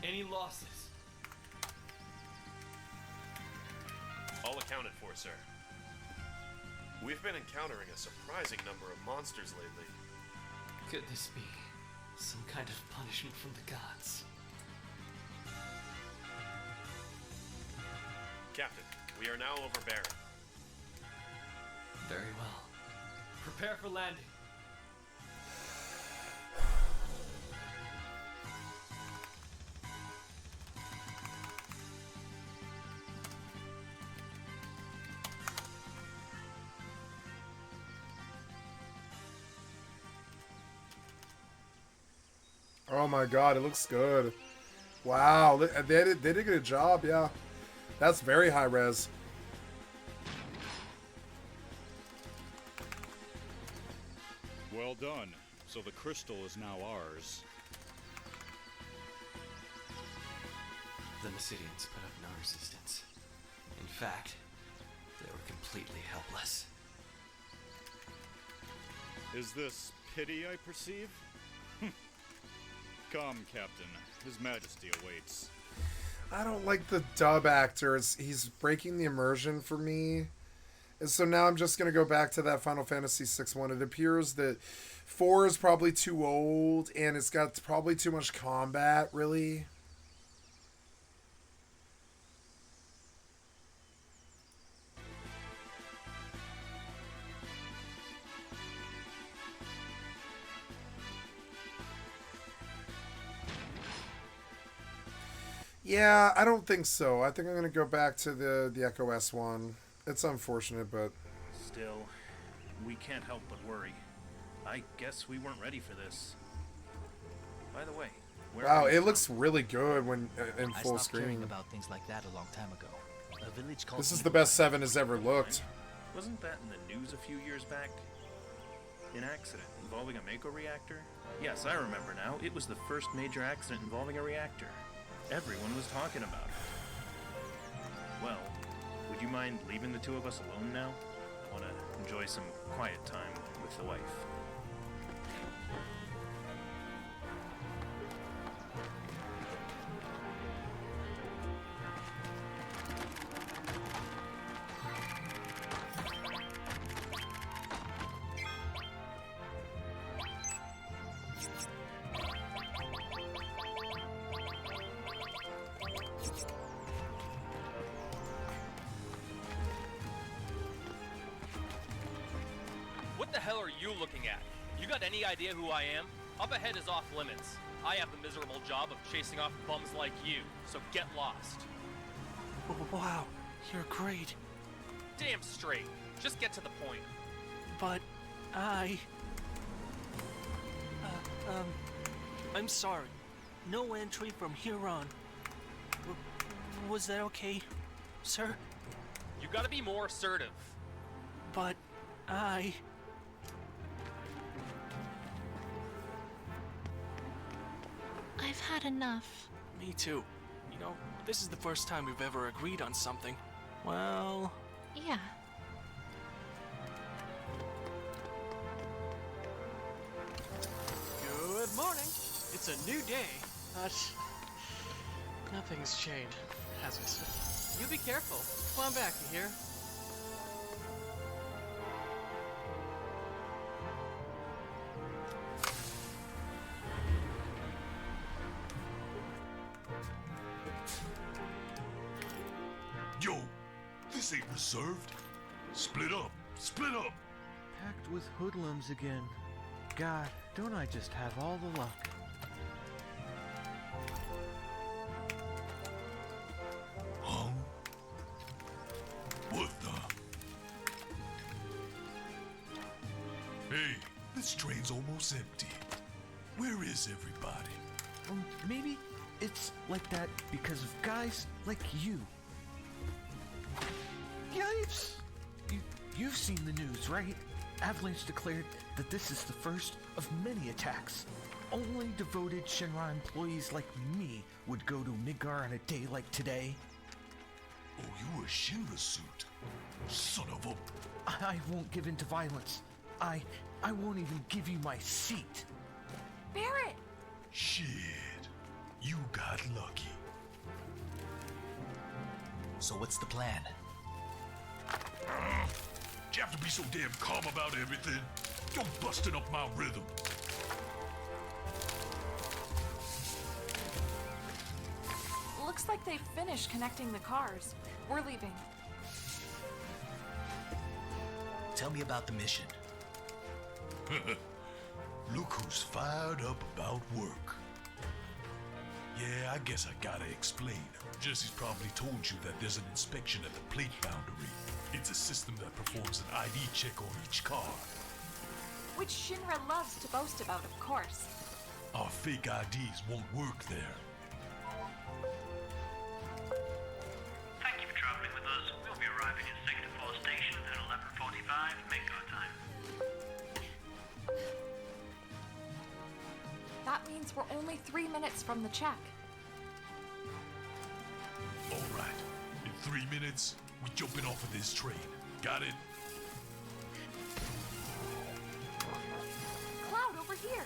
Any losses? All accounted for, sir. We've been encountering a surprising number of monsters lately. Could this be some kind of punishment from the gods? Captain, we are now over Baron. Very well. Prepare for landing. Oh my god, it looks good. Wow, they did a good job, yeah. That's very high res. Well done. So the crystal is now ours. The Mysidians put up no resistance. In fact, they were completely helpless. Is this pity I perceive? Come, Captain. His Majesty awaits. I don't like the dub actor. He's breaking the immersion for me. And so now I'm just going to go back to that Final Fantasy VI one. It appears that 4 is probably too old, and it's got probably too much combat, really. Yeah, I don't think so. I think I'm going to go back to the Echo S one. It's unfortunate, but... Still, we can't help but worry. I guess we weren't ready for this. By the way, where wow, are you it looks really good when in full I stopped caring screen. about things like that a long time ago. A village called This is the best 7 has ever looked. Wasn't that in the news a few years back? An accident involving a Mako reactor? Yes, I remember now. It was the first major accident involving a reactor. Everyone was talking about it. Well, would you mind leaving the two of us alone now? I want to enjoy some quiet time with the wife. What the hell are you looking at? You got any idea who I am? Up ahead is off limits. I have the miserable job of chasing off bums like you, so get lost. Wow, you're great. Damn straight. Just get to the point. But I'm sorry. No entry from here on. Was that okay, sir? You gotta be more assertive. But I've had enough. Me too. You know, this is the first time we've ever agreed on something. Well... Yeah. Good morning. It's a new day, but nothing's changed, has it? You be careful. Come on back, you hear? Yo, this ain't reserved. Split up, split up. Packed with hoodlums again. God, don't I just have all the luck? Huh? What the? Hey, this train's almost empty. Where is everybody? Maybe it's like that because of guys like you. Yipes! You've seen the news, right? Avalanche declared that this is the first of many attacks. Only devoted Shinra employees like me would go to Midgar on a day like today. Oh, you a Shinra suit. Son of a... I won't give in to violence. I won't even give you my seat. Barrett! Shit. You got lucky. So what's the plan? You have to be so damn calm about everything. You're busting up my rhythm. Looks like they've finished connecting the cars. We're leaving. Tell me about the mission. Look who's fired up about work. Yeah, I guess I gotta explain. Jesse's probably told you that there's an inspection at the plate boundary. It's a system that performs an ID check on each car. Which Shinra loves to boast about, of course. Our fake IDs won't work there. Thank you for traveling with us. We'll be arriving at Sector 4 station at 11:45 Mako time. That means we're only 3 minutes from the check. All right. In 3 minutes, we're jumping off of this train. Got it? Cloud, over here.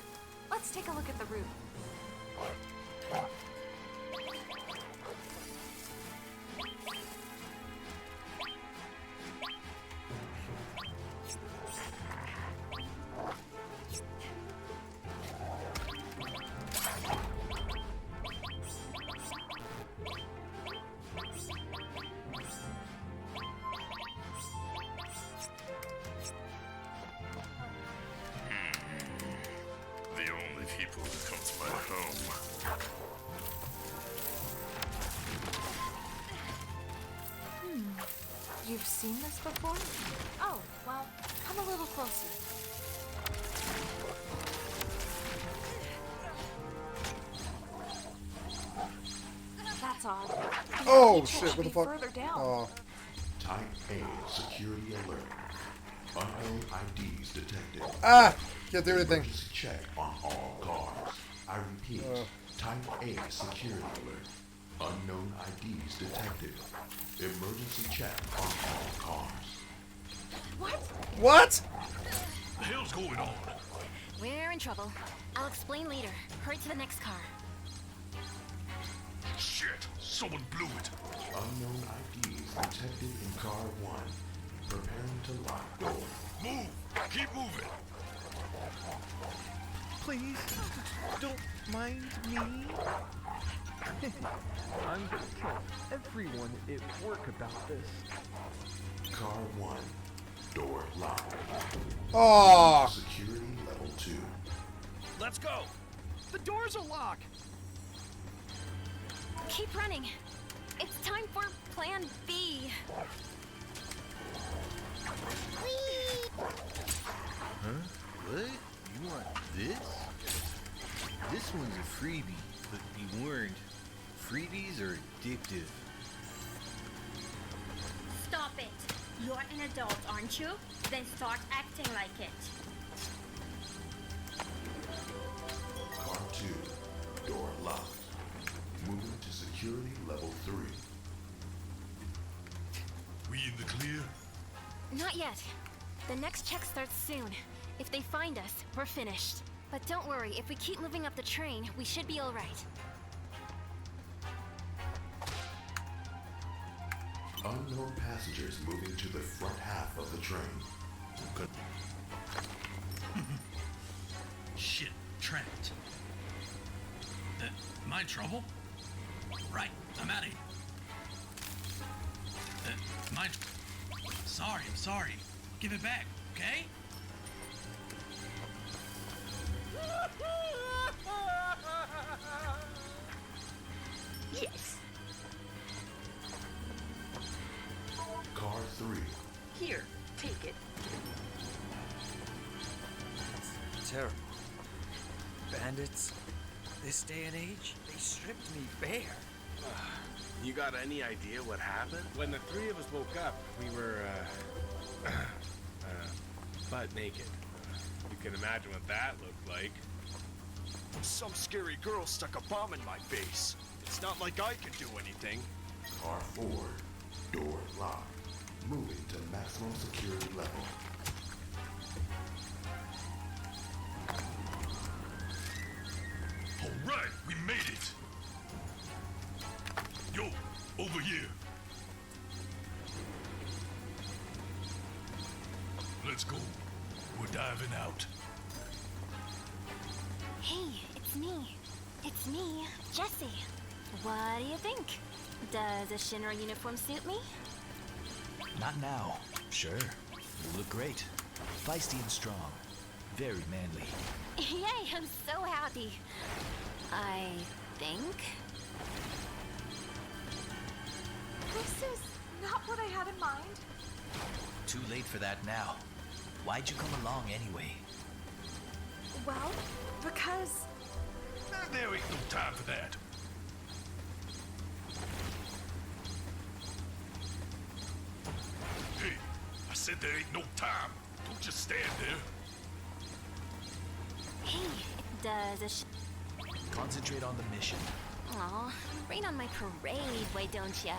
Let's take a look at the route. The only people who come to my home. You've seen this before? Oh, well, come a little closer. That's odd. Oh The shit! check What should the be fuck? further down. Oh. Type A security alert. Unknown IDs detected. Ah! Can't do anything. Emergency check on all cars. I repeat. Type A security alert. Unknown IDs detected. Emergency check on all cars. What? What? The hell's going on? We're in trouble. I'll explain later. Hurry to the next car. Shit! Someone blew it. Unknown IDs detected in car 1. Preparing to lock door. Move! Keep moving! Please, don't mind me. I'm gonna tell everyone at work about this. Car 1. Door locked. Oh. Security level 2. Let's go! The doors are locked! Keep running. It's time for Plan B. Huh? What? You want this? This one's a freebie, but be warned, freebies are addictive. Stop it. You're an adult, aren't you? Then start acting like it. Car 2. Door locked. Moving to security level 3. We in the clear? Not yet. The next check starts soon. If they find us, we're finished. But don't worry, if we keep moving up the train, we should be alright. Unknown passengers moving to the front half of the train. Shit, trapped. Am I in trouble? Right, I'm out of here. I'm sorry. Give it back, okay? Yes. Car 3. Here, take it. Terrible. Bandits, this day and age, they stripped me bare. You got any idea what happened? When the three of us woke up, we were, butt naked. You can imagine what that looked like. Some scary girl stuck a bomb in my face. It's not like I can do anything. Car 4. Door locked. Moving to maximum security level. All right, we made it. Over here. Let's go. We're diving out. Hey, it's me. It's me, Jessie. What do you think? Does a Shinra uniform suit me? Not now. Sure. You look great. Feisty and strong. Very manly. Yay, I'm so happy. I think. This is not what I had in mind. Too late for that now. Why'd you come along anyway? Well, because... There ain't no time for that. Hey, I said there ain't no time. Don't just stand there. Hey, does a Concentrate on the mission. Aw, rain on my parade, why don't ya?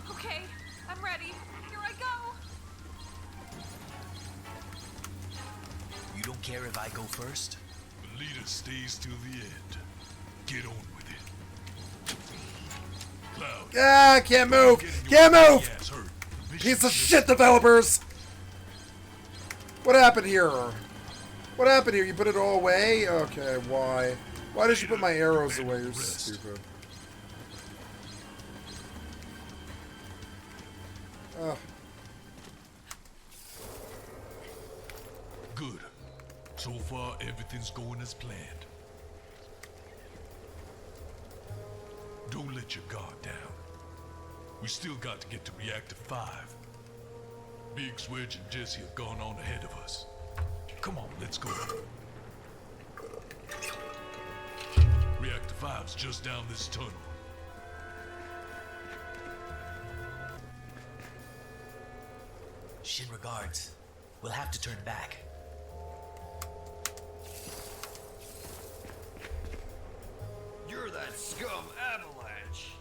Okay, I'm ready. Here I go. You don't care if I go first? The leader stays till the end. Get on with it. Cloud. Ah, can't move! Can't move! Piece of shit developers! What happened here? What happened here? You put it all away? Okay, why? Why did you put my arrows away? You're stupid. Ugh. Good. So far, everything's going as planned. Don't let your guard down. We still got to get to Reactor 5. Big Switch and Jesse have gone on ahead of us. Come on, let's go. Reactor 5's just down this tunnel. Shin regards. We'll have to turn back. You're that scum Avalanche.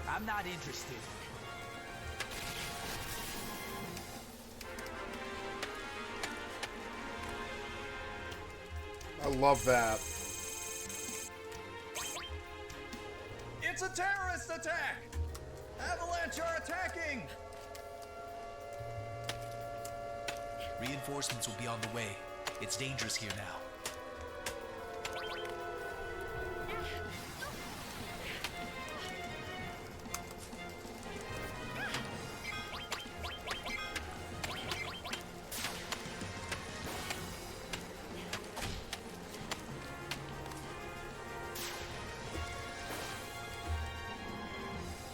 I'm not interested. I love that. It's a terrorist attack! Avalanche are attacking! Reinforcements will be on the way. It's dangerous here now.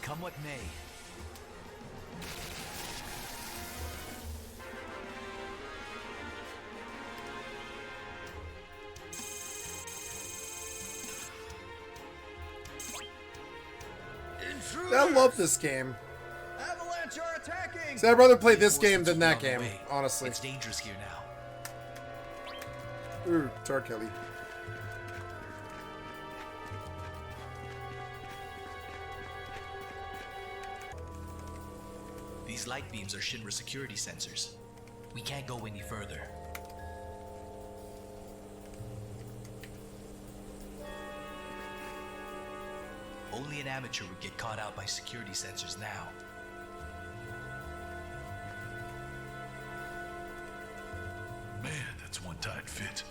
Come what may. I love this game. Avalanche are attacking! See, I'd rather play this game than that game, honestly. It's dangerous here now. Ooh, Tar Kelly. These light beams are Shinra security sensors. We can't go any further. Only an amateur would get caught out by security sensors now. Man, that's one tight fit.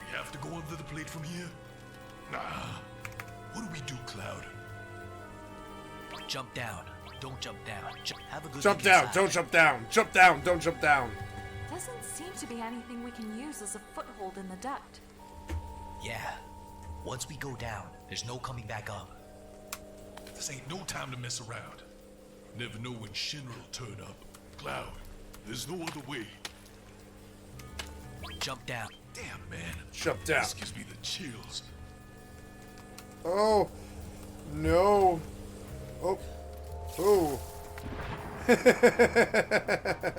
We have to go under the plate from here? Nah. What do we do, Cloud? Jump down. Don't jump down. Have a good Jump look down, inside. don't jump down. Jump down, don't jump down. Doesn't seem to be anything we can use as a foothold in the duct. Yeah. Once we go down, there's no coming back up. This ain't no time to mess around. Never know when Shinra will turn up. Cloud, there's no other way. Jump down. Damn, man. Jump down. This gives me the chills. Oh. No. Oh. Oh. That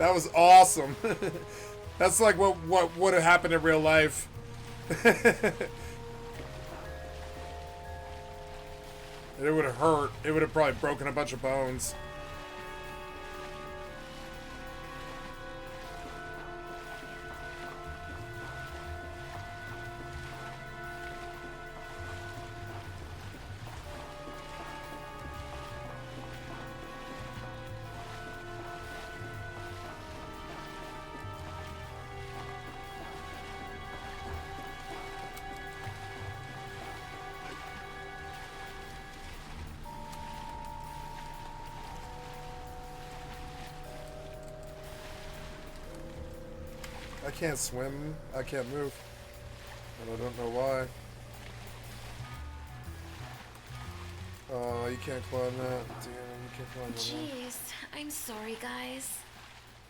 was awesome. That's like what would have happened in real life. It would have hurt. It would have probably broken a bunch of bones. I can't swim. I can't move. And I don't know why. Oh, you can't climb that. Damn, you can't climb that. Jeez, I'm sorry, guys.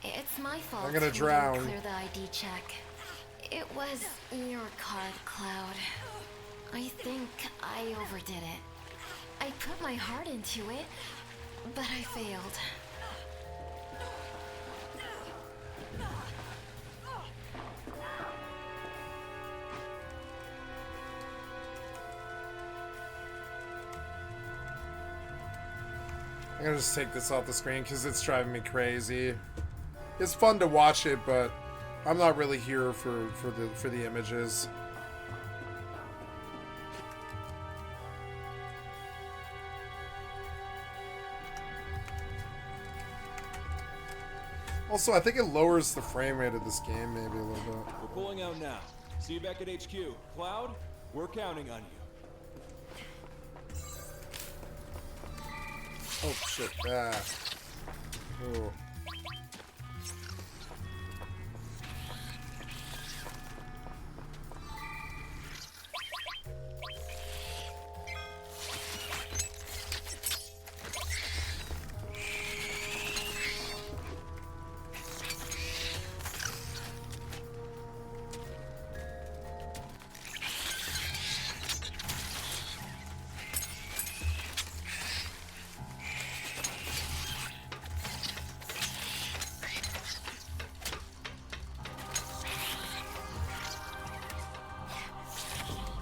It's my fault. I'm gonna we didn't drown. Clear the ID check. It was your card, Cloud. I think I overdid it. I put my heart into it, but I failed. I'm gonna just take this off the screen because it's driving me crazy. It's fun to watch it, but I'm not really here for the images. Also, I think it lowers the frame rate of this game maybe a little bit. We're pulling out now. See you back at HQ. Cloud, we're counting on you. Oh shit! Ah. Oh.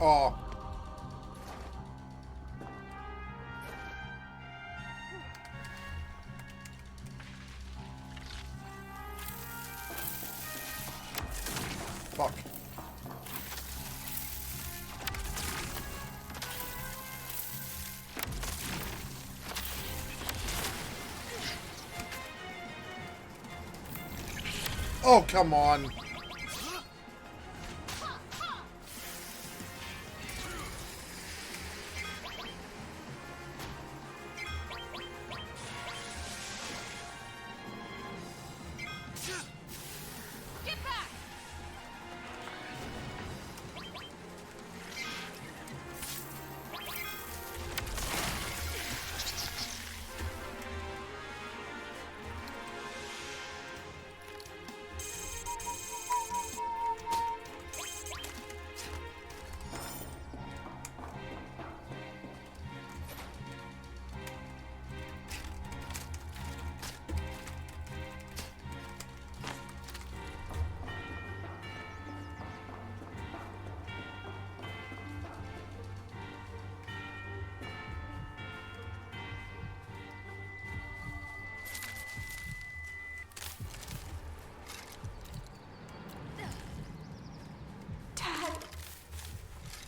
Oh. Fuck. Oh, come on.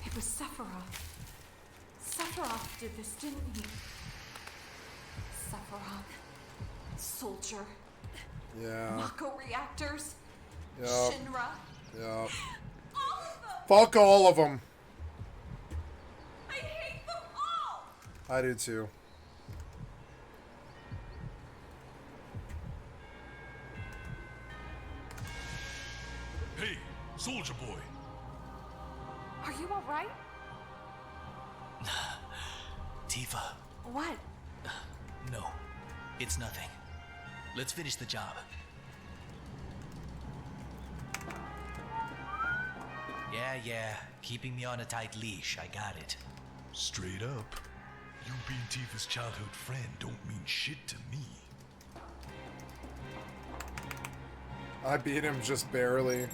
It was Sephiroth. Sephiroth did this, didn't he? Sephiroth. Soldier. Yeah. Mako reactors. Yep. Shinra. Yep. Fuck all of them. I hate them all! I do too. Hey, soldier boy. Are you alright? Tifa. What? No, it's nothing. Let's finish the job. Yeah, keeping me on a tight leash, I got it. Straight up. You being Tifa's childhood friend don't mean shit to me. I beat him just barely.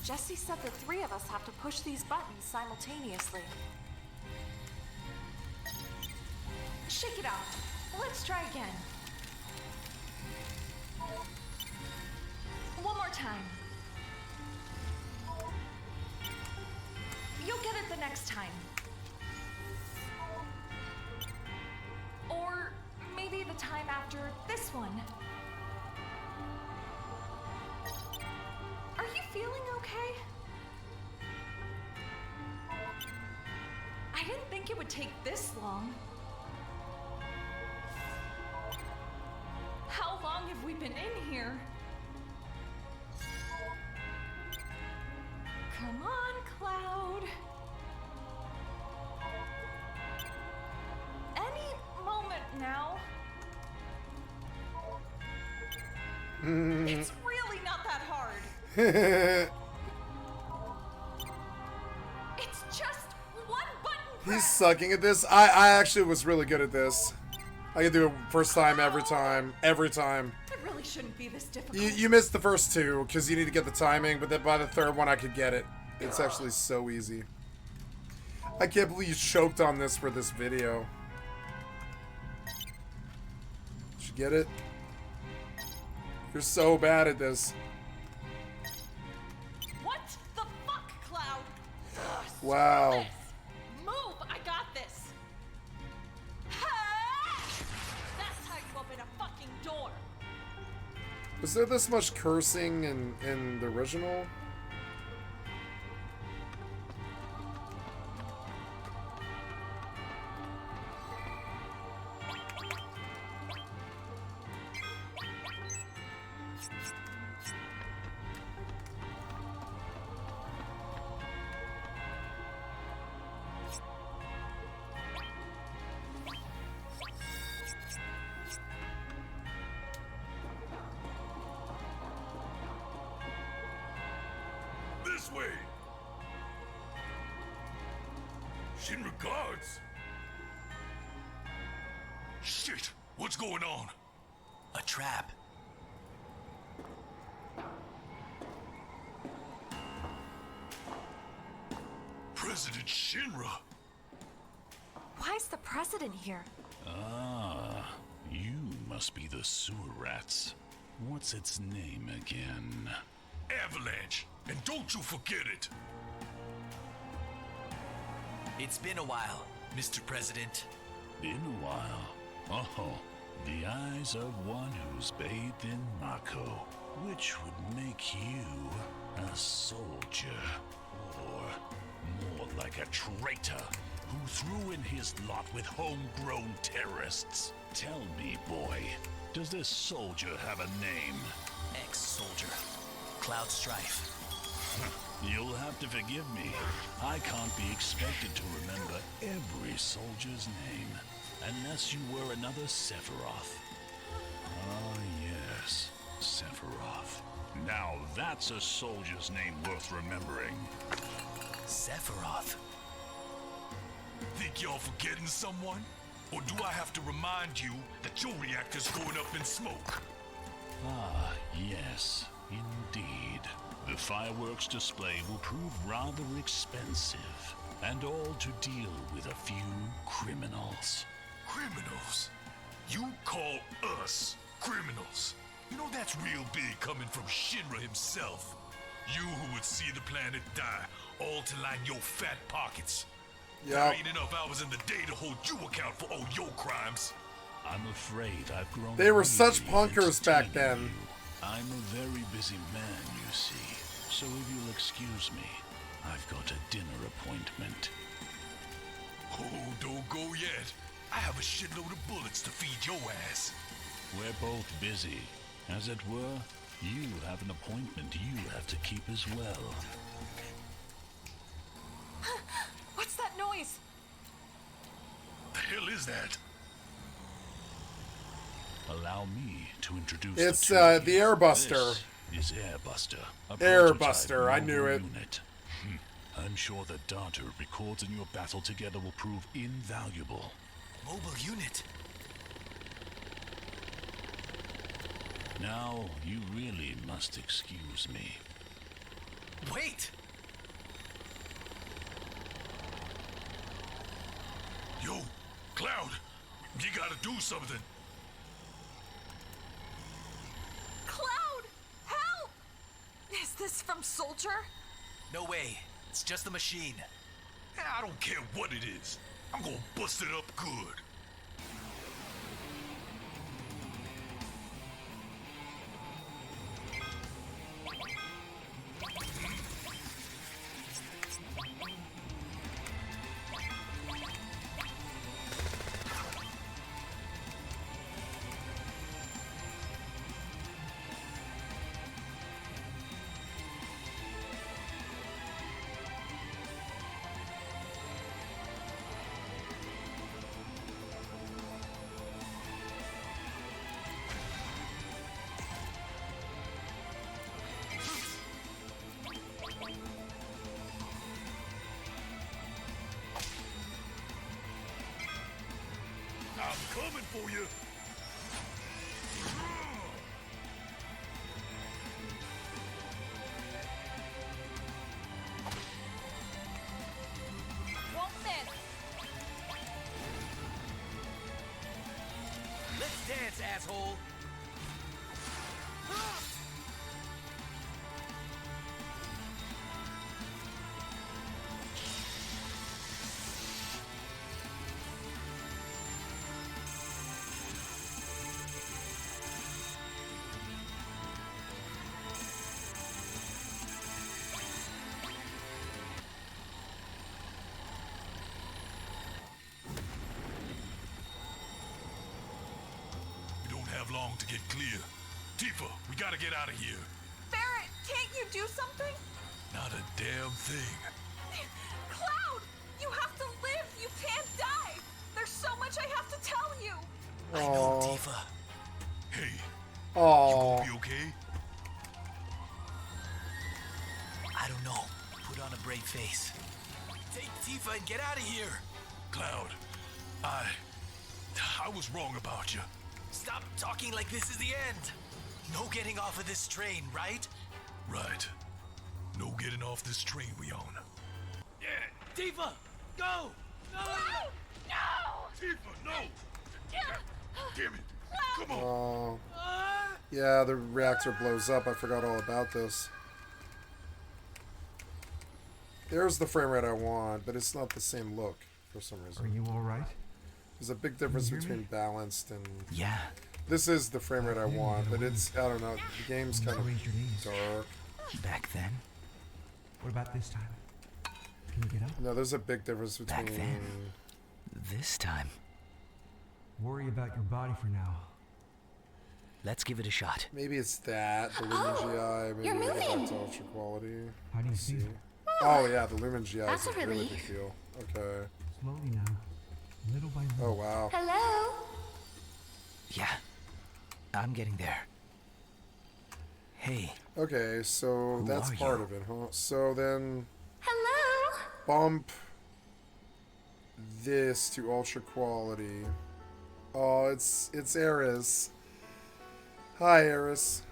Jesse said the three of us have to push these buttons simultaneously. Shake it out. Let's try again. One more time. You'll get it the next time. Or maybe the time after this one. Are you feeling okay? I didn't think it would take this long. How long have we been in here? Come on, Cloud. Any moment now. It's really not that hard. It's just one button press. He's sucking at this. I actually was really good at this. I can do it first time, every time. Every time. It really shouldn't be this difficult. You missed the first two because you need to get the timing, but then by the third one I could get it. It's actually so easy. I can't believe you choked on this for this video. Did you get it? You're so bad at this. What the fuck, Cloud? Wow. Move! I got this. That's how you open a fucking door. Was there this much cursing in the original? This way! Shinra guards! Shit! What's going on? A trap. President Shinra! Why's the president here? Ah, you must be the sewer rats. What's its name again? Avalanche! And don't you forget it! It's been a while, Mr. President. Been a while. Oh, the eyes of one who's bathed in Mako, which would make you a soldier, or more like a traitor who threw in his lot with homegrown terrorists. Tell me, boy, does this soldier have a name? Ex-soldier. Cloud Strife. You'll have to forgive me. I can't be expected to remember every soldier's name, unless you were another Sephiroth. Ah, yes, Sephiroth. Now that's a soldier's name worth remembering. Sephiroth. Think y'all forgetting someone? Or do I have to remind you that your reactor's going up in smoke? Ah, yes, indeed. The fireworks display will prove rather expensive, and all to deal with a few criminals. Criminals? You call us criminals? You know that's real big coming from Shinra himself. You who would see the planet die, all to line your fat pockets. There ain't enough hours in the day to hold you account for all your crimes. I'm afraid I've grown. They were such punkers back then. I'm a very busy man, you see. So if you'll excuse me, I've got a dinner appointment. Oh, don't go yet. I have a shitload of bullets to feed your ass. We're both busy. As it were, you have an appointment you have to keep as well. What's that noise? The hell is that? Allow me to introduce It's the Airbuster. This is Airbuster. a Airbuster, I prototype knew it. mobile unit. I'm sure the data it records in your battle together will prove invaluable. Mobile unit. Now, you really must excuse me. Wait! Yo, Cloud, you gotta do something. Cloud! Help! Is this from Soldier? No way. It's just the machine. I don't care what it is. I'm gonna bust it up good. I'm coming for you. Won't miss. Let's dance, asshole! We don't have long to get clear. Tifa, we gotta get out of here. Barrett, can't you do something? Not a damn thing. Cloud! You have to live! You can't die! There's so much I have to tell you! I know, Tifa. Hey, Aww. you gonna be okay? I don't know. Put on a brave face. Take Tifa and get out of here! Cloud, I was wrong about you. Stop talking like this is the end! No getting off of this train, right? Right. No getting off this train we on. Yeah, Tifa! Go! No! No! Tifa, no! Damn it! Come on! Oh. Yeah, the reactor blows up. I forgot all about this. There's the frame rate I want, but it's not the same look for some reason. Are you alright? There's a big difference between balanced and... Yeah. This is the frame rate I want, but it's... I don't know. The game's kind of dark. Back then? What about this time? Can you get up? No, there's a big difference between... Back then. This time. Worry about your body for now. Let's give it a shot. Maybe it's that, the Lumen GI. Maybe you're we get back moving. to ultra quality. How do you Let's see? Oh yeah, the Lumen GI That's is a a really big relief. deal. Okay. Slowly now. Little by little. Oh wow. Hello? Yeah. I'm getting there. Hey. Okay, so Who that's are part you? of it, huh? So then Hello? bump this to ultra quality. Oh, it's Eris. Hi, Eris.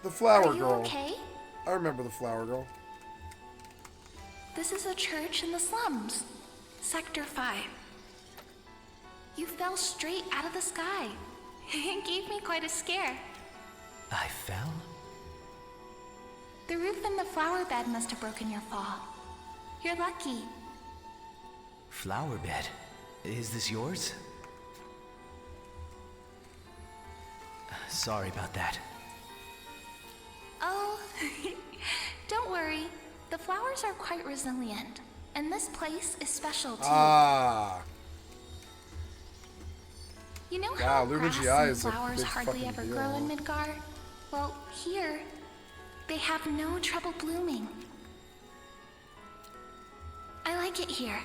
The flower Are you girl. okay? I remember the flower girl. This is a church in the slums. Sector 5. You fell straight out of the sky. It gave me quite a scare. I fell? The roof in the flower bed must have broken your fall. You're lucky. Flower bed. Is this yours? Sorry about that. Oh, don't worry. The flowers are quite resilient, and this place is special too. Ah. You know Wow, how Lumen grass GI and is a flowers big hardly fucking ever deal, grow in huh? Midgar? Well, here, they have no trouble blooming. I like it here.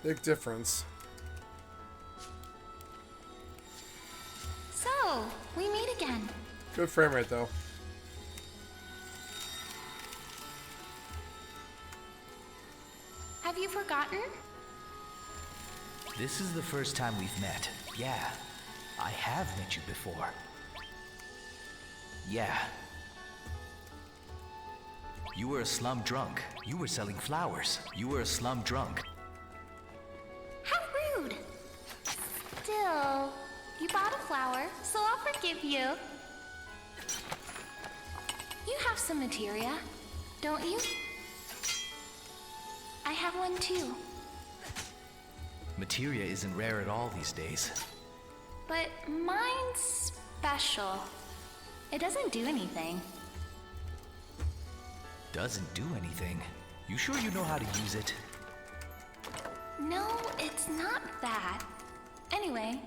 Big difference. So, we meet again. Good frame rate though. Have you forgotten? This is the first time we've met. Yeah, I have met you before. Yeah. You were a slum drunk. You were selling flowers. You were a slum drunk. How rude! Still, you bought a flower, so I'll forgive you. You have some materia, don't you? I have one too. Materia isn't rare at all these days. But mine's special. It doesn't do anything. Doesn't do anything. You sure you know how to use it? No, it's not that. Anyway,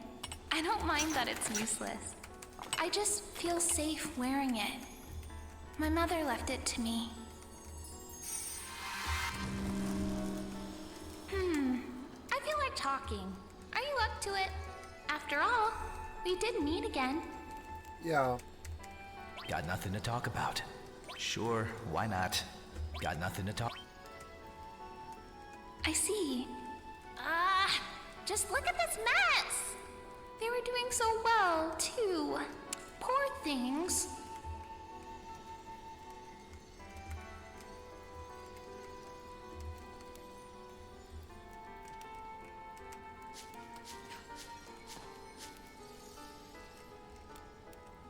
I don't mind that it's useless. I just feel safe wearing it. My mother left it to me. I feel like talking. Are you up to it? After all, we did meet again. Yeah. Got nothing to talk about. Sure, why not? Got nothing to talk. I see. Just look at this mess! They were doing so well, too. Poor things.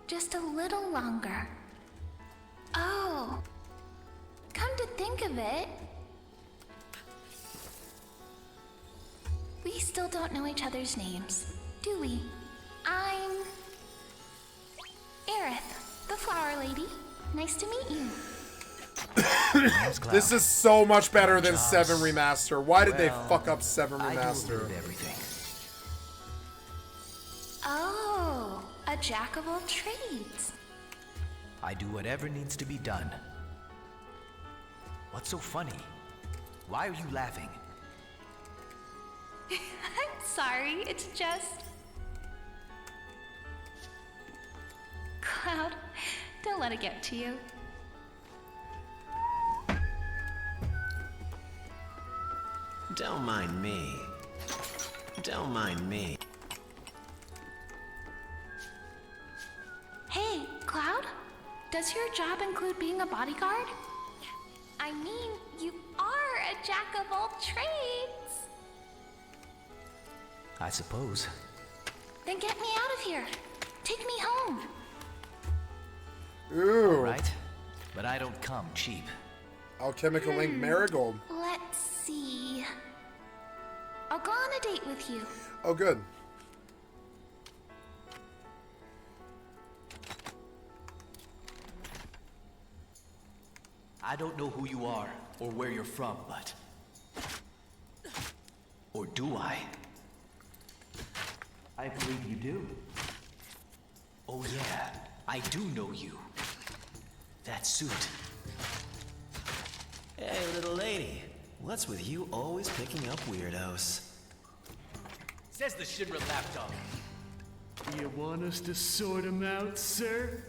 Just a little longer. Oh. Come to think of it, we still don't know each other's names, do we? I'm Aerith, the flower lady. Nice to meet you. This is so much better than 7 Remaster. Why did they fuck up 7 I do a Remaster? bit of everything. Oh, a jack of all trades. I do whatever needs to be done. What's so funny? Why are you laughing? I'm sorry, it's just... Cloud, don't let it get to you. Don't mind me. Don't mind me. Hey, Cloud, does your job include being a bodyguard? I mean, you are a jack of all trades. I suppose. Then get me out of here. Take me home. Ooh. Right, but I don't come cheap. Alchemical Link Marigold. Let's see. I'll go on a date with you. Oh, good. I don't know who you are or where you're from, but... Or do I? I believe you do. Oh yeah, I do know you. That suit. Hey, little lady. What's with you always picking up weirdos? Says the Shinra lapdog. You want us to sort him out, sir?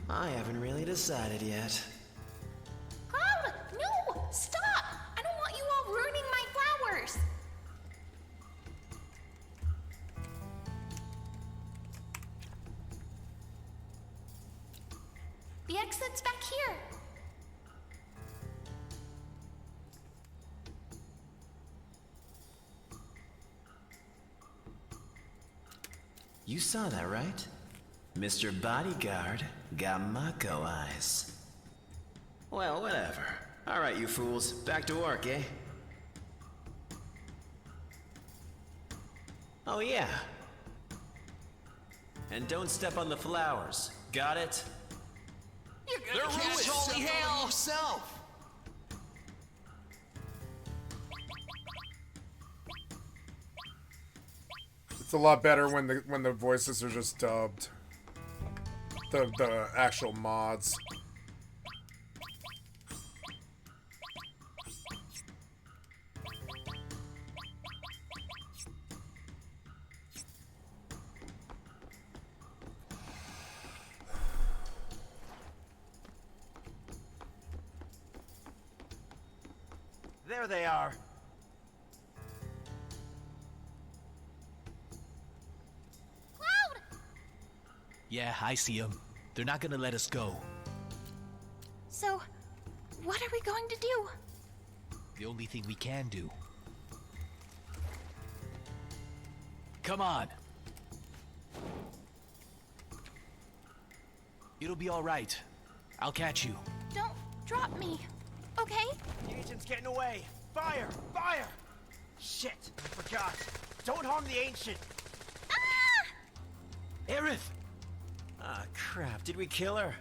I haven't really decided yet. Cloud, no! Stop! I don't want you all ruining my flowers. The exit's back here. You saw that, right? Mr. Bodyguard got Mako eyes. Well, whatever. Alright, you fools. Back to work, eh? Oh, yeah. And don't step on the flowers. Got it? You're gonna catch holy hell! yourself! It's a lot better when the voices are just dubbed. The actual mods. There they are. Yeah, I see them. They're not gonna let us go. So, what are we going to do? The only thing we can do. Come on. It'll be all right. I'll catch you. Don't drop me, okay? The agent's getting away. Fire! Fire! Shit, I forgot. Don't harm the ancient. Aerith! Ah, crap. Did we kill her?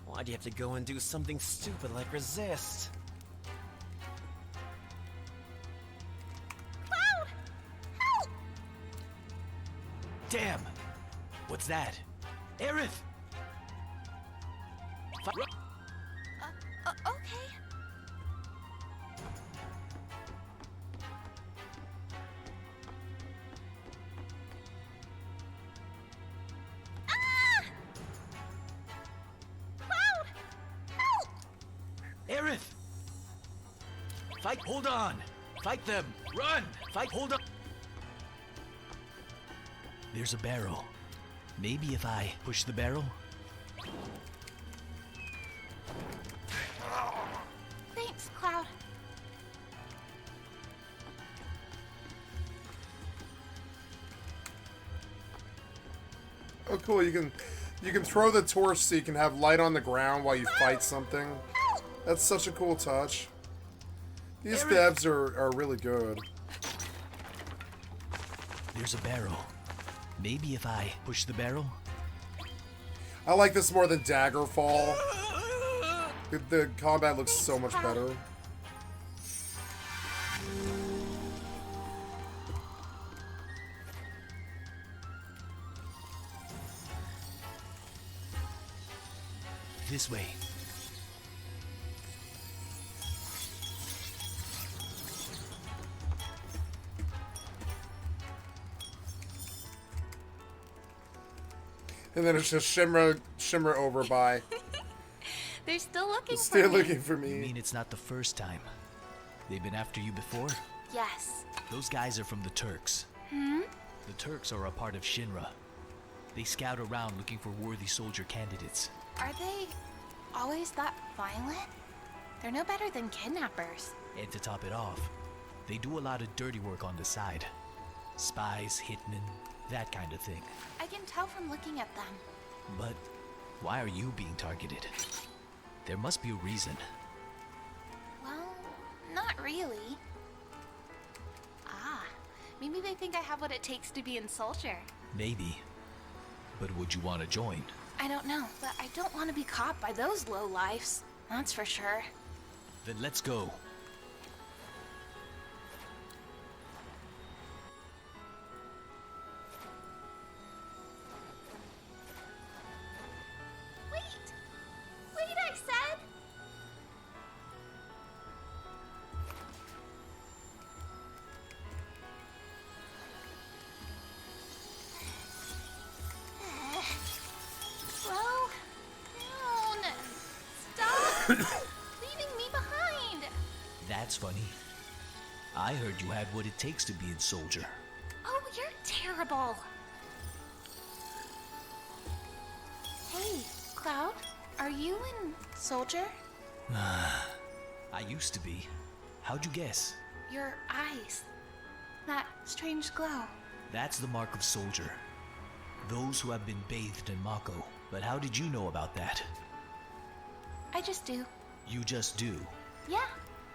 Why'd you have to go and do something stupid like resist? Cloud! Help! Damn! What's that? Aerith! Okay. Cloud! Help! Aerith! Fight, hold on! Fight them! Run! Fight, hold on! There's a barrel. Maybe if I push the barrel? Thanks, Cloud. Oh, cool. You can throw the torch so you can have light on the ground while you fight something. That's such a cool touch. These devs are really good. There's a barrel. Maybe if I push the barrel? I like this more than Daggerfall. The combat looks so much better. This way. And then it's just shimmer over by. They're still looking for Still me. looking for me. You mean it's not the first time? They've been after you before? Yes. Those guys are from the Turks. Hmm? The Turks are a part of Shinra. They scout around looking for worthy soldier candidates. Are they always that violent? They're no better than kidnappers. And to top it off, they do a lot of dirty work on the side. Spies, hitmen, that kind of thing. I can tell from looking at them. But why are you being targeted? There must be a reason. Well, not really. Ah, maybe they think I have what it takes to be in Soldier. Maybe. But would you want to join? I don't know, but I don't want to be caught by those lowlifes. That's for sure. Then let's go. Wait! Wait, I said! Slow down! Stop leaving me behind! That's funny. I heard you had what it takes to be in Soldier. Oh, you're terrible! Hey, Cloud, are you in Soldier? I used to be. How'd you guess? Your eyes. That strange glow. That's the mark of Soldier. Those who have been bathed in Mako. But how did you know about that? I just do. You just do. Yeah,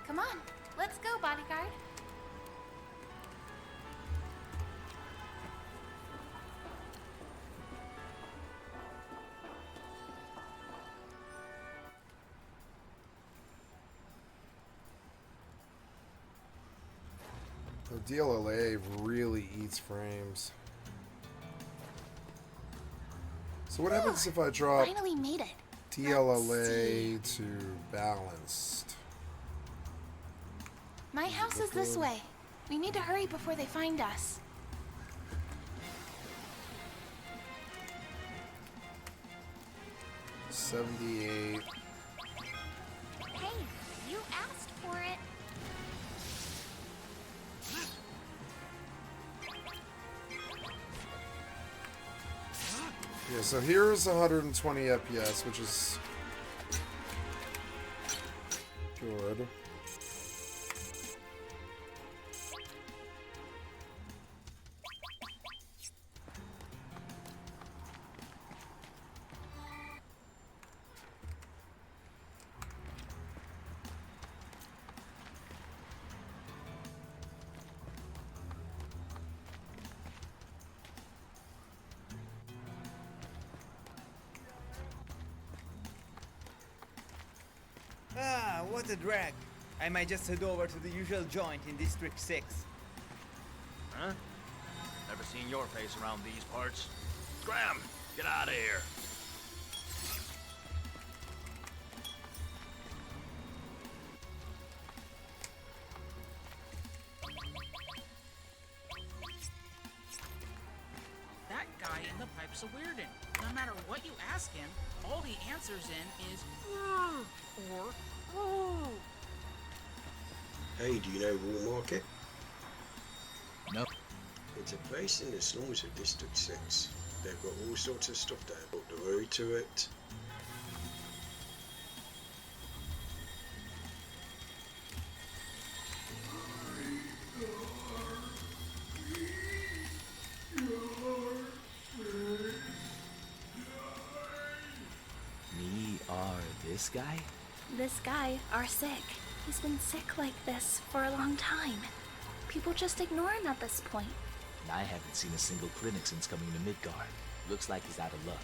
come on. Let's go, bodyguard. The DLLA really eats frames. So what happens if I drop Finally made it. DLLA to balanced? My house is this way. We need to hurry before they find us. 78. Hey, you asked for it. Yeah, so here's 120 FPS, which is good. Ah, what a drag. I might just head over to the usual joint in District 6. Huh? Never seen your face around these parts. Scram! Get out of here! That guy in the pipe's a weirdin'. No matter what you ask him, all he answers in is or ooh. Hey, do you know Wall Market? No. It's a place in the slums of District 6. They've got all sorts of stuff there, but the road to it. Me are this guy? This guy are sick. He's been sick like this for a long time. People just ignore him at this point. I haven't seen a single clinic since coming to Midgard. Looks like he's out of luck.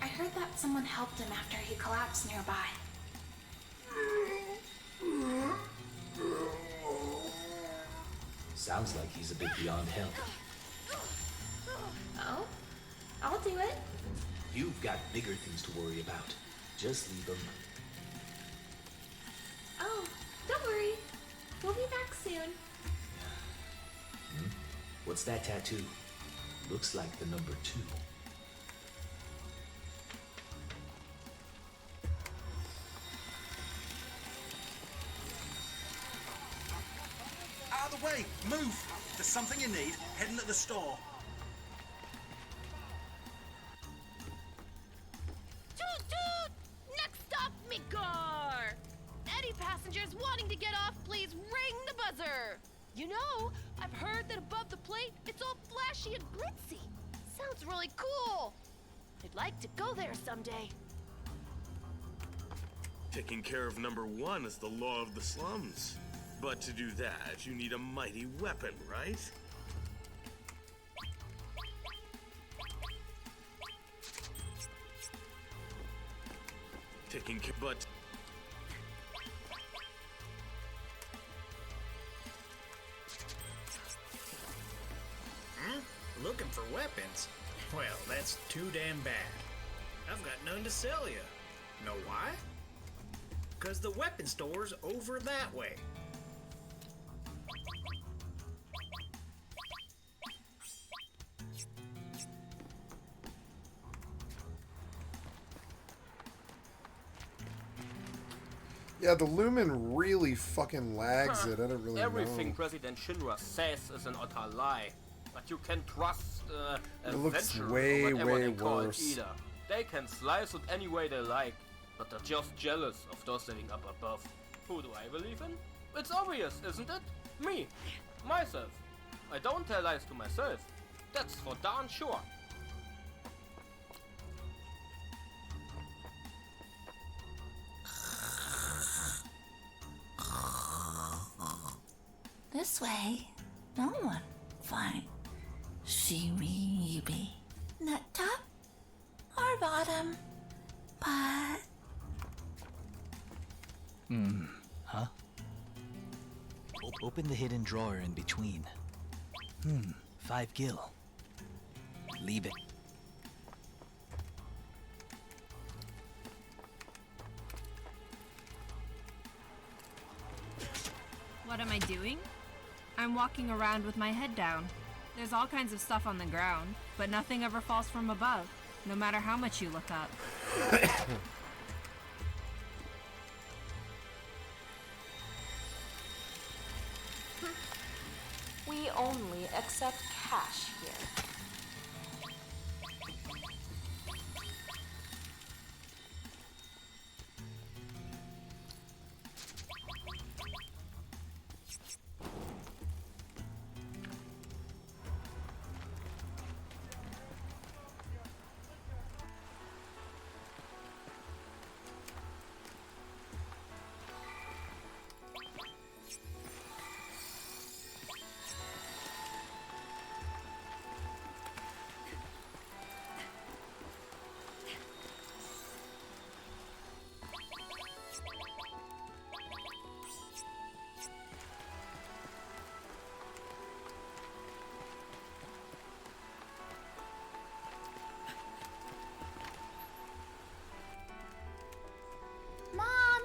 I heard that someone helped him after he collapsed nearby. Sounds like he's a bit beyond help. Oh? I'll do it. You've got bigger things to worry about. Just leave him. Oh, don't worry. We'll be back soon. What's that tattoo? Looks like the number 2. Out of the way! Move! If there's something you need, heading at the store. Toot toot! Next stop, Midgar! Any passengers wanting to get off, please ring the buzzer! You know, I've heard that above the plate, it's all flashy and glitzy. Sounds really cool. I'd like to go there someday. Taking care of number 1 is the law of the slums. But to do that, you need a mighty weapon, right? Taking care, but... Looking for weapons? Well, that's too damn bad. I've got none to sell you. Know why? 'Cause the weapon store's over that way. Yeah, the Lumen really fucking lags it. I don't really Everything know. President Shinra says is an utter lie. But you can trust It looks adventurers way, or whatever way they call it worse. either. They can slice it any way they like, but they're just jealous of those sitting up above. Who do I believe in? It's obvious, isn't it? Me. Myself. I don't tell lies to myself. That's for darn sure. This way, no one. Fine. See me be. Not top or bottom, but Huh? Open the hidden drawer in between. 5 gil. Leave it. What am I doing? I'm walking around with my head down. There's all kinds of stuff on the ground, but nothing ever falls from above, no matter how much you look up. We only accept cash here. Mom!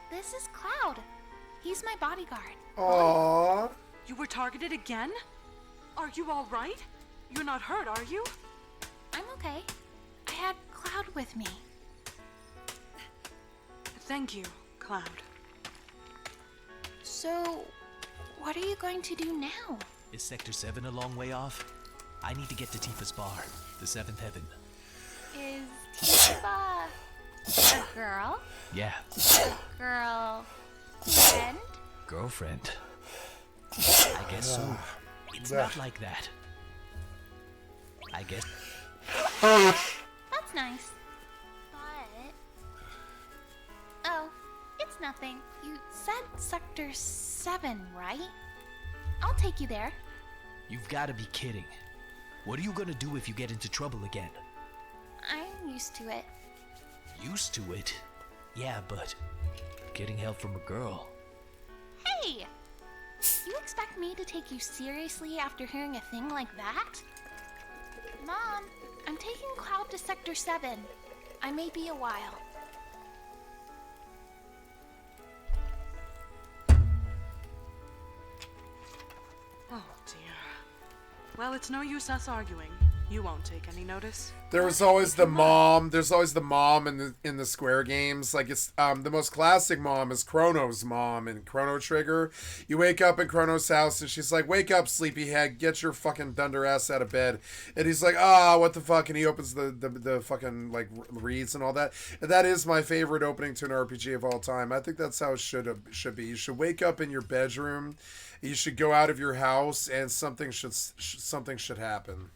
This is Cloud. He's my bodyguard. Aww. You were targeted again? Are you all right? You're not hurt, are you? I'm okay. I had Cloud with me. Thank you, Cloud. So, what are you going to do now? Is Sector 7 a long way off? I need to get to Tifa's bar, the seventh heaven. Is Tifa a girl? Yeah, A girl friend? girlfriend. I guess so. It's not like that. I guess. That's nice. But... Oh, it's nothing. You said Sector 7, right? I'll take you there. You've got to be kidding. What are you gonna do if you get into trouble again? I'm used to it. Used to it? Yeah, but getting help from a girl. Hey! You expect me to take you seriously after hearing a thing like that? Mom, I'm taking Cloud to Sector 7. I may be a while. Oh, dear. Well, it's no use us arguing. You won't take any notice. There was always the mom. There's always the mom in the Square games. Like it's the most classic mom is Chrono's mom in Chrono Trigger. You wake up in Chrono's house and she's like, "Wake up, sleepyhead! Get your fucking dunder ass out of bed." And he's like, "Ah, what the fuck?" And he opens the fucking like reads and all that. And that is my favorite opening to an RPG of all time. I think that's how it should be. You should wake up in your bedroom. You should go out of your house and something should happen.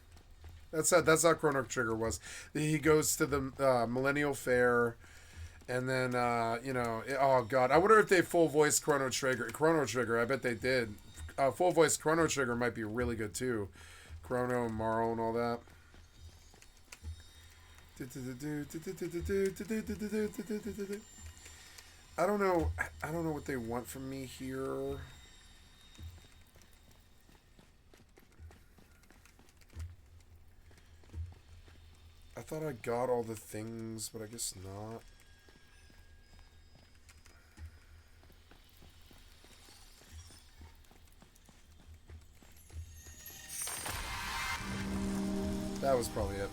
That's how Chrono Trigger was. He goes to the Millennial Fair, and then oh god, I wonder if they full voice Chrono Trigger. I bet they did. Full voice Chrono Trigger might be really good too. Chrono and Marl and all that. I don't know what they want from me here. I thought I got all the things, but I guess not. That was probably it.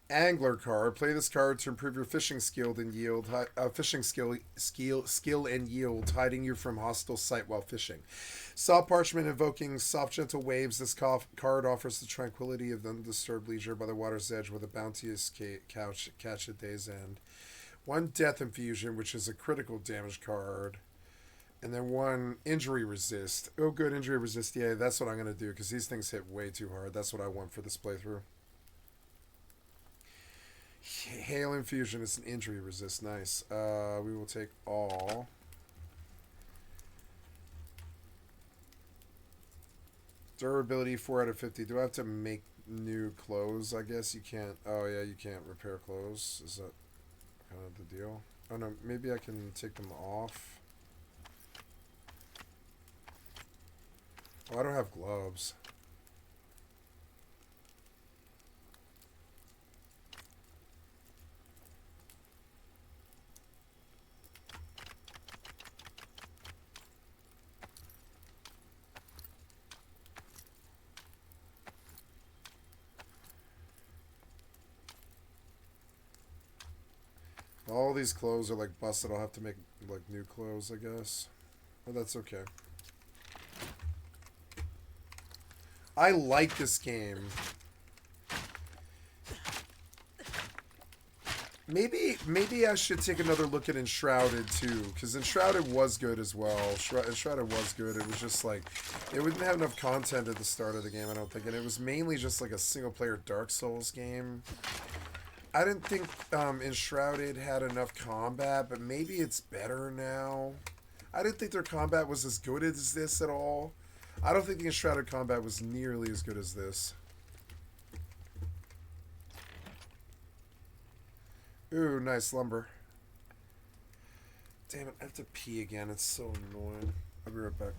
Angler card. Play this card to improve your fishing skill and yield. Skill and yield, hiding you from hostile sight while fishing. Soft parchment invoking soft gentle waves. This card offers the tranquility of undisturbed leisure by the water's edge with a bounteous catch at day's end. One death infusion, which is a critical damage card. And then one injury resist. Oh, good, injury resist. Yeah, that's what I'm going to do because these things hit way too hard. That's what I want for this playthrough. Hail infusion is an injury resist. Nice. We will take all. Durability 4 out of 50. Do I have to make new clothes? I guess you can't. Oh yeah, you can't repair clothes. Is that kind of the deal. Oh no, maybe I can take them off. Oh, I don't have gloves. All these clothes are like busted. I'll have to make like new clothes, I guess. But that's okay. I like this game. Maybe I should take another look at Enshrouded too, because Enshrouded was good as well. Enshrouded was good. It was just like it didn't have enough content at the start of the game, I don't think, and it was mainly just like a single-player Dark Souls game. I didn't think Enshrouded had enough combat, but maybe it's better now. I didn't think their combat was as good as this at all. I don't think the Enshrouded combat was nearly as good as this. Ooh, nice lumber. Damn it, I have to pee again. It's so annoying. I'll be right back.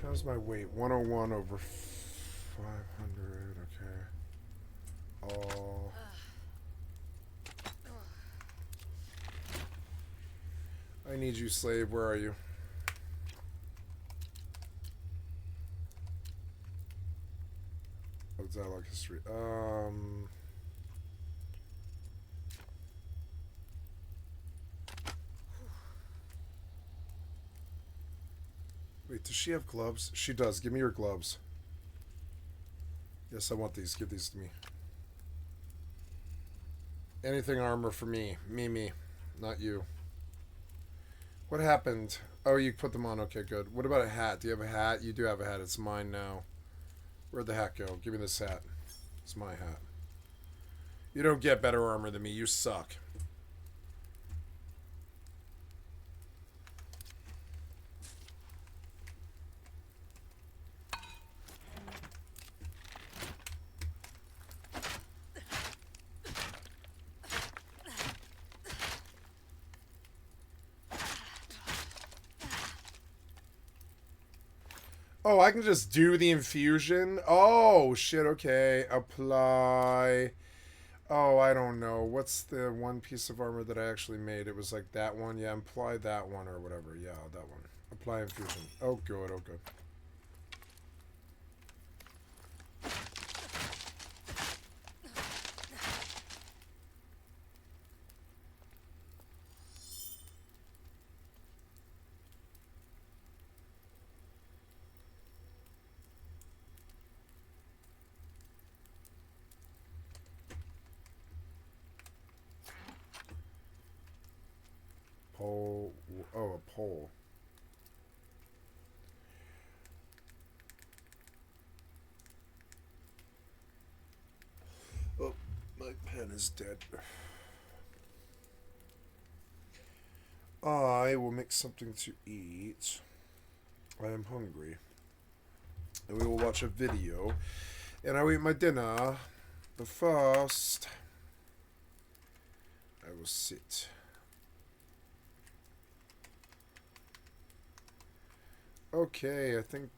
How's my weight? 101 over 500. Okay. Oh. I need you, slave. Where are you? Oh, dialogue history. Wait, does she have gloves? She does. Give me your gloves. Yes, I want these. Give these to me. Anything armor for me. Me. Not you. What happened? Oh, you put them on. Okay, good. What about a hat? Do you have a hat? You do have a hat. It's mine now. Where'd the hat go? Give me this hat. It's my hat. You don't get better armor than me. You suck. Oh, I can just do the infusion? Oh, shit, okay. Apply. Oh, I don't know. What's the one piece of armor that I actually made? It was like that one. Yeah, apply that one or whatever. Yeah, that one. Apply infusion. Oh, good. Oh, good. Pole. Oh, a pole. Oh, my pen is dead. I will make something to eat. I am hungry. And we will watch a video. And I will eat my dinner. But first, I will sit. Okay, I think,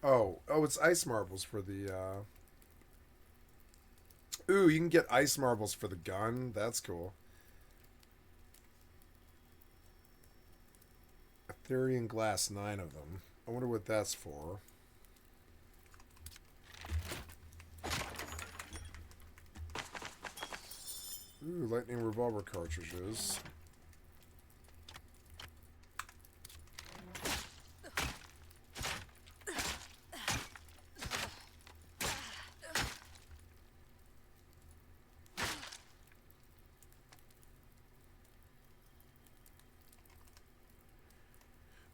Oh, it's ice marbles for the, Ooh, you can get ice marbles for the gun. That's cool. Ethereum glass, 9 of them. I wonder what that's for. Ooh, lightning revolver cartridges.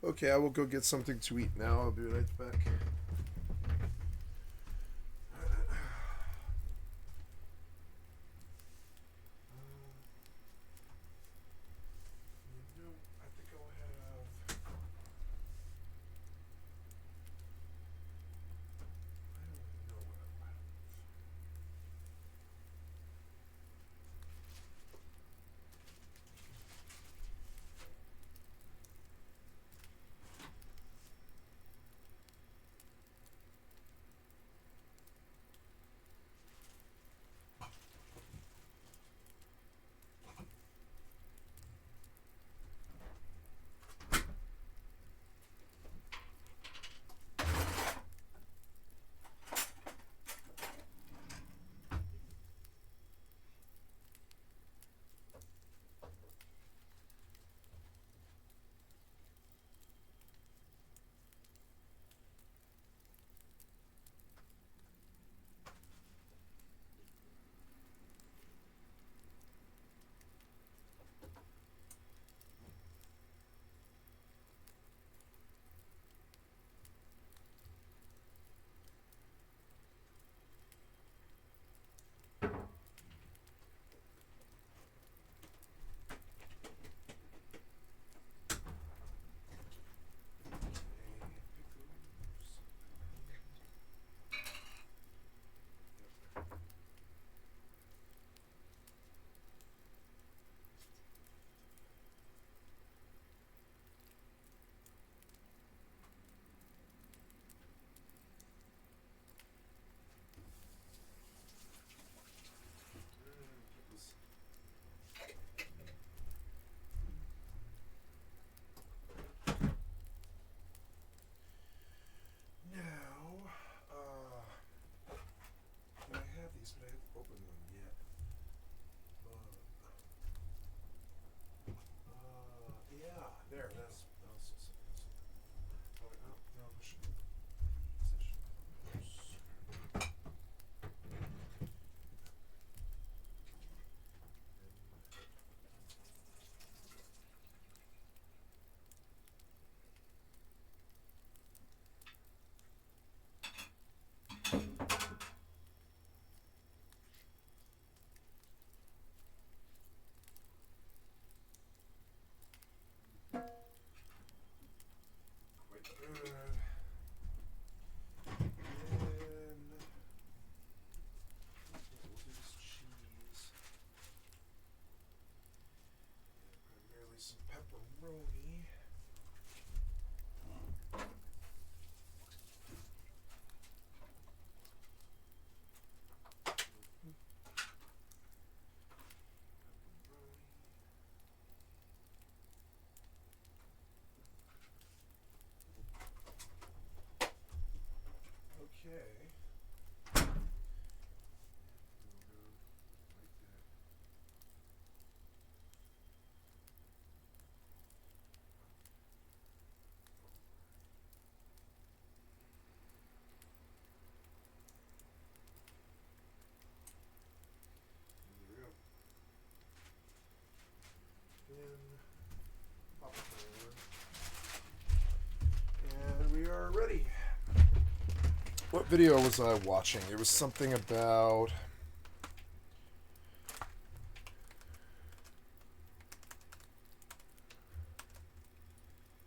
Okay, I will go get something to eat now. I'll be right back. video was I watching? It was something about...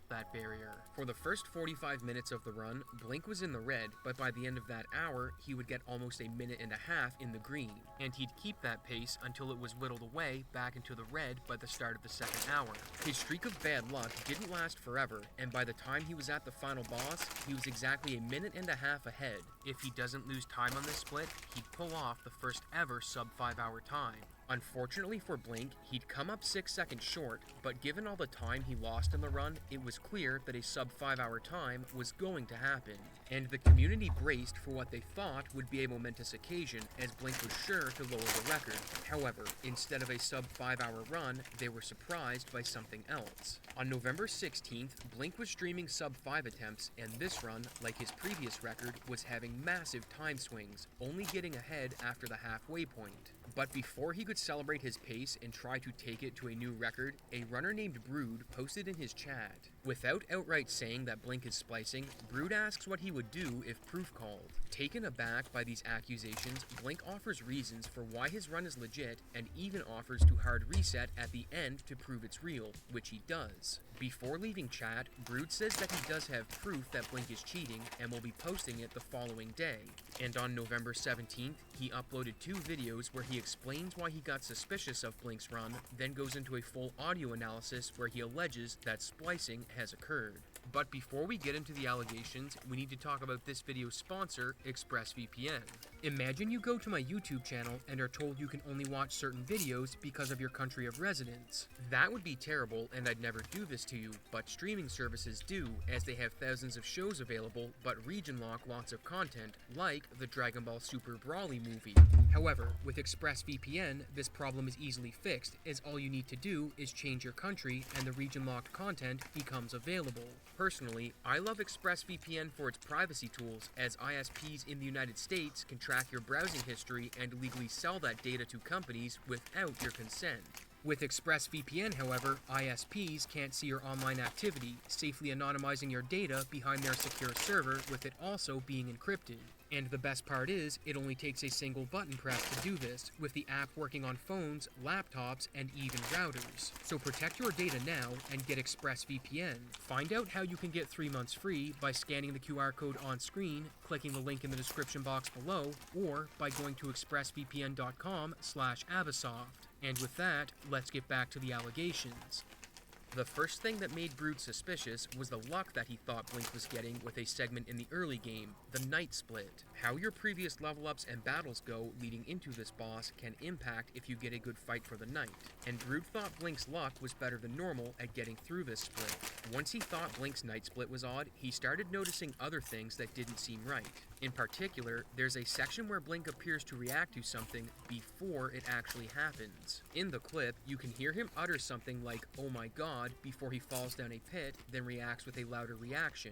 that barrier. For the first 45 minutes of the run, Blink was in the red, but by the end of that hour, he would get almost a minute and a half in the green, and he'd keep that pace until it was whittled away back into the red by the start of the second hour. His streak of bad luck didn't last forever, and by the time he was at the final boss, he was exactly a minute and a half ahead. If he doesn't lose time on this split, he'd pull off the first ever sub 5 hour time. Unfortunately for Blink, he'd come up 6 seconds short, but given all the time he lost in the run, it was clear that a sub 5 hour time was going to happen. And the community braced for what they thought would be a momentous occasion, as Blink was sure to lower the record. However, instead of a sub 5 hour run, they were surprised by something else. On November 16th, Blink was streaming sub 5 attempts, and this run, like his previous record, was having massive time swings, only getting ahead after the halfway point. But before he could celebrate his pace and try to take it to a new record, a runner named Brood posted in his chat. Without outright saying that Blink is splicing, Brood asks what he would do if proof called. Taken aback by these accusations, Blink offers reasons for why his run is legit and even offers to hard reset at the end to prove it's real, which he does. Before leaving chat, Brood says that he does have proof that Blink is cheating and will be posting it the following day. And on November 17th, he uploaded 2 videos where he explains why he got suspicious of Blink's run, then goes into a full audio analysis where he alleges that splicing has occurred. But before we get into the allegations, we need to talk about this video's sponsor, ExpressVPN. Imagine you go to my YouTube channel and are told you can only watch certain videos because of your country of residence. That would be terrible, and I'd never do this to you, but streaming services do, as they have thousands of shows available, but region lock lots of content, like the Dragon Ball Super Brawly movie. However, with ExpressVPN, this problem is easily fixed, as all you need to do is change your country and the region-locked content becomes available. Personally, I love ExpressVPN for its privacy tools, as ISPs in the United States can track your browsing history and legally sell that data to companies without your consent. With ExpressVPN, however, ISPs can't see your online activity, safely anonymizing your data behind their secure server, with it also being encrypted. And the best part is, it only takes a single button press to do this, with the app working on phones, laptops, and even routers. So protect your data now and get ExpressVPN. Find out how you can get 3 months free by scanning the QR code on screen, clicking the link in the description box below, or by going to expressvpn.com/Abasoft. And with that, let's get back to the allegations. The first thing that made Brood suspicious was the luck that he thought Blink was getting with a segment in the early game, the Night Split. How your previous level ups and battles go leading into this boss can impact if you get a good fight for the night, and Brood thought Blink's luck was better than normal at getting through this split. Once he thought Blink's Night Split was odd, he started noticing other things that didn't seem right. In particular, there's a section where Blink appears to react to something before it actually happens. In the clip, you can hear him utter something like, "Oh my god," before he falls down a pit, then reacts with a louder reaction.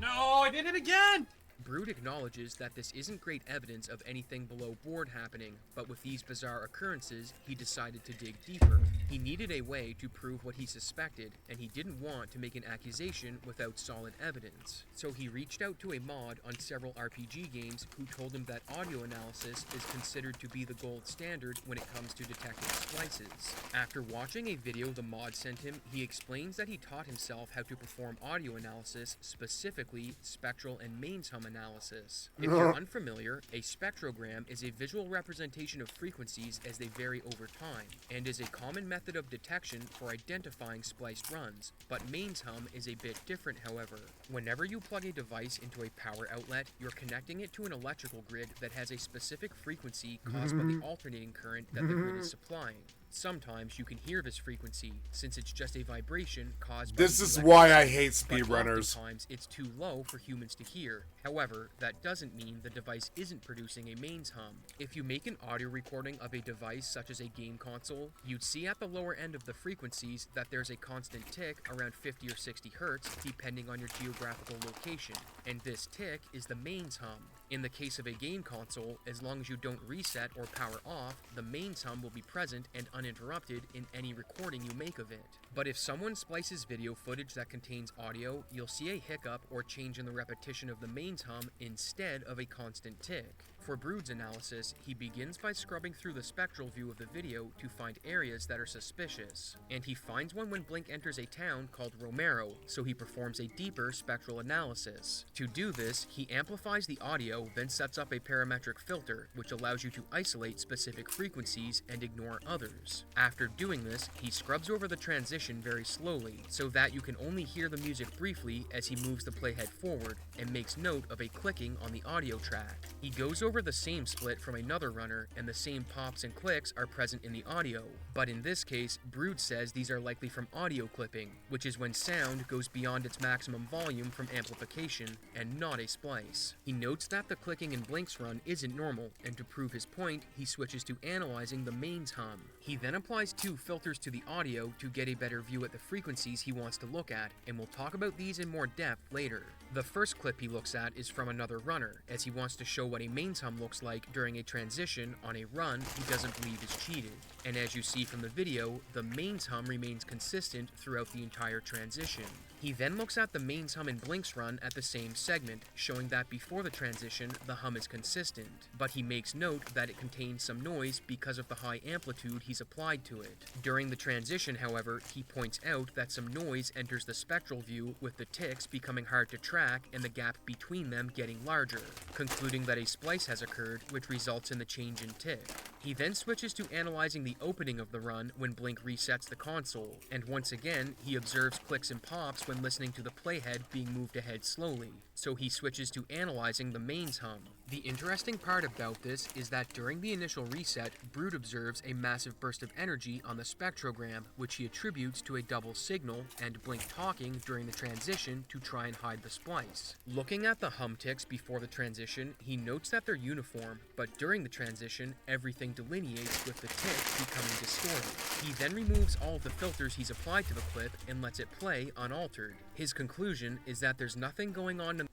No, I did it again! Brood acknowledges that this isn't great evidence of anything below board happening, but with these bizarre occurrences, he decided to dig deeper. He needed a way to prove what he suspected, and he didn't want to make an accusation without solid evidence. So he reached out to a mod on several RPG games who told him that audio analysis is considered to be the gold standard when it comes to detecting splices. After watching a video the mod sent him, he explains that he taught himself how to perform audio analysis, specifically spectral and mains hum analysis. If you're unfamiliar, a spectrogram is a visual representation of frequencies as they vary over time, and is a common method of detection for identifying spliced runs, but mains hum is a bit different, however. Whenever you plug a device into a power outlet, you're connecting it to an electrical grid that has a specific frequency caused by the alternating current that the grid is supplying. Sometimes you can hear this frequency, since it's just a vibration caused by This is why I hate speedrunners. Sometimes it's too low for humans to hear. However, that doesn't mean the device isn't producing a mains hum. If you make an audio recording of a device such as a game console, you'd see at the lower end of the frequencies that there's a constant tick around 50 or 60 hertz depending on your geographical location, and this tick is the mains hum. In the case of a game console, as long as you don't reset or power off, the mains hum will be present and uninterrupted in any recording you make of it. But if someone splices video footage that contains audio, you'll see a hiccup or change in the repetition of the mains hum instead of a constant tick. For Brood's analysis, he begins by scrubbing through the spectral view of the video to find areas that are suspicious, and he finds one when Blink enters a town called Romero, so he performs a deeper spectral analysis. To do this, he amplifies the audio, then sets up a parametric filter, which allows you to isolate specific frequencies and ignore others. After doing this, he scrubs over the transition very slowly, so that you can only hear the music briefly as he moves the playhead forward, and makes note of a clicking on the audio track. He goes over the same split from another runner, and the same pops and clicks are present in the audio, but in this case, Brood says these are likely from audio clipping, which is when sound goes beyond its maximum volume from amplification, and not a splice. He notes that the clicking in Blink's run isn't normal, and to prove his point, he switches to analyzing the mains hum. He then applies 2 filters to the audio to get a better view at the frequencies he wants to look at, and we'll talk about these in more depth later. The first clip he looks at is from another runner, as he wants to show what a mains hum looks like during a transition on a run he doesn't believe is cheated. And as you see from the video, the mains hum remains consistent throughout the entire transition. He then looks at the mains hum in Blink's run at the same segment, showing that before the transition, the hum is consistent, but he makes note that it contains some noise because of the high amplitude he's applied to it. During the transition, however, he points out that some noise enters the spectral view, with the ticks becoming hard to track and the gap between them getting larger, concluding that a splice has occurred, which results in the change in tick. He then switches to analyzing the opening of the run when Blink resets the console, and once again, he observes clicks and pops when listening to the playhead being moved ahead slowly, so he switches to analyzing the mains hum. The interesting part about this is that during the initial reset, Brood observes a massive burst of energy on the spectrogram, which he attributes to a double signal, and Blink talking during the transition to try and hide the splice. Looking at the hum ticks before the transition, he notes that they're uniform, but during the transition, everything delineates with the ticks becoming distorted. He then removes all of the filters he's applied to the clip and lets it play unaltered. His conclusion is that there's nothing going on in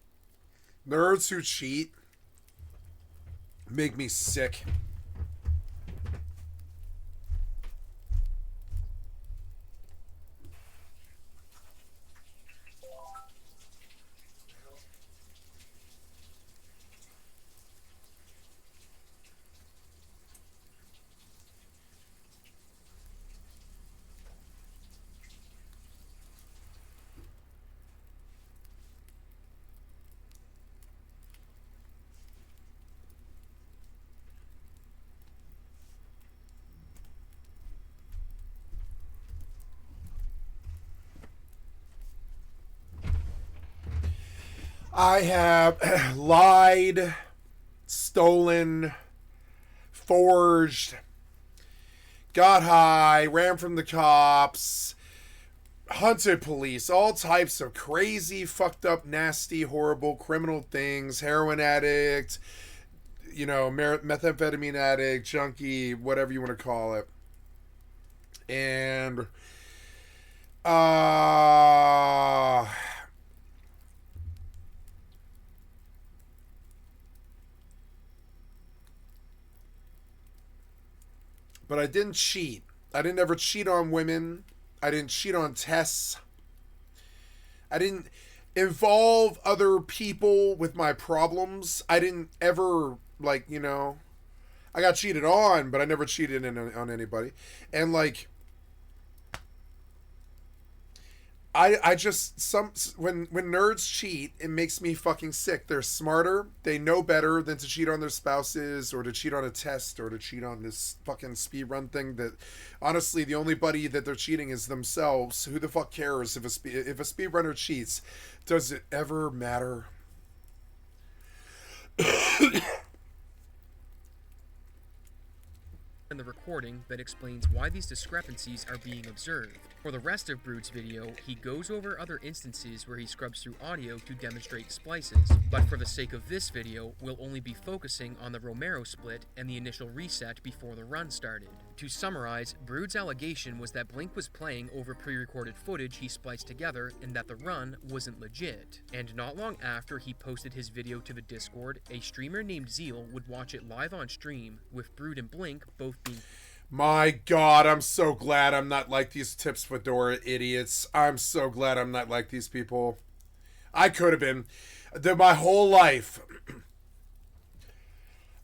Nerds who cheat make me sick. I have lied, stolen, forged, got high, ran from the cops, hunted police, all types of crazy, fucked up, nasty, horrible, criminal things, heroin addict, you know, methamphetamine addict, junkie, whatever you want to call it. And, but I didn't cheat. I didn't ever cheat on women. I didn't cheat on tests. I didn't involve other people with my problems. I didn't ever, like, you know, I got cheated on, but I never cheated on anybody. And, like, I just, when nerds cheat, it makes me fucking sick. They're smarter. They know better than to cheat on their spouses or to cheat on a test or to cheat on this fucking speedrun thing that, honestly, the only buddy that they're cheating is themselves. Who the fuck cares if a speedrunner cheats? Does it ever matter? in the recording that explains why these discrepancies are being observed. For the rest of Brood's video, he goes over other instances where he scrubs through audio to demonstrate splices, but for the sake of this video, we'll only be focusing on the Romero split and the initial reset before the run started. To summarize, Brood's allegation was that Blink was playing over pre-recorded footage he spliced together and that the run wasn't legit. And not long after he posted his video to the Discord, a streamer named Zeal would watch it live on stream, with Brood and Blink both being... My God, I'm so glad I'm not like these Tips Fedora idiots. I'm so glad I'm not like these people. I could have been. My whole life,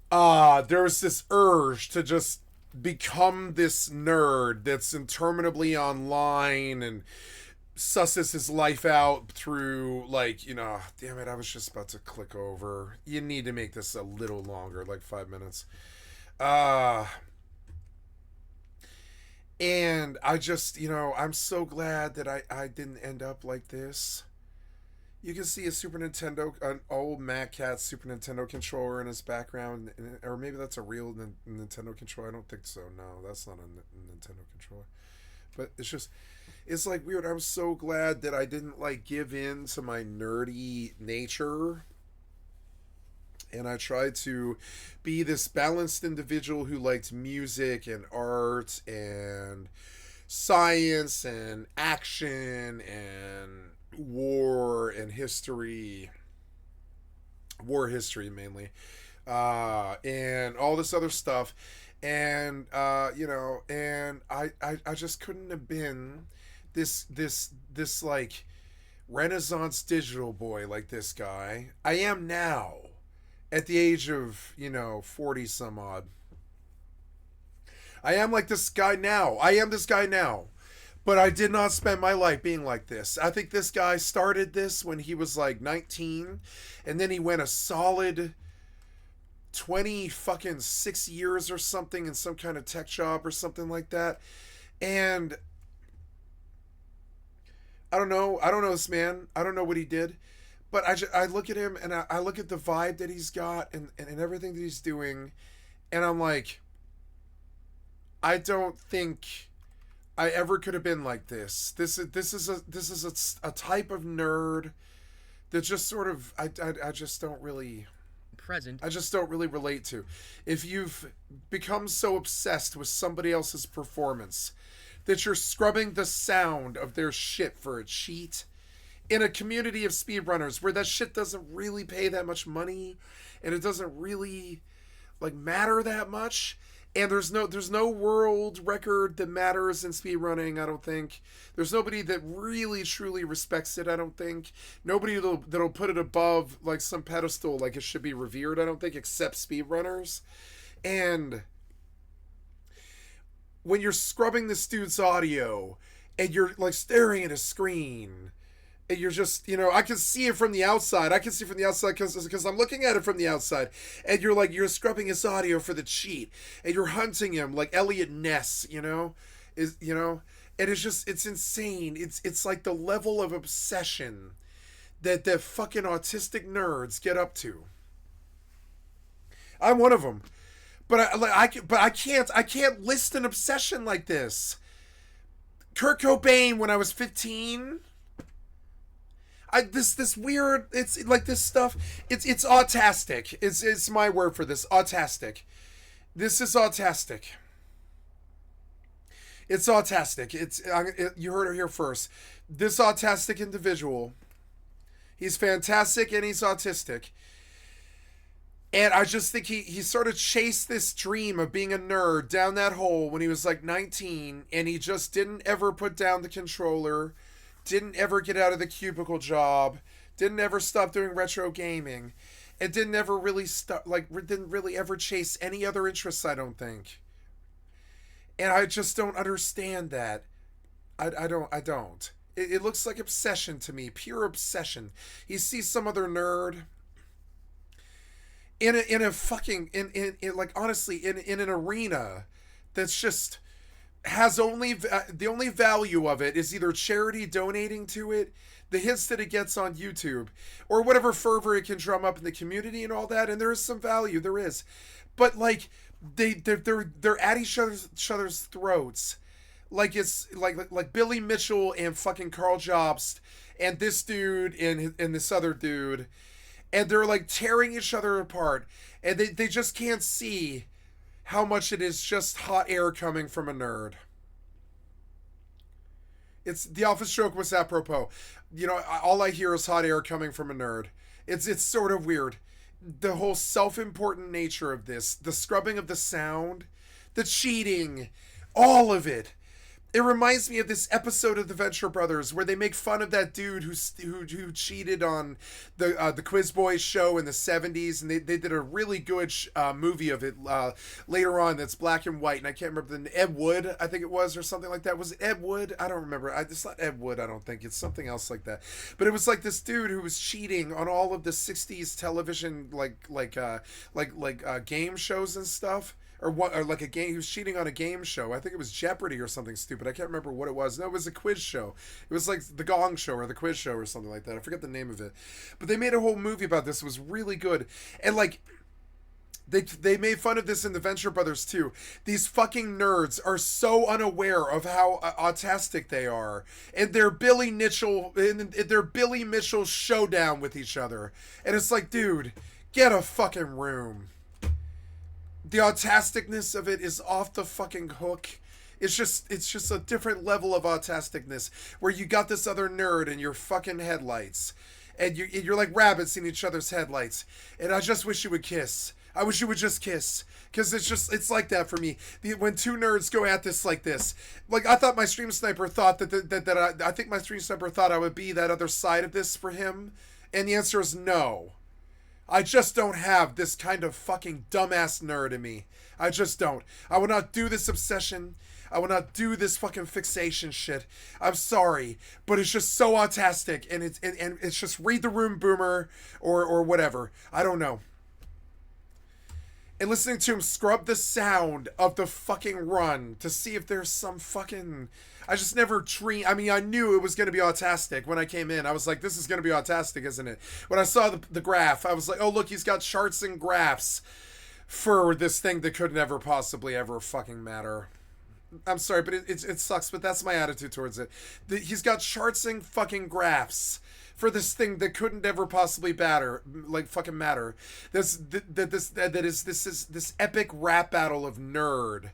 there was this urge to just become this nerd that's interminably online and susses his life out through, like, you know, damn it, I was just about to click over. You need to make this a little longer, like 5 minutes. And I just, you know, I'm so glad that I didn't end up like this. You can see a Super Nintendo, an old Mac Cat Super Nintendo controller in his background, or maybe that's a real Nintendo controller. I don't think so. No, that's not a Nintendo controller. But it's just, it's like weird. I'm so glad that I didn't like give in to my nerdy nature. And I tried to be this balanced individual who liked music and art and science and action and war and history. War history mainly. And all this other stuff. And, you know, and I just couldn't have been this like Renaissance digital boy like this guy. I am now. At the age of, you know, 40 some odd. I am like this guy now. I am this guy now. But I did not spend my life being like this. I think this guy started this when he was like 19. And then he went a solid 20 fucking 6 years or something in some kind of tech job or something like that. And I don't know this man. I don't know what he did. But I look at him and I look at the vibe that he's got and everything that he's doing, and I'm like, I don't think I ever could have been like this. This is a type of nerd that just sort of I just don't really relate to. If you've become so obsessed with somebody else's performance that you're scrubbing the sound of their shit for a cheat. In a community of speedrunners where that shit doesn't really pay that much money and it doesn't really like matter that much, and there's no world record that matters in speedrunning, I don't think. There's nobody that really truly respects it, I don't think. Nobody that'll put it above like some pedestal like it should be revered, I don't think, except speedrunners. And when you're scrubbing this dude's audio and you're like staring at a screen, and you're just, you know, I can see it from the outside. Because I'm looking at it from the outside. And you're scrubbing his audio for the cheat. And you're hunting him like Elliot Ness, you know? And it's just, it's insane. It's like the level of obsession that the fucking autistic nerds get up to. I'm one of them. But I can't list an obsession like this. Kurt Cobain when I was 15... This weird, it's like this stuff, it's autastic. It's my word for this, autastic. This is autastic. It's autastic. You heard it here first. This autastic individual, he's fantastic and he's autistic. And I just think he sort of chased this dream of being a nerd down that hole when he was like 19, and he just didn't ever put down the controller. Didn't ever get out of the cubicle job, didn't ever stop doing retro gaming, and didn't ever really didn't really ever chase any other interests, I don't think. And I just don't understand that. I don't. It looks like obsession to me, pure obsession. You see some other nerd in like honestly in an arena that's just has the only value of it is either charity donating to it, the hits that it gets on YouTube, or whatever fervor it can drum up in the community and all that. And there is some value, there is, but like they're at each other's throats, like it's like Billy Mitchell and fucking Carl Jobst and this dude and this other dude, and they're like tearing each other apart, and they just can't see how much it is just hot air coming from a nerd. It's the office joke was apropos. You know, all I hear is hot air coming from a nerd. It's sort of weird. The whole self-important nature of this, the scrubbing of the sound, the cheating, all of it. It reminds me of this episode of the Venture Brothers where they make fun of that dude who cheated on the Quiz Boys show in the 70s, and they did a really good movie of it later on that's black and white, and I can't remember Ed Wood, I think it was, or something like that. Was it Ed Wood? I don't remember. It's not Ed Wood, I don't think. It's something else like that. But it was like this dude who was cheating on all of the 60s television game shows and stuff. Or like a game, he was cheating on a game show. I think it was Jeopardy or something stupid. I can't remember what it was. No, it was a quiz show. It was like the Gong Show or the Quiz Show or something like that. I forget the name of it. But they made a whole movie about this. It was really good. And like, they made fun of this in the Venture Brothers too. These fucking nerds are so unaware of how autistic they are. And their Billy Mitchell showdown with each other. And it's like, dude, get a fucking room. The autisticness of it is off the fucking hook. It's just a different level of autisticness where you got this other nerd in your fucking headlights, and you're like rabbits in each other's headlights. And I just wish you would kiss. I wish you would just kiss, because it's like that for me. When two nerds go at this like this, like I thought my stream sniper thought I think my stream sniper thought I would be that other side of this for him, and the answer is no. I just don't have this kind of fucking dumbass nerd in me. I just don't. I will not do this obsession. I will not do this fucking fixation shit. I'm sorry, but it's just so autistic, and it's just read the room, boomer, or whatever. I don't know. And listening to him scrub the sound of the fucking run to see if there's some fucking... I just never dreamed... I mean, I knew it was going to be autistic when I came in. I was like, this is going to be autistic, isn't it? When I saw the graph, I was like, oh, look, he's got charts and graphs for this thing that could never possibly ever fucking matter. I'm sorry, but it sucks, but that's my attitude towards it. He's got charts and fucking graphs for this thing that couldn't ever possibly matter. This is this epic rap battle of nerd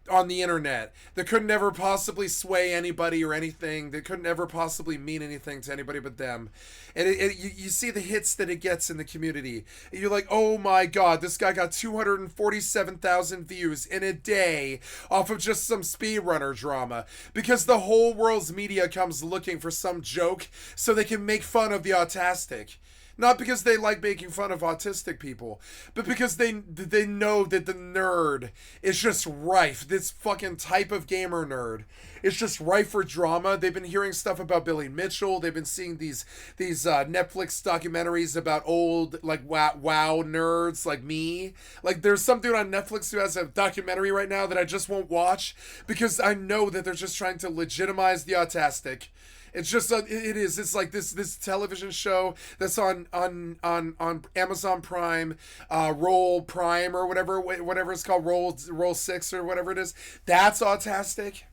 on the internet that couldn't ever possibly sway anybody or anything, that couldn't ever possibly mean anything to anybody but them. And you see the hits that it gets in the community, and you're like, oh my god, this guy got 247,000 views in a day off of just some speedrunner drama, because the whole world's media comes looking for some joke so they can make fun of the autistic. Not because they like making fun of autistic people, but because they know that the nerd is just rife. This fucking type of gamer nerd is just rife for drama. They've been hearing stuff about Billy Mitchell. They've been seeing these Netflix documentaries about old like wow nerds like me. Like there's some dude on Netflix who has a documentary right now that I just won't watch because I know that they're just trying to legitimize the autistic. It's just it's like this television show that's on Amazon Prime, Roll Prime or whatever it's called, Roll 6 or whatever it is. That's autistic.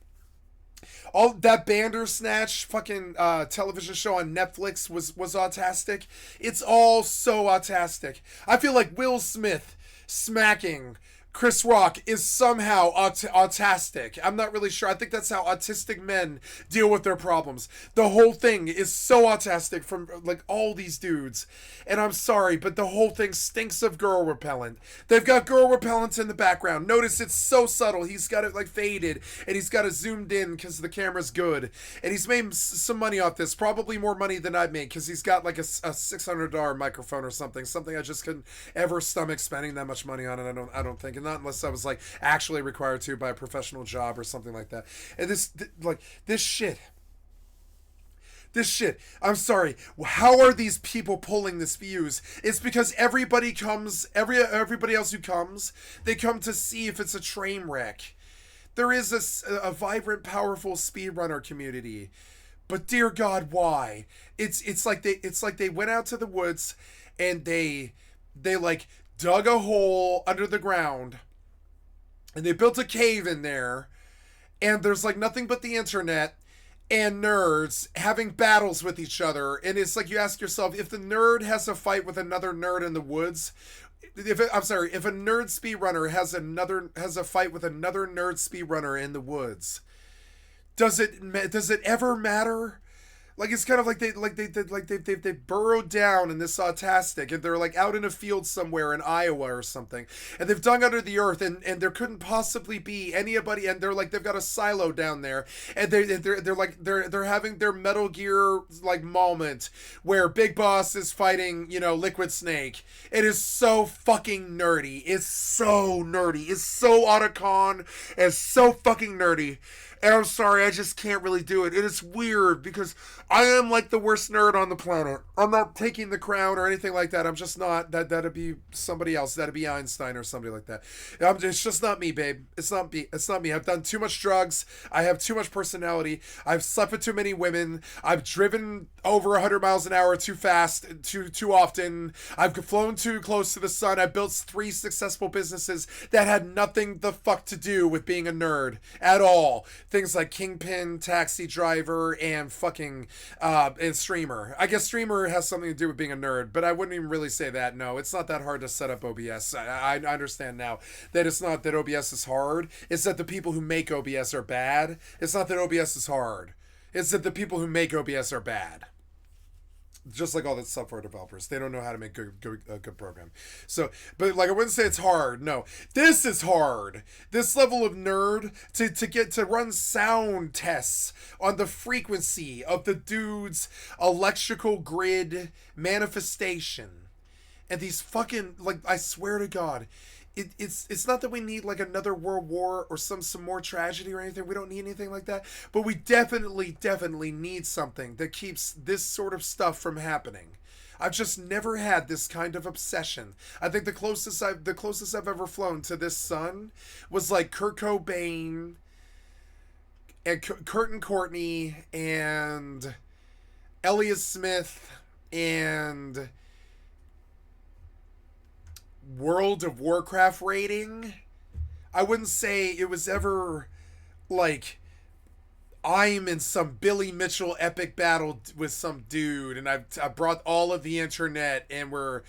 All that Bandersnatch fucking television show on Netflix was autistic. It's all so autistic. I feel like Will Smith smacking Chris Rock is somehow autistic. I'm not really sure. I think that's how autistic men deal with their problems. The whole thing is so autistic from like all these dudes. And I'm sorry, but the whole thing stinks of girl repellent. They've got girl repellent in the background. Notice it's so subtle. He's got it like faded and he's got it zoomed in because the camera's good. And he's made some money off this. Probably more money than I've made because he's got like a $600 microphone or something. Something I just couldn't ever stomach spending that much money on. And I don't think. Not unless I was like actually required to by a professional job or something like that. And this shit, I'm sorry, how are these people pulling this views? It's because everybody else who comes, they come to see if it's a train wreck. There is a vibrant, powerful speedrunner community, but dear God, why? It's like they went out to the woods and they like dug a hole under the ground and they built a cave in there, and there's like nothing but the internet and nerds having battles with each other. And it's like you ask yourself, if the nerd has a fight with another nerd in the woods, if a nerd speedrunner has a fight with another nerd speedrunner in the woods, does it ever matter? Like it's kind of like they burrowed down in this autastic, and they're like out in a field somewhere in Iowa or something, and they've dug under the earth, and there couldn't possibly be anybody, and they're like they've got a silo down there, and they're having their Metal Gear like moment where Big Boss is fighting, you know, Liquid Snake. It is so fucking nerdy. It's so nerdy. It's so Otacon. It's so fucking nerdy. And I'm sorry, I just can't really do it. It is weird because I am like the worst nerd on the planet. I'm not taking the crown or anything like that. I'm just not. That'd be somebody else. That'd be Einstein or somebody like that. It's just not me, babe. It's not me. It's not me. I've done too much drugs. I have too much personality. I've slept with too many women. I've driven over 100 miles an hour too fast, too often. I've flown too close to the sun. I built 3 successful businesses that had nothing the fuck to do with being a nerd at all. Things like Kingpin, Taxi Driver, and fucking and Streamer. I guess Streamer has something to do with being a nerd, but I wouldn't even really say that. No, it's not that hard to set up OBS. I understand now that it's not that OBS is hard. It's that the people who make OBS are bad. It's not that OBS is hard. It's that the people who make OBS are bad. Just like all the software developers, they don't know how to make a good program. So, but like I wouldn't say it's hard. No, this is hard. This level of nerd to get to run sound tests on the frequency of the dude's electrical grid manifestation, and these fucking like I swear to God. It's not that we need like another world war or some more tragedy or anything. We don't need anything like that. But we definitely need something that keeps this sort of stuff from happening. I've just never had this kind of obsession. I think the closest I've ever flown to this sun was like Kurt Cobain and Kurt and Courtney and Elliott Smith and World of Warcraft rating. I wouldn't say it was ever like I'm in some Billy Mitchell epic battle with some dude and I brought all of the internet and we're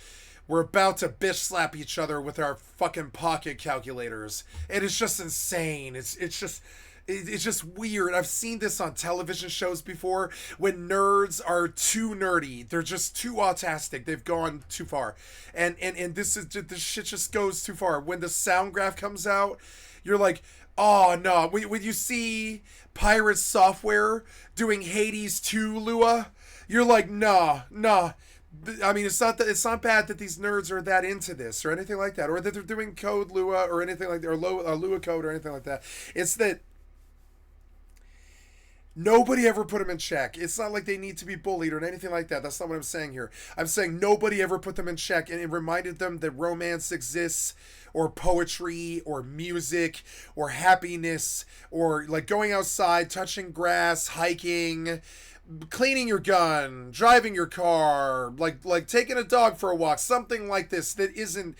about to bitch slap each other with our fucking pocket calculators. And it's just insane. It's just weird. I've seen this on television shows before when nerds are too nerdy. They're just too autastic. They've gone too far. And this shit just goes too far. When the sound graph comes out, you're like, oh no. When you see Pirate Software doing Hades 2 Lua, you're like, nah. I mean, it's not bad that these nerds are that into this or anything like that, or that they're doing Code Lua or anything like that, or Lua Code or anything like that. It's that nobody ever put them in check. It's not like they need to be bullied or anything like that. That's not what I'm saying here. I'm saying nobody ever put them in check and it reminded them that romance exists, or poetry, or music, or happiness, or like going outside, touching grass, hiking, cleaning your gun, driving your car, like taking a dog for a walk, something like this that isn't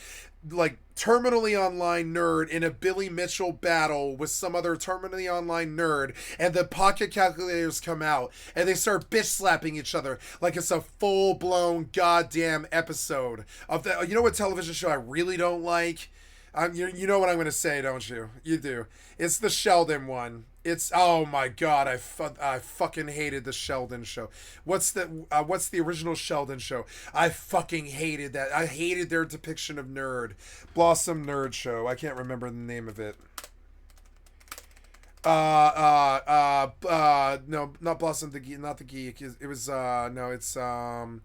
like terminally online nerd in a Billy Mitchell battle with some other terminally online nerd, and the pocket calculators come out and they start bitch slapping each other like it's a full-blown goddamn episode of the. You know what television show I really don't like? You know what I'm going to say, don't you? You do. It's the Sheldon one. It's, oh my God, I fucking hated the Sheldon show. What's the original Sheldon show? I fucking hated that. I hated their depiction of nerd. Blossom Nerd Show. I can't remember the name of it. No, not Blossom the Geek, not the Geek. It was, no, it's, No.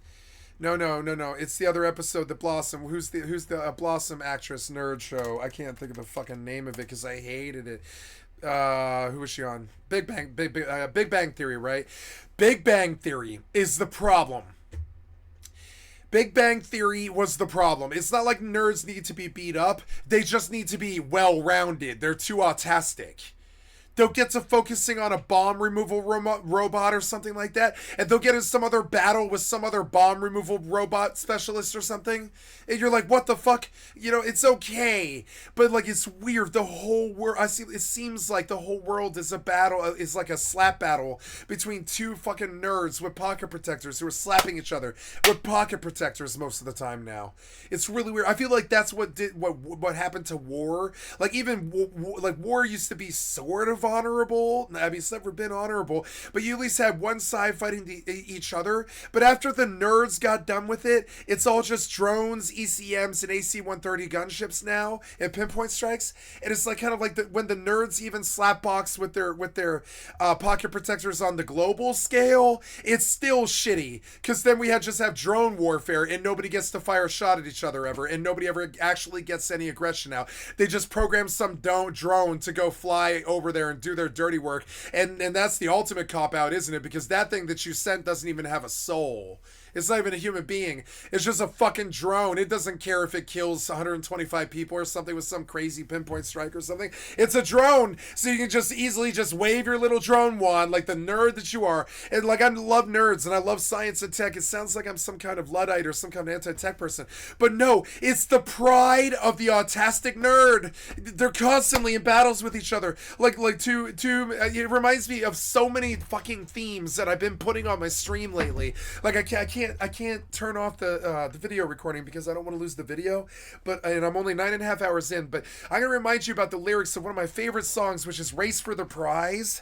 It's the other episode that Blossom. Who's the Blossom actress nerd show? I can't think of the fucking name of it because I hated it. Who was she on? Big Bang Theory, right? Big Bang Theory is the problem. Big Bang Theory was the problem. It's not like nerds need to be beat up. They just need to be well-rounded. They're too autastic. They'll get to focusing on a bomb removal robot or something like that, and they'll get in some other battle with some other bomb removal robot specialist or something, and you're like, what the fuck? You know, it's okay, but like, it's weird. The whole world, it seems like the whole world is a battle, is like a slap battle between two fucking nerds with pocket protectors who are slapping each other with pocket protectors most of the time now. It's really weird. I feel like that's what happened to war. Like, even like war used to be sort of honorable. I mean, it's never been honorable, but you at least had one side fighting each other. But after the nerds got done with it, it's all just drones, ECMs, and AC-130 gunships now, and pinpoint strikes. And it's like kind of like when the nerds even slapbox with their pocket protectors on the global scale, it's still shitty. Because then we just have drone warfare, and nobody gets to fire a shot at each other ever, and nobody ever actually gets any aggression out. They just program some drone to go fly over there and do their dirty work, and that's the ultimate cop-out, isn't it? Because that thing that you sent doesn't even have a soul. It's not even a human being. It's just a fucking drone. It doesn't care if it kills 125 people or something with some crazy pinpoint strike or something. It's a drone. So you can just easily just wave your little drone wand like the nerd that you are. And like, I love nerds and I love science and tech. It sounds like I'm some kind of Luddite or some kind of anti-tech person. But no, it's the pride of the autistic nerd. They're constantly in battles with each other. It reminds me of so many fucking themes that I've been putting on my stream lately. Like I can't turn off the video recording because I don't want to lose the video, and I'm only 9.5 hours in, but I'm gonna remind you about the lyrics of one of my favorite songs, which is Race for the Prize.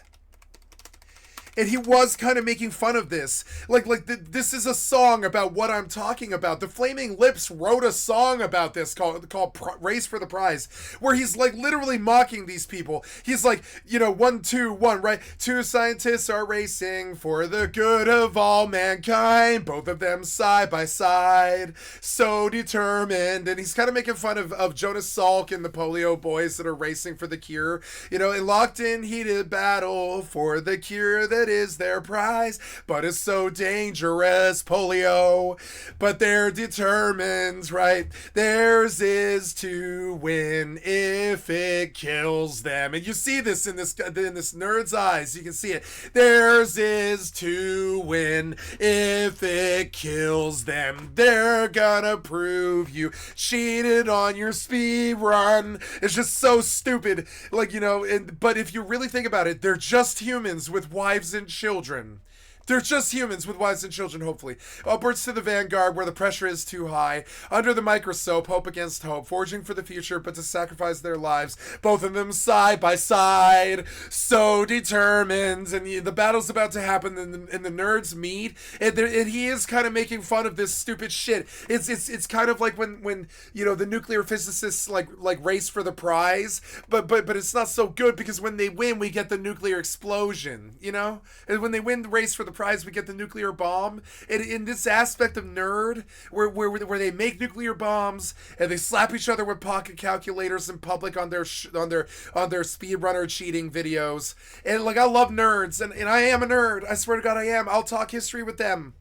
And he was kind of making fun of this. This is a song about what I'm talking about. The Flaming Lips wrote a song about this called Race for the Prize, where he's like literally mocking these people. He's like, 1, 2, 1, right? 2 scientists are racing for the good of all mankind, both of them side by side, so determined. And he's kind of making fun of Jonas Salk and the polio boys that are racing for the cure, and locked in heated battle for the cure that is their prize, but it's so dangerous, polio. But they're determined, right? Theirs is to win if it kills them. And you see this in this nerd's eyes. You can see it. Theirs is to win if it kills them. They're gonna prove you cheated on your speed run. It's just so stupid. But if you really think about it, they're just humans with wives and children. They're just humans with wives and children, hopefully. Upwards to the vanguard where the pressure is too high. Under the microscope, hope against hope. Forging for the future, but to sacrifice their lives. Both of them side by side. So determined. And the battle's about to happen and the nerds meet. And he is kind of making fun of this stupid shit. It's kind of like when the nuclear physicists like race for the prize. But it's not so good because when they win, we get the nuclear explosion, And when they win the race for the prize, we get the nuclear bomb. And in this aspect of nerd, where they make nuclear bombs and they slap each other with pocket calculators in public on their speedrunner cheating videos, and I love nerds, and I am a nerd. I swear to God, I am. I'll talk history with them.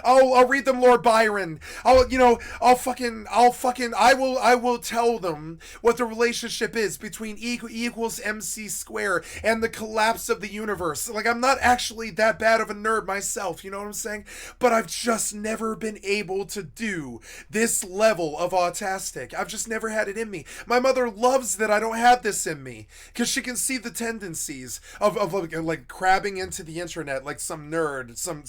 I'll read them Lord Byron. I will tell them what the relationship is between E equals MC squared and the collapse of the universe. I'm not actually that bad of a nerd myself, you know what I'm saying? But I've just never been able to do this level of autistic. I've just never had it in me. My mother loves that I don't have this in me because she can see the tendencies of crabbing into the internet like some nerd, some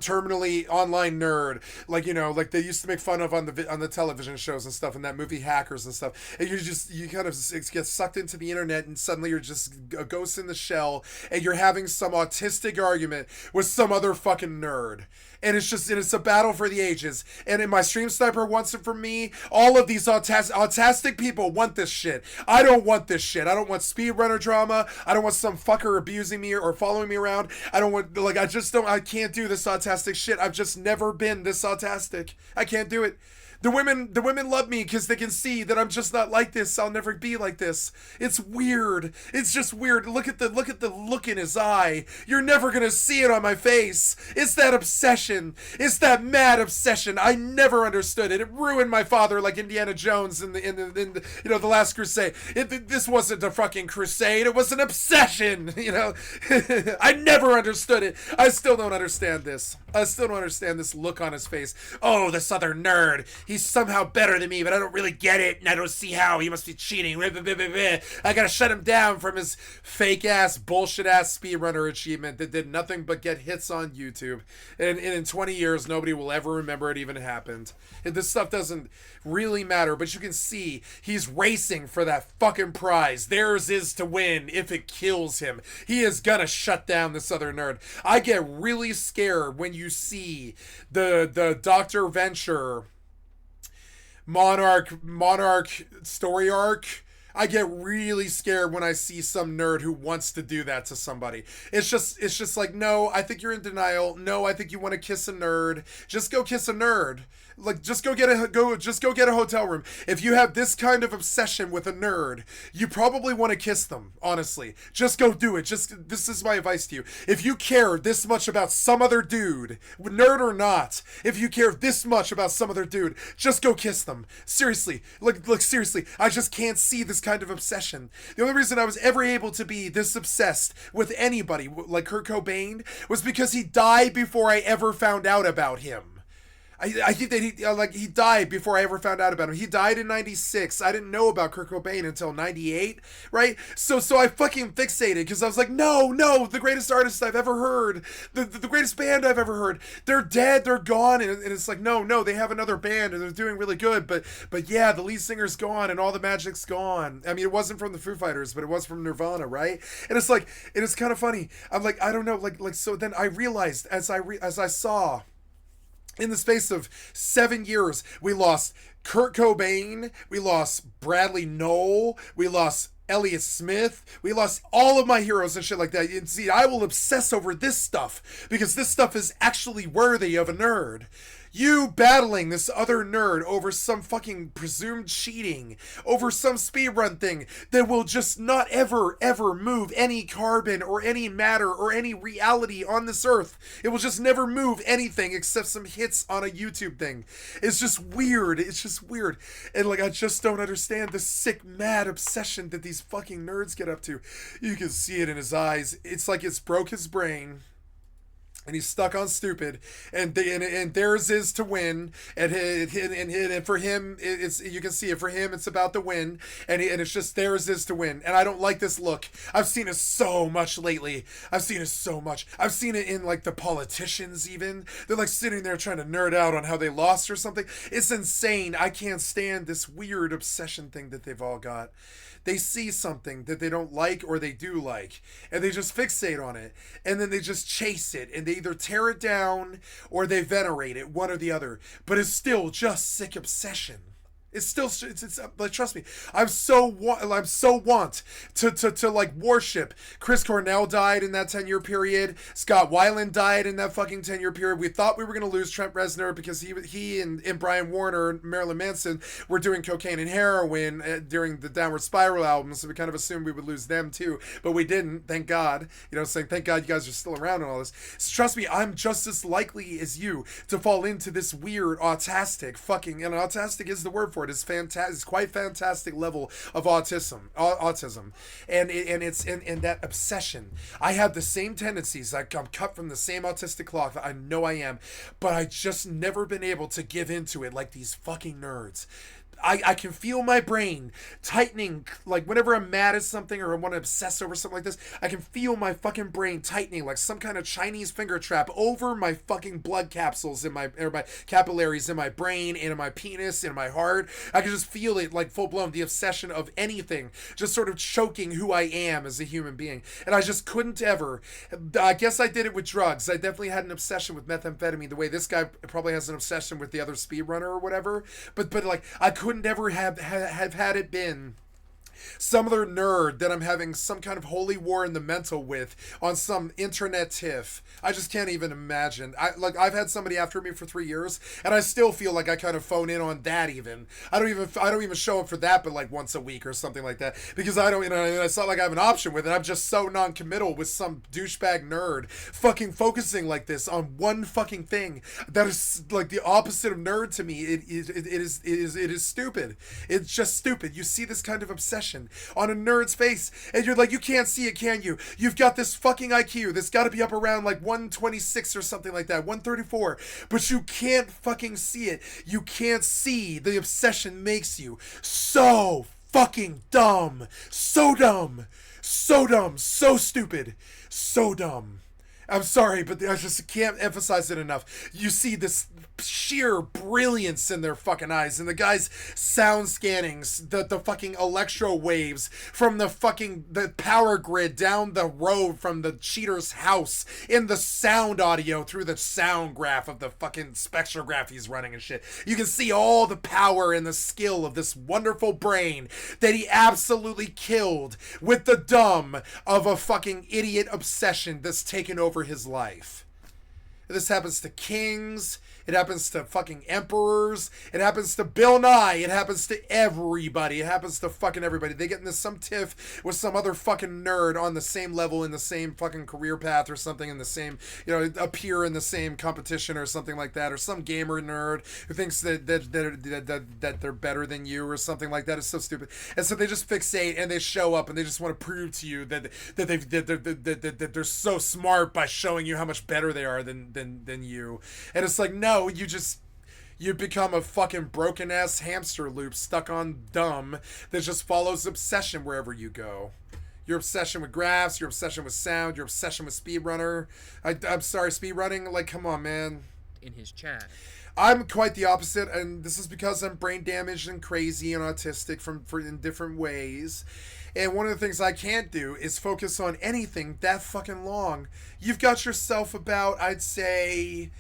terminally online nerd, like they used to make fun of on the television shows and stuff, in that movie Hackers and stuff. And you kind of get sucked into the internet, and suddenly you're just a ghost in the shell, and you're having some autistic argument with some other fucking nerd. And it's a battle for the ages. And in my stream sniper wants it from me. All of these autistic people want this shit. I don't want this shit. I don't want speedrunner drama. I don't want some fucker abusing me or following me around. I don't want, I can't do this autistic shit. I've just never been this autistic. I can't do it. The women love me because they can see that I'm just not like this. I'll never be like this. It's weird. It's just weird. Look at the look in his eye. You're never gonna see it on my face. It's that obsession. It's that mad obsession. I never understood it. It ruined my father like Indiana Jones in the the Last Crusade. This wasn't a fucking crusade. It was an obsession. I never understood it. I still don't understand this. I still don't understand this look on his face. Oh, this other nerd. he's somehow better than me, but I don't really get it, and I don't see how. He must be cheating. I gotta shut him down from his fake-ass, bullshit-ass speedrunner achievement that did nothing but get hits on YouTube. And in 20 years, nobody will ever remember it even happened. And this stuff doesn't really matter, but you can see he's racing for that fucking prize. Theirs is to win if it kills him. He is gonna shut down this other nerd. I get really scared when you see the Dr. Venture Monarch story arc. I get really scared when I see some nerd who wants to do that to somebody. It's just like, no, I think you're in denial. No, I think you want to kiss a nerd. Just go kiss a nerd. Like, just go get a hotel room. If you have this kind of obsession with a nerd, you probably want to kiss them, honestly. Just go do it. This is my advice to you. If you care this much about some other dude, nerd or not, if you care this much about some other dude, just go kiss them. Seriously. Like seriously, I just can't see this kind of obsession. The only reason I was ever able to be this obsessed with anybody, like Kurt Cobain, was because he died before I ever found out about him. I think that he died before I ever found out about him. He died in 96. I didn't know about Kurt Cobain until 98, right? So I fucking fixated because I was like, no, the greatest artist I've ever heard, the greatest band I've ever heard, they're dead, they're gone. And it's like, no, they have another band and they're doing really good. But yeah, the lead singer's gone and all the magic's gone. I mean, it wasn't from the Foo Fighters, but it was from Nirvana, right? And it's like, it is kind of funny. I'm like, I don't know, like so then I realized as I saw, in the space of 7 years, we lost Kurt Cobain, we lost Bradley Noel, we lost Elliott Smith, we lost all of my heroes and shit like that. And see, I will obsess over this stuff because this stuff is actually worthy of a nerd. You battling this other nerd over some fucking presumed cheating, over some speedrun thing that will just not ever move any carbon or any matter or any reality on this earth. It will just never move anything except some hits on a YouTube thing. It's just weird. It's just weird. And like, I just don't understand the sick, mad obsession that these fucking nerds get up to. You can see it in his eyes. It's like it's broke his brain. And he's stuck on stupid, and theirs is to win, and for him, it's, you can see it, for him, it's about the win, and it's just theirs is to win, and I don't like this look. I've seen it so much lately. I've seen it in, like, the politicians, even. They're, like, sitting there trying to nerd out on how they lost or something. It's insane. I can't stand this weird obsession thing that they've all got. They see something that they don't like or they do like, and they just fixate on it, and then they just chase it, and they either tear it down or they venerate it, one or the other. But it's still just sick obsession. It's still, it's like, trust me, I'm so want to like worship. Chris Cornell died in that 10-year period. Scott Weiland died in that fucking 10-year period. We thought we were going to lose Trent Reznor because he and Brian Warner and Marilyn Manson were doing cocaine and heroin during the Downward Spiral album, so we kind of assumed we would lose them too, but we didn't, thank God. You know, saying thank God you guys are still around and all this. So trust me, I'm just as likely as you to fall into this weird autistic fucking, and autistic is the word for it. It's fantastic. It's quite fantastic level of autism, and it's in that obsession. I have the same tendencies. I'm cut from the same autistic cloth. I know I am, but I just never been able to give into it like these fucking nerds. I can feel my brain tightening, like whenever I'm mad at something or I want to obsess over something like this, I can feel my fucking brain tightening like some kind of Chinese finger trap over my fucking blood capsules in my capillaries in my brain and in my penis and in my heart. I can just feel it like full blown, the obsession of anything, just sort of choking who I am as a human being. And I just couldn't ever, I guess I did it with drugs. I definitely had an obsession with methamphetamine, the way this guy probably has an obsession with the other speedrunner or whatever. But like, I couldn't ever have had it been some other nerd that I'm having some kind of holy war in the mental with on some internet tiff. I just can't even imagine. I've had somebody after me for 3 years, and I still feel like I kind of phone in on that. Even I don't even show up for that, but like once a week or something like that, because I don't, you know, it's not like I have an option with it. I'm just so non-committal with some douchebag nerd fucking focusing like this on one fucking thing that is like the opposite of nerd to me. It is stupid. It's just stupid. You see this kind of obsession obsession on a nerd's face, and you're like, you can't see it, can you? You've got this fucking IQ that's got to be up around like 126 or something like that, 134, but you can't fucking see it. You can't see. The obsession makes you so fucking dumb. So dumb. So dumb. So stupid. So dumb. I'm sorry, but I just can't emphasize it enough. You see this sheer brilliance in their fucking eyes, and the guy's sound scanning the fucking electro waves from the power grid down the road from the cheater's house in the sound audio through the sound graph of the fucking spectrograph he's running and shit. You can see all the power and the skill of this wonderful brain that he absolutely killed with the dumb of a fucking idiot obsession that's taken over his life. This happens to kings. It happens to fucking emperors. It happens to Bill Nye. It happens to everybody. It happens to fucking everybody. They get into some tiff with some other fucking nerd on the same level, in the same fucking career path or something, in the same, appear in the same competition or something like that, or some gamer nerd who thinks that they're better than you or something like that. It's so stupid. And so they just fixate and they show up and they just want to prove to you that they're so smart by showing you how much better they are than you. And it's like, no, you become a fucking broken ass hamster loop stuck on dumb that just follows obsession wherever you go. Your obsession with graphs, your obsession with sound, your obsession with speedrunner. I'm sorry, speedrunning, like, come on, man. In his chat. I'm quite the opposite, and this is because I'm brain damaged and crazy and autistic in different ways. And one of the things I can't do is focus on anything that fucking long. You've got yourself about, I'd say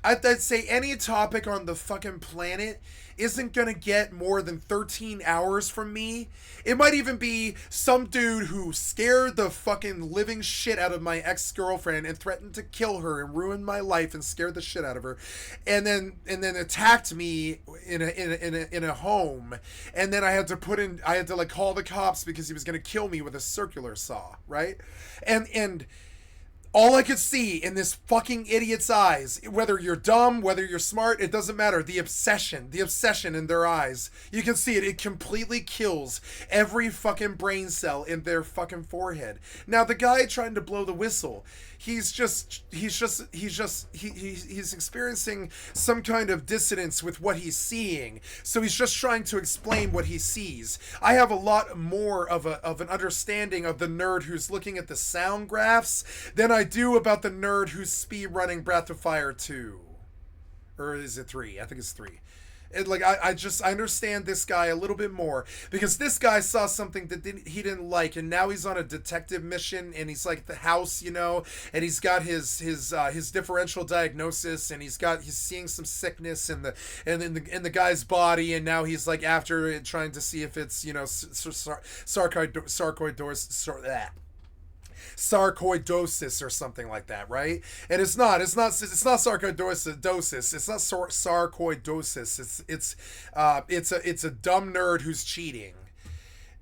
any topic on the fucking planet isn't gonna get more than 13 hours from me. It might even be some dude who scared the fucking living shit out of my ex-girlfriend and threatened to kill her and ruin my life and scared the shit out of her, and then attacked me in a home, and then I had to like call the cops because he was gonna kill me with a circular saw, right? And all I could see in this fucking idiot's eyes, whether you're dumb, whether you're smart, it doesn't matter. The obsession in their eyes. You can see it. It completely kills every fucking brain cell in their fucking forehead. Now, the guy trying to blow the whistle, he's experiencing some kind of dissonance with what he's seeing. So he's just trying to explain what he sees. I have a lot more of an understanding of the nerd who's looking at the sound graphs than I do about the nerd who's speedrunning Breath of Fire 2. Or is it 3? I think it's 3. I understand this guy a little bit more because this guy saw something that he didn't like, and now he's on a detective mission, and he's like at the house, and he's got his differential diagnosis, and he's seeing some sickness in the guy's body, and now he's like after it, trying to see if it's sarcoidosis or something like that, right? And it's not sarcoidosis. It's not sarcoidosis. It's a dumb nerd who's cheating.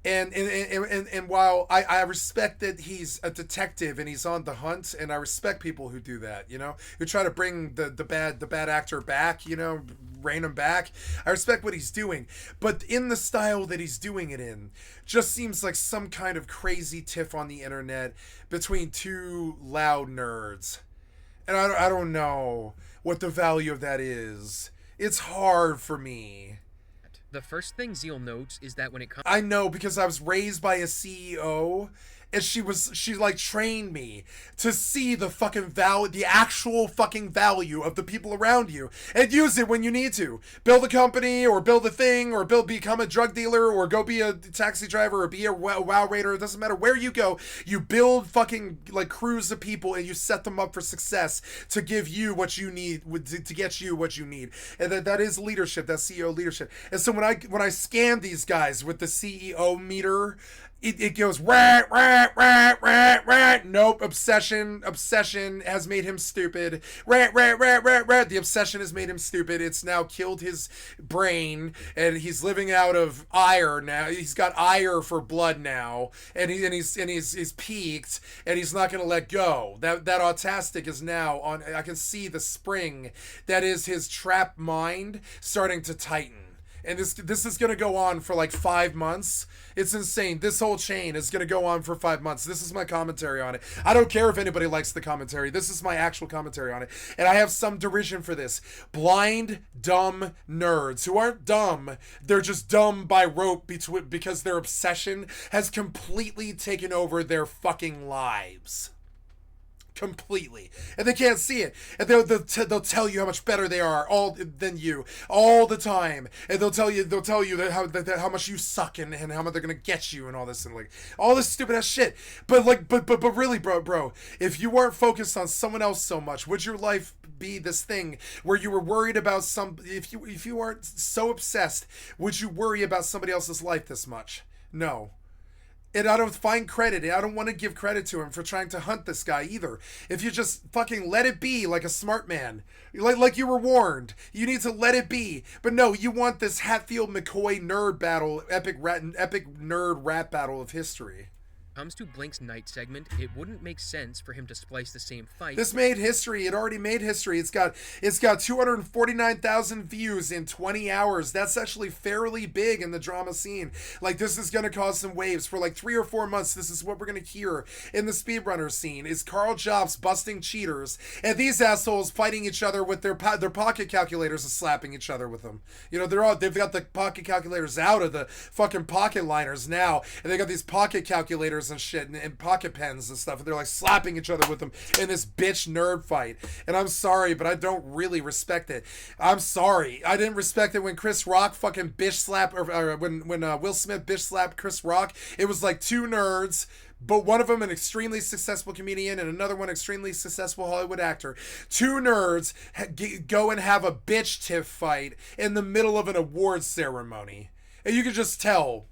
And while I respect that he's a detective and he's on the hunt, and I respect people who do that, who try to bring the bad actor back, rein him back. I respect what he's doing, but in the style that he's doing it in, just seems like some kind of crazy tiff on the internet between two loud nerds, and I don't know what the value of that is. It's hard for me. The first thing Zeal notes is that when it comes... I know, because I was raised by a CEO, and she trained me to see the fucking value, the actual fucking value of the people around you, and use it when you need to. Build a company, or build a thing, or become a drug dealer, or go be a taxi driver, or be a WoW raider. It doesn't matter where you go. You build fucking like crews of people, and you set them up for success to give you what you need, to get you what you need. And that is leadership. That's CEO leadership. And so when I scan these guys with the CEO meter, it goes rat. Nope, obsession has made him stupid. Rat. The obsession has made him stupid. It's now killed his brain, and he's living out of ire now. He's got ire for blood now, and he's peaked, and he's not gonna let go. That autistic is now on. I can see the spring that is his trapped mind starting to tighten. And this is going to go on for like 5 months. It's insane. This whole chain is going to go on for 5 months. This is my commentary on it. I don't care if anybody likes the commentary. This is my actual commentary on it. And I have some derision for this. Blind, dumb nerds who aren't dumb. They're just dumb by rote because their obsession has completely taken over their fucking lives. Completely, and they can't see it, and they'll tell you how much better they are than you all the time, and they'll tell you that how much you suck and how much they're gonna get you and all this and like all this stupid ass shit. But really, bro, if you weren't focused on someone else so much, would your life be this thing where you were worried about if you aren't so obsessed, would you worry about somebody else's life this much? No. And I don't find credit. I don't want to give credit to him for trying to hunt this guy either. If you just fucking let it be like a smart man, like you were warned, you need to let it be. But no, you want this Hatfield McCoy nerd battle, epic nerd rap battle of history. Comes to Blink's night segment, it wouldn't make sense for him to splice the same fight. This made history. It already made history. It's got 249,000 views in 20 hours. That's actually fairly big in the drama scene. Like, this is going to cause some waves for like 3 or 4 months. This is what we're going to hear in the speedrunner scene is Carl Jobs busting cheaters and these assholes fighting each other with their pocket calculators and slapping each other with them. You know, they've got the pocket calculators out of the fucking pocket liners now, and they got these pocket calculators and shit and pocket pens and stuff, and they're like slapping each other with them in this bitch nerd fight. And I'm sorry, but I don't really respect it. I'm sorry, I didn't respect it when Chris Rock fucking bitch slapped, or when Will Smith bitch slapped Chris Rock. It was like two nerds, but one of them an extremely successful comedian and another one extremely successful Hollywood actor. Two nerds go and have a bitch tiff fight in the middle of an awards ceremony, and you can just tell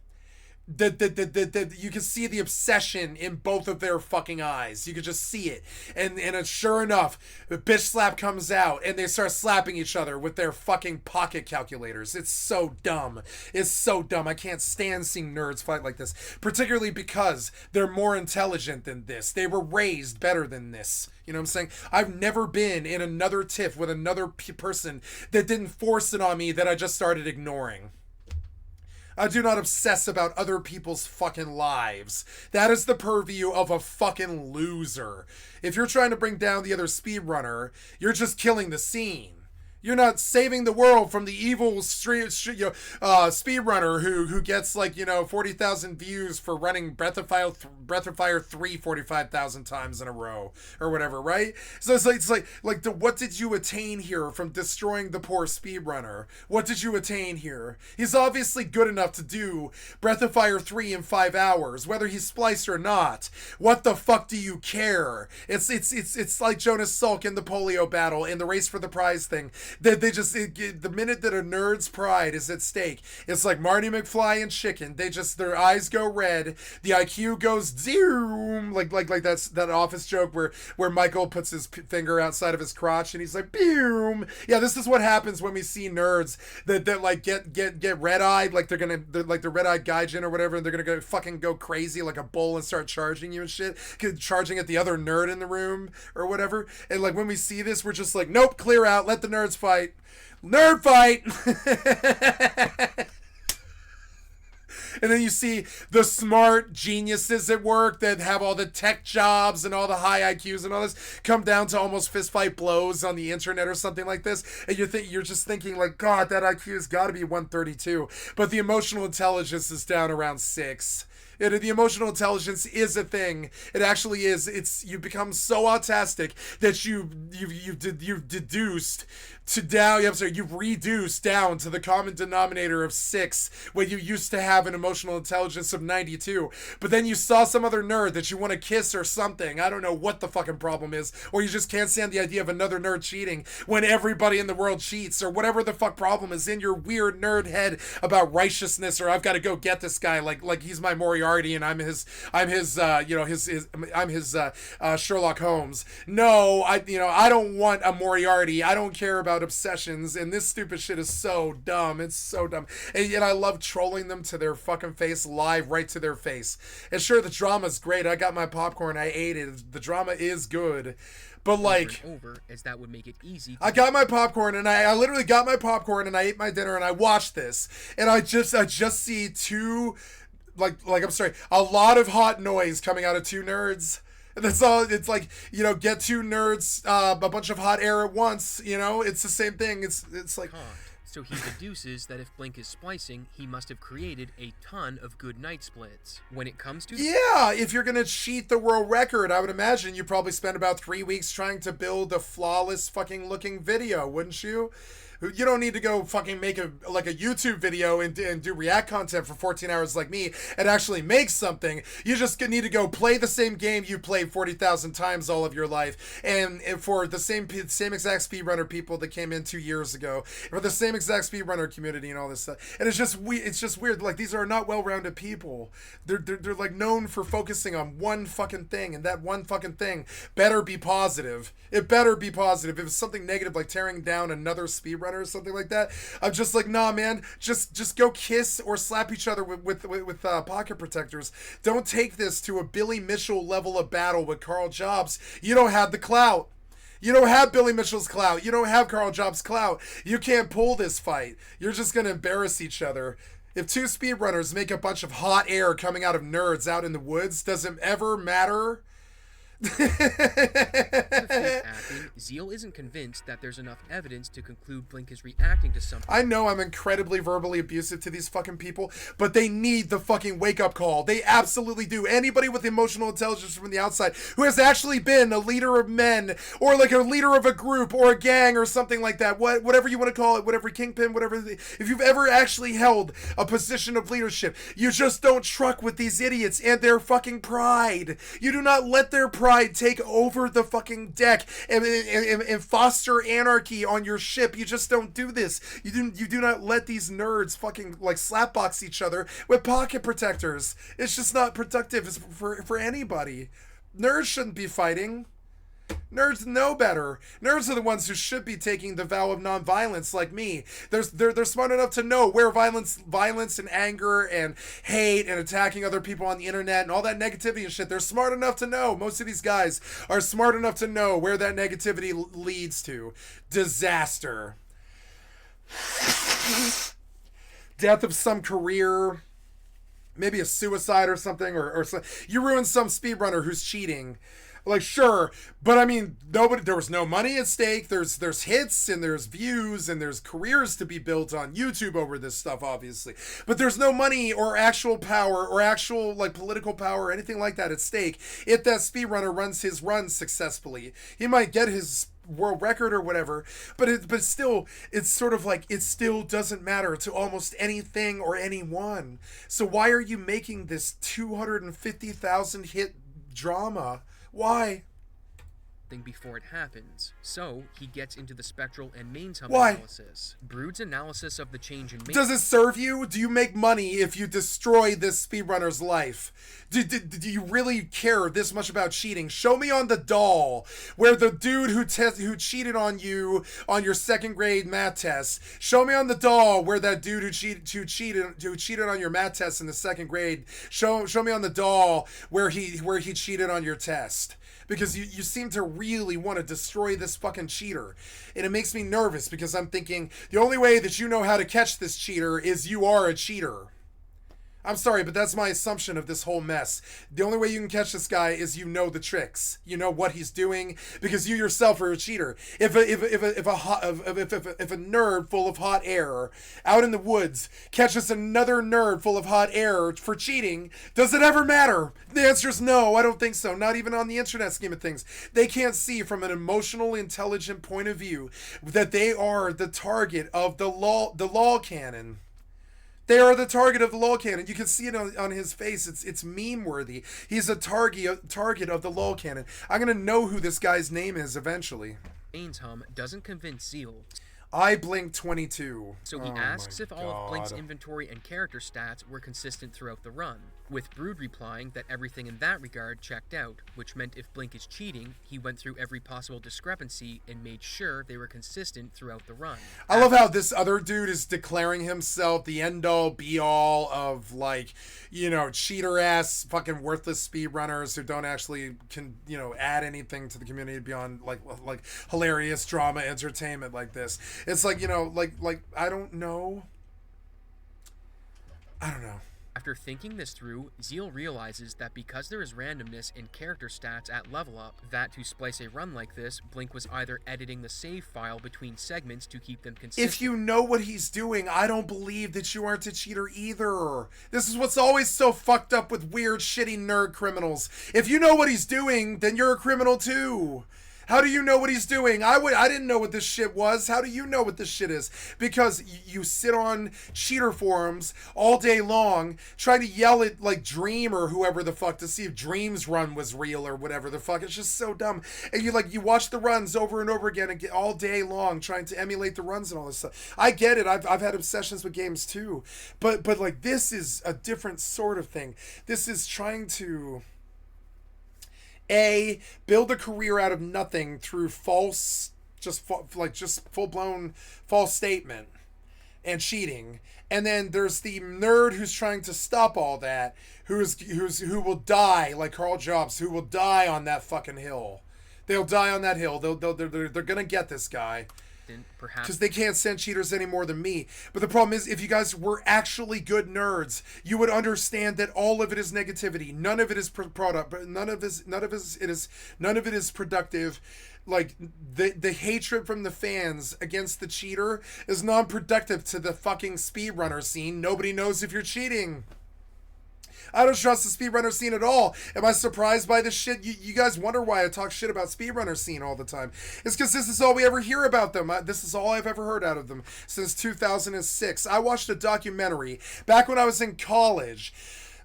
that you can see the obsession in both of their fucking eyes. You can just see it. And sure enough, the bitch slap comes out and they start slapping each other with their fucking pocket calculators. It's so dumb. It's so dumb. I can't stand seeing nerds fight like this, particularly because they're more intelligent than this. They were raised better than this. You know what I'm saying? I've never been in another tiff with another person that didn't force it on me that I just started ignoring. I do not obsess about other people's fucking lives. That is the purview of a fucking loser. If you're trying to bring down the other speedrunner, you're just killing the scene. You're not saving the world from the evil speedrunner who gets 40,000 views for running Breath of Fire 3 45,000 times in a row or whatever, right? So it's like what did you attain here from destroying the poor speedrunner? What did you attain here? He's obviously good enough to do Breath of Fire 3 in 5 hours, whether he's spliced or not. What the fuck do you care? It's like Jonas Salk in the polio battle in the race for the prize thing. The minute that a nerd's pride is at stake, it's like Marty McFly and Chicken. Their eyes go red, the IQ goes zoom, like that's that Office joke where Michael puts his finger outside of his crotch and he's like boom. Yeah, this is what happens when we see nerds that like get red eyed, like they're like the red eyed gaijin or whatever, and they're gonna go crazy like a bull and start charging you and shit, charging at the other nerd in the room or whatever. And like when we see this, we're just like, nope, clear out, let the nerds fight. Nerd fight. And then you see the smart geniuses at work that have all the tech jobs and all the high IQs and all this come down to almost fist fight blows on the internet or something like this. And you're just thinking like, God, that IQ has got to be 132. But the emotional intelligence is down around 6. The emotional intelligence is a thing. It actually is. You become so autistic that you've reduced down to the common denominator of 6 when you used to have an emotional intelligence of 92. But then you saw some other nerd that you want to kiss or something. I don't know what the fucking problem is. Or you just can't stand the idea of another nerd cheating when everybody in the world cheats, or whatever the fuck problem is in your weird nerd head about righteousness, or I've got to go get this guy like he's my Moriarty and I'm his Sherlock Holmes. No, I don't want a Moriarty. I don't care about obsessions, and this stupid shit is so dumb. It's so dumb. And yet I love trolling them to their fucking face live, right to their face. And sure, the drama's great. I got my popcorn. I ate it. The drama is good. But like, over, as that would make it easy. I got my popcorn, and I literally got my popcorn, and I ate my dinner, and I watched this, and I just see two, I'm sorry, a lot of hot noise coming out of two nerds. That's all. It's like, get two nerds, a bunch of hot air at once. It's the same thing. It's like. So he deduces that if Blink is splicing, he must have created a ton of good night splits. When it comes to... Yeah, if you're going to cheat the world record, I would imagine you probably spent about 3 weeks trying to build a flawless fucking looking video, wouldn't you? You don't need to go fucking make a YouTube video and do React content for 14 hours like me and actually make something. You just need to go play the same game you played 40,000 times all of your life, and for the same exact speedrunner people that came in 2 years ago, for the same exact speedrunner community and all this stuff. And it's just weird. Like, these are not well-rounded people. They're like known for focusing on one fucking thing, and that one fucking thing better be positive. It better be positive. If it's something negative like tearing down another speedrunner or something like that, I'm just like, nah, man, just go kiss or slap each other with pocket protectors. Don't take this to a Billy Mitchell level of battle with Carl Jobs. You don't have the clout. You don't have Billy Mitchell's clout. You don't have Carl Jobs' clout. You can't pull this fight. You're just gonna embarrass each other. If two speedrunners make a bunch of hot air coming out of nerds out in the woods, does it ever matter? Zeal isn't convinced that there's enough evidence to conclude Blink is reacting to something. I know I'm incredibly verbally abusive to these fucking people, but they need the fucking wake-up call. They absolutely do. Anybody with emotional intelligence from the outside who has actually been a leader of men, or like a leader of a group or a gang or something like that, whatever you want to call it, whatever kingpin, whatever. If you've ever actually held a position of leadership, you just don't truck with these idiots and their fucking pride. You do not let their pride take over the fucking deck and foster anarchy on your ship. You just don't do this. You do not let these nerds fucking like slapbox each other with pocket protectors. It's just not productive for anybody. Nerds shouldn't be fighting. Nerds know better. Nerds are the ones who should be taking the vow of nonviolence, like me. They're smart enough to know where violence and anger and hate and attacking other people on the internet and all that negativity and shit. They're smart enough to know. Most of these guys are smart enough to know where that negativity leads to. Disaster. Death of some career. Maybe a suicide or something. Or you ruin some speedrunner who's cheating. Like, sure, but I mean, there was no money at stake. There's hits and there's views and there's careers to be built on YouTube over this stuff, obviously. But there's no money or actual power or actual like political power or anything like that at stake if that speedrunner runs his run successfully. He might get his world record or whatever, but still, it's sort of like it still doesn't matter to almost anything or anyone. So why are you making this 250,000 hit drama? Why? Before it happens. So, he gets into the spectral and main sum Why? analysis. Brood's analysis of the change in main... Does it serve you? Do you make money if you destroy this speedrunner's life? Do you really care this much about cheating? Show me on the doll where the dude who cheated on you on your second grade math test. Show me on the doll where that dude who cheated on your math test in the second grade. Show me on the doll where he cheated on your test. Because you seem to really want to destroy this fucking cheater. And it makes me nervous because I'm thinking the only way that you know how to catch this cheater is you are a cheater. I'm sorry, but that's my assumption of this whole mess. The only way you can catch this guy is you know the tricks. You know what he's doing because you yourself are a cheater. If a nerd full of hot air out in the woods catches another nerd full of hot air for cheating, does it ever matter? The answer is no. I don't think so. Not even on the internet scheme of things. They can't see from an emotional, intelligent point of view that they are the target of the law canon. They are the target of the LOL canon. You can see it on his face. It's meme worthy. He's a target of the LOL canon. I'm gonna know who this guy's name is eventually. Ainsham doesn't convince Zeal. I Blink 22. So he asks if all of Blink's inventory and character stats were consistent throughout the run, with Brood replying that everything in that regard checked out, which meant if Blink is cheating, he went through every possible discrepancy and made sure they were consistent throughout the run. I love how this other dude is declaring himself the end-all, be-all of, like, you know, cheater-ass, fucking worthless speedrunners who don't actually add anything to the community beyond, like hilarious drama entertainment like this. It's like, you know, like I don't know. After thinking this through, Zeal realizes that because there is randomness in character stats at level up, that to splice a run like this, Blink was either editing the save file between segments to keep them consistent. If you know what he's doing, I don't believe that you aren't a cheater either. This is what's always so fucked up with weird, shitty nerd criminals. If you know what he's doing, then you're a criminal too. How do you know what he's doing? I didn't know what this shit was. How do you know what this shit is? Because you sit on cheater forums all day long trying to yell at, like, Dream or whoever the fuck to see if Dream's run was real or whatever the fuck. It's just so dumb. And you watch the runs over and over again and get all day long trying to emulate the runs and all this stuff. I get it. I've had obsessions with games too. But like, this is a different sort of thing. This is trying to... build a career out of nothing through full-blown false statement and cheating. And then there's the nerd who's trying to stop all that, who will die, like Carl Jobs, who will die on that fucking hill. They'll die on that hill. They're gonna get this guy. Because they can't send cheaters any more than me. But the problem is, if you guys were actually good nerds, you would understand that all of it is negativity. None of it is product. None of it is productive. Like the hatred from the fans against the cheater is non-productive to the fucking speedrunner scene. Nobody knows if you're cheating. I don't trust the speedrunner scene at all. Am I surprised by this shit? You guys wonder why I talk shit about speedrunner scene all the time. It's because this is all we ever hear about them. This is all I've ever heard out of them since 2006. I watched a documentary back when I was in college.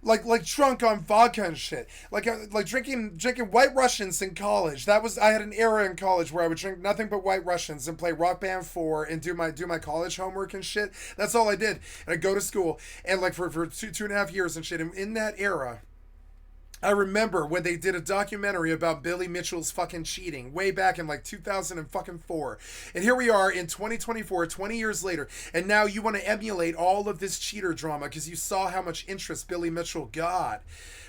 Like drunk on vodka and shit. Like drinking White Russians in college. I had an era in college where I would drink nothing but White Russians and play Rock Band 4 and do my college homework and shit. That's all I did. And I'd go to school and like for 2.5 years and shit. And in that era, I remember when they did a documentary about Billy Mitchell's fucking cheating way back in like 2004. And here we are in 2024, 20 years later, and now you want to emulate all of this cheater drama because you saw how much interest Billy Mitchell got.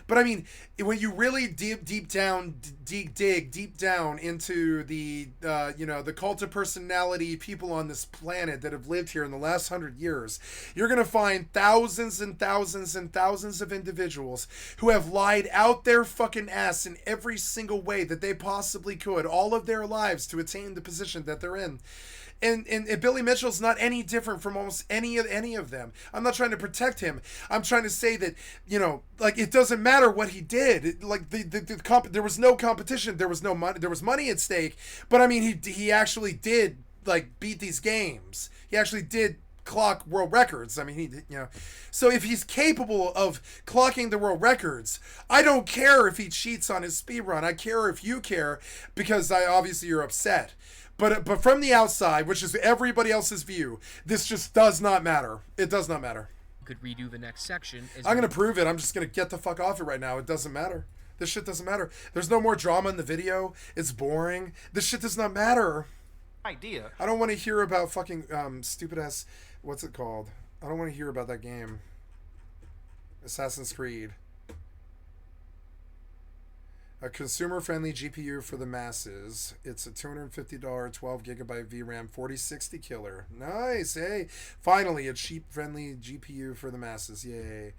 But I mean, when you really dig deep down into the the cult of personality people on this planet that have lived here in the last 100 years, you're gonna find thousands and thousands and thousands of individuals who have lied out their fucking ass in every single way that they possibly could all of their lives to attain the position that they're in. And Billy Mitchell's not any different from almost any of them. I'm not trying to protect him. I'm trying to say that, like, it doesn't matter what he did. There was no competition. There was no money. There was money at stake. But I mean, he actually did, like, beat these games. He actually did clock world records. I mean, so if he's capable of clocking the world records, I don't care if he cheats on his speedrun. I care if you care, because obviously you're upset. But from the outside, which is everybody else's view, this just does not matter. It does not matter. Could redo the next section. I'm going to prove it. I'm just going to get the fuck off it right now. It doesn't matter. This shit doesn't matter. There's no more drama in the video. It's boring. This shit does not matter. Idea. I don't want to hear about fucking stupid ass, what's it called? I don't want to hear about that game. Assassin's Creed. A consumer-friendly GPU for the masses. It's a $250 12GB VRAM 4060 killer. Nice, hey! Finally, a cheap-friendly GPU for the masses. Yay.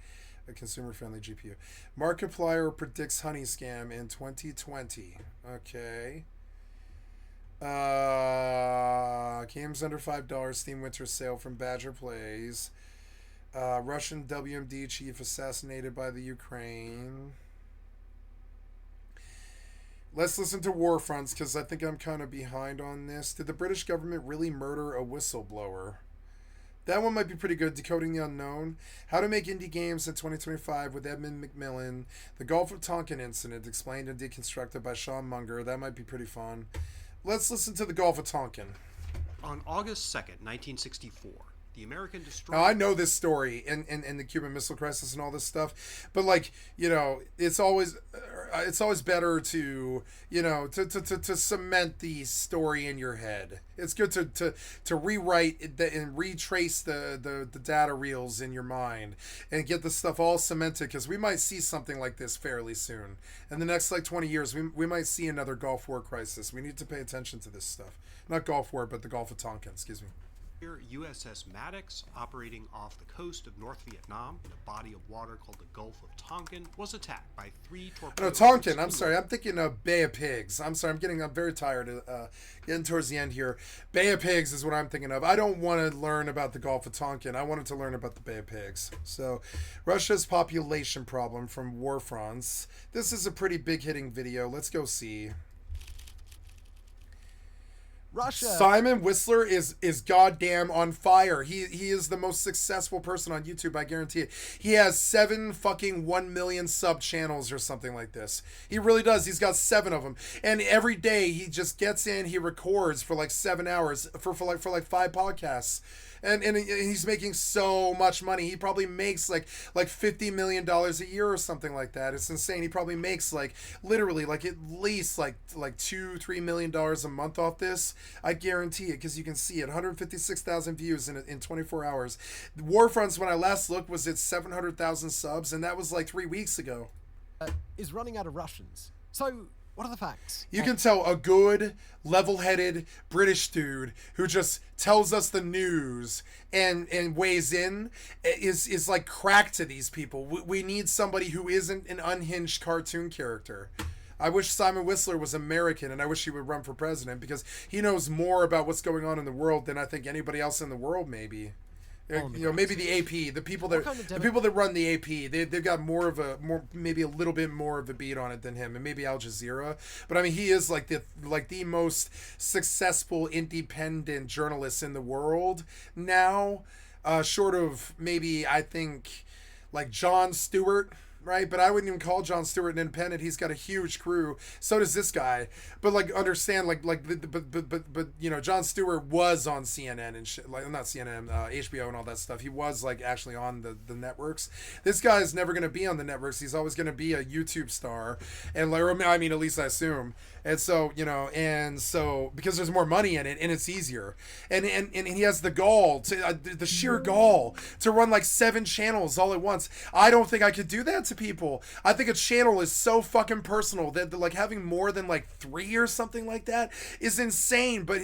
A consumer-friendly GPU. Markiplier predicts honey scam in 2020. Okay. Games under $5. Steam Winter Sale from Badger Plays. Russian WMD chief assassinated by the Ukraine. Let's listen to War Fronts, because I think I'm kind of behind on this. Did the British government really murder a whistleblower? That one might be pretty good. Decoding the Unknown. How to Make Indie Games in 2025 with Edmund McMillan. The Gulf of Tonkin Incident, explained and deconstructed by Sean Munger. That might be pretty fun. Let's listen to the Gulf of Tonkin. On August 2nd, 1964, the American destroyer... Now, I know this story and the Cuban Missile Crisis and all this stuff, but, like, you know, it's always better to, you know, to cement the story in your head. It's good to rewrite and retrace the data reels in your mind and get the stuff all cemented, because we might see something like this fairly soon. In the next, like, 20 years, we might see another Gulf War crisis. We need to pay attention to this stuff. Not Gulf War, but the Gulf of Tonkin, excuse me. USS Maddox, operating off the coast of North Vietnam in a body of water called the Gulf of Tonkin, was attacked by 3 torpedoes. No, Tonkin, I'm sorry. I'm thinking of Bay of Pigs. I'm sorry. I'm very tired of getting towards the end here. Bay of Pigs is what I'm thinking of. I don't want to learn about the Gulf of Tonkin. I wanted to learn about the Bay of Pigs. So, Russia's population problem from war fronts. This is a pretty big hitting video. Let's go see. Russia. Simon Whistler is goddamn on fire. He is the most successful person on YouTube, I guarantee it. He has 7 fucking 1 million sub channels or something like this. He really does. He's got 7 of them. And every day he just gets in, he records for like 7 hours for like 5 podcasts. And he's making so much money. He probably makes like $50 million a year or something like that. It's insane. He probably makes like literally like at least like $2-3 million a month off this. I guarantee it, because you can see it. 156,000 views in 24 hours. Warfronts, when I last looked, was at 700,000 subs, and that was like 3 weeks ago. Is running out of Russians. So, what are the facts? You can tell a good, level-headed British dude who just tells us the news and weighs in is like crack to these people. We need somebody who isn't an unhinged cartoon character. I wish Simon Whistler was American, and I wish he would run for president, because he knows more about what's going on in the world than I think anybody else in the world, maybe. You know, maybe the AP, the people that run the AP, they've got maybe a little bit more of a beat on it than him, and maybe Al Jazeera. But I mean, he is like the most successful independent journalist in the world now, short of maybe, I think, like Jon Stewart. Right, but I wouldn't even call Jon Stewart an independent. He's got a huge crew. So does this guy. But like, understand, but you know, Jon Stewart was on CNN and shit, like not CNN, HBO and all that stuff. He was like actually on the networks. This guy is never going to be on the networks. He's always going to be a YouTube star, and like, I mean, at least I assume. And so, you know, and so because there's more money in it and it's easier, and he has the gall to the sheer gall to run like 7 channels all at once. I don't think I could do that to people. I think a channel is so fucking personal that like having more than like 3 or something like that is insane. But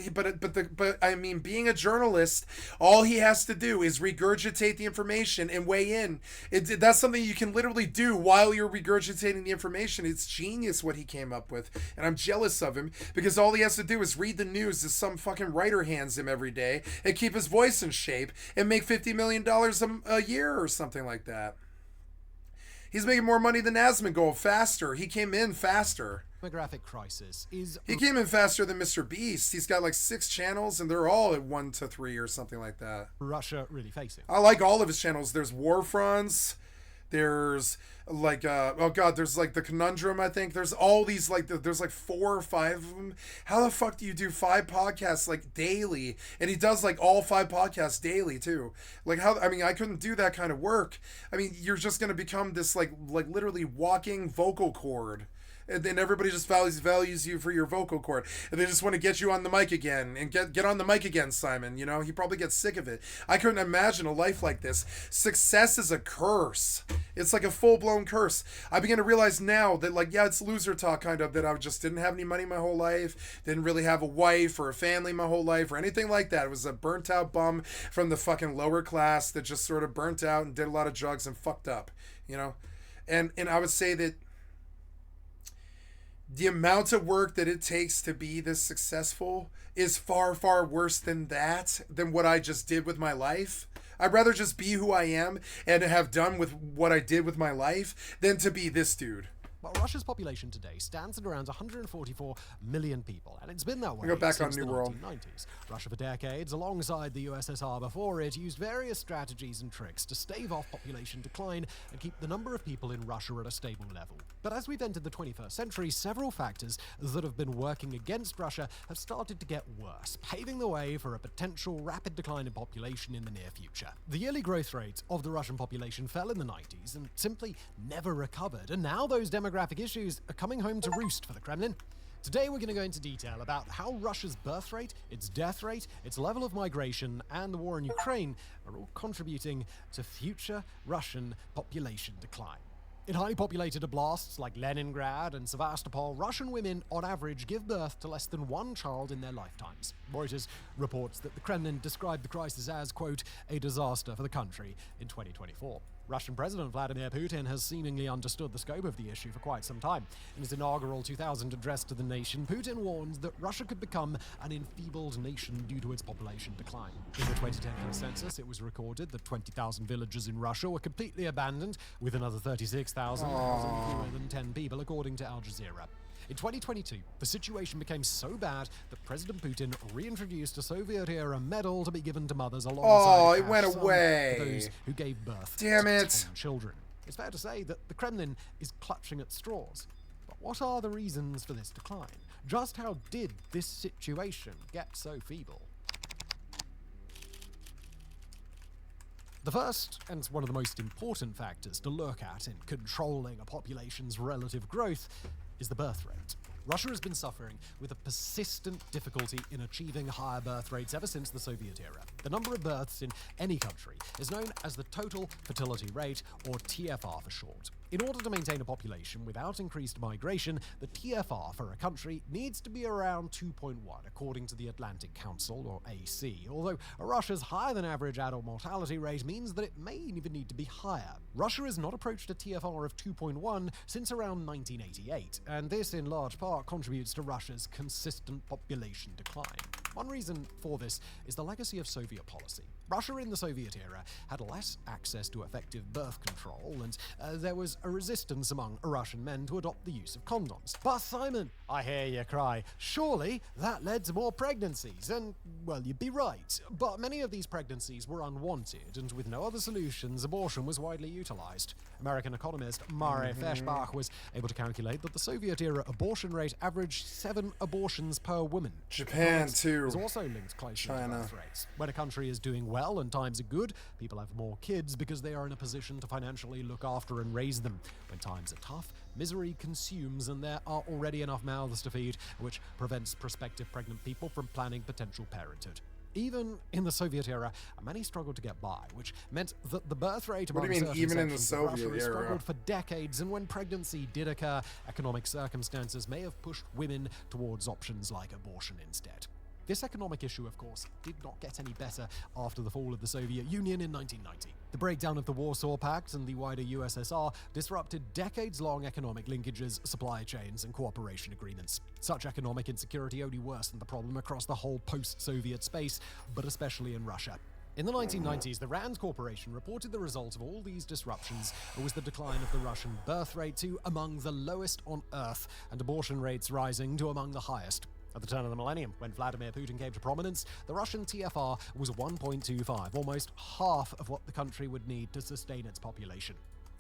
I mean, being a journalist, all he has to do is regurgitate the information and weigh in. That's something you can literally do while you're regurgitating the information. It's genius what he came up with, and I'm jealous of him, because all he has to do is read the news as some fucking writer hands him every day and keep his voice in shape and make $50 million a year or something like that. He's making more money than Asmongold, faster. He came in faster. Demographic crisis is... He came in faster than Mr. Beast. He's got like 6 channels, and they're all at 1 to 3 or something like that. Russia really facing. I like all of his channels. There's Warfronts. There's like there's like the Conundrum, I think. There's all these like there's like 4 or 5 of them. How the fuck do you do 5 podcasts like daily? And he does like all 5 podcasts daily too. Like how, I mean, I couldn't do that kind of work. I mean, you're just gonna become this like literally walking vocal cord. And then everybody just values you for your vocal cord, and they just want to get you on the mic again and get on the mic again, Simon. You know, he probably gets sick of it. I couldn't imagine a life like this. Success is a curse. It's like a full-blown curse. I begin to realize now that, like, yeah, it's loser talk kind of, that I just didn't have any money my whole life, didn't really have a wife or a family my whole life or anything like that. It was a burnt-out bum from the fucking lower class that just sort of burnt out and did a lot of drugs and fucked up, you know? And I would say that the amount of work that it takes to be this successful is far, far worse than what I just did with my life. I'd rather just be who I am and have done with what I did with my life than to be this dude. Well, Russia's population today stands at around 144 million people, and it's been that way go back since on the New World. 1990s. Russia for decades, alongside the USSR before it, used various strategies and tricks to stave off population decline and keep the number of people in Russia at a stable level. But as we've entered the 21st century, several factors that have been working against Russia have started to get worse, paving the way for a potential rapid decline in population in the near future. The yearly growth rate of the Russian population fell in the 90s and simply never recovered, and now those demographic issues are coming home to roost for the Kremlin. Today we're going to go into detail about how Russia's birth rate, its death rate, its level of migration, and the war in Ukraine are all contributing to future Russian population decline. In highly populated oblasts like Leningrad and Sevastopol, Russian women, on average, give birth to less than one child in their lifetimes. Reuters reports that the Kremlin described the crisis as, quote, a disaster for the country in 2024. Russian President Vladimir Putin has seemingly understood the scope of the issue for quite some time. In his inaugural 2000 address to the nation, Putin warned that Russia could become an enfeebled nation due to its population decline. In the 2010 census, it was recorded that 20,000 villages in Russia were completely abandoned, with another 36,000 housing fewer than 10 people, according to Al Jazeera. In 2022, the situation became so bad that President Putin reintroduced a Soviet-era medal to be given to mothers alongside it went away. those who gave birth Damn to it. 10 children. It's fair to say that the Kremlin is clutching at straws. But what are the reasons for this decline? Just how did this situation get so feeble? The first, and one of the most important factors to look at in controlling a population's relative growth, is the birth rate. Russia has been suffering with a persistent difficulty in achieving higher birth rates ever since the Soviet era. The number of births in any country is known as the total fertility rate, or TFR for short. In order to maintain a population without increased migration, the TFR for a country needs to be around 2.1, according to the Atlantic Council, or AC, although Russia's higher than average adult mortality rate means that it may even need to be higher. Russia has not approached a TFR of 2.1 since around 1988, and this in large part contributes to Russia's consistent population decline. One reason for this is the legacy of Soviet policy. Russia in the Soviet era had less access to effective birth control, and there was a resistance among Russian men to adopt the use of condoms. But Simon, I hear you cry, surely that led to more pregnancies, and, well, you'd be right. But many of these pregnancies were unwanted, and with no other solutions, abortion was widely utilized. American economist Mare Feshbach was able to calculate that the Soviet-era abortion rate averaged 7 abortions per woman. Japan, too. Is also linked closely to China. birth rates. When a country is doing well and times are good, people have more kids because they are in a position to financially look after and raise them. When times are tough, misery consumes and there are already enough mouths to feed, which prevents prospective pregnant people from planning potential parenthood. Even in the Soviet era, many struggled to get by, which meant that the birth rate What do among you mean, certain even in the sections of Russia Soviet has era? struggled for decades, and when pregnancy did occur, economic circumstances may have pushed women towards options like abortion instead. This economic issue, of course, did not get any better after the fall of the Soviet Union in 1990. The breakdown of the Warsaw Pact and the wider USSR disrupted decades-long economic linkages, supply chains, and cooperation agreements. Such economic insecurity only worsened the problem across the whole post-Soviet space, but especially in Russia. In the 1990s, the RAND Corporation reported the result of all these disruptions was the decline of the Russian birth rate to among the lowest on Earth, and abortion rates rising to among the highest. At the turn of the millennium, when Vladimir Putin came to prominence, the Russian TFR was 1.25, almost half of what the country would need to sustain its population.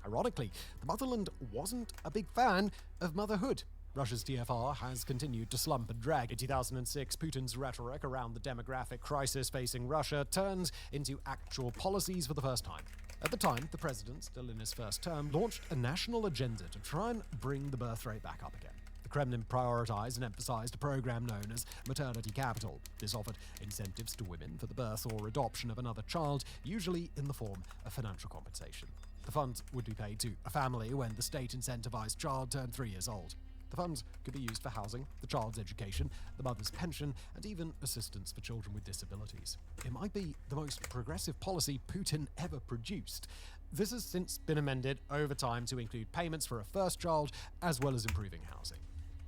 Ironically, the motherland wasn't a big fan of motherhood. Russia's TFR has continued to slump and drag. In 2006, Putin's rhetoric around the demographic crisis facing Russia turned into actual policies for the first time. At the time, the president, still in his first term, launched a national agenda to try and bring the birth rate back up again. The Kremlin prioritized and emphasized a program known as Maternity Capital. This offered incentives to women for the birth or adoption of another child, usually in the form of financial compensation. The funds would be paid to a family when the state-incentivized child turned 3 years old. The funds could be used for housing, the child's education, the mother's pension, and even assistance for children with disabilities. It might be the most progressive policy Putin ever produced. This has since been amended over time to include payments for a first child, as well as improving housing.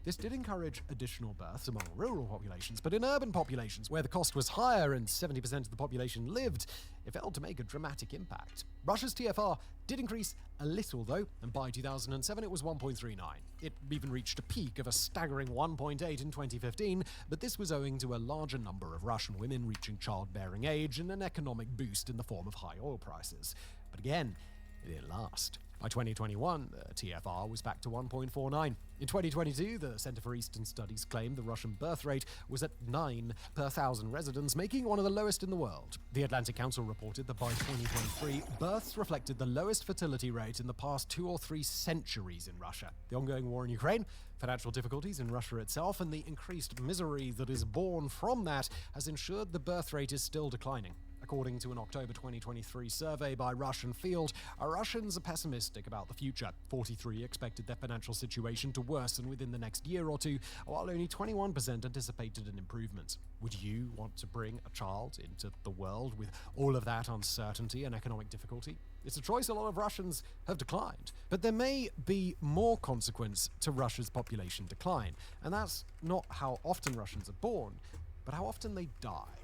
This did encourage additional births among rural populations, but in urban populations, where the cost was higher and 70% of the population lived, it failed to make a dramatic impact. Russia's TFR did increase a little, though, and by 2007 it was 1.39. It even reached a peak of a staggering 1.8 in 2015, but this was owing to a larger number of Russian women reaching childbearing age and an economic boost in the form of high oil prices. But again, it didn't last. By 2021, the TFR was back to 1.49. In 2022, the Center for Eastern Studies claimed the Russian birth rate was at 9 per 1,000 residents, making one of the lowest in the world. The Atlantic Council reported that by 2023, births reflected the lowest fertility rate in the past 2 or 3 centuries in Russia. The ongoing war in Ukraine, financial difficulties in Russia itself, and the increased misery that is born from that has ensured the birth rate is still declining. According to an October 2023 survey by Russian Field, Russians are pessimistic about the future. 43% expected their financial situation to worsen within the next year or two, while only 21% anticipated an improvement. Would you want to bring a child into the world with all of that uncertainty and economic difficulty? It's a choice a lot of Russians have declined. But there may be more consequence to Russia's population decline, and that's not how often Russians are born, but how often they die.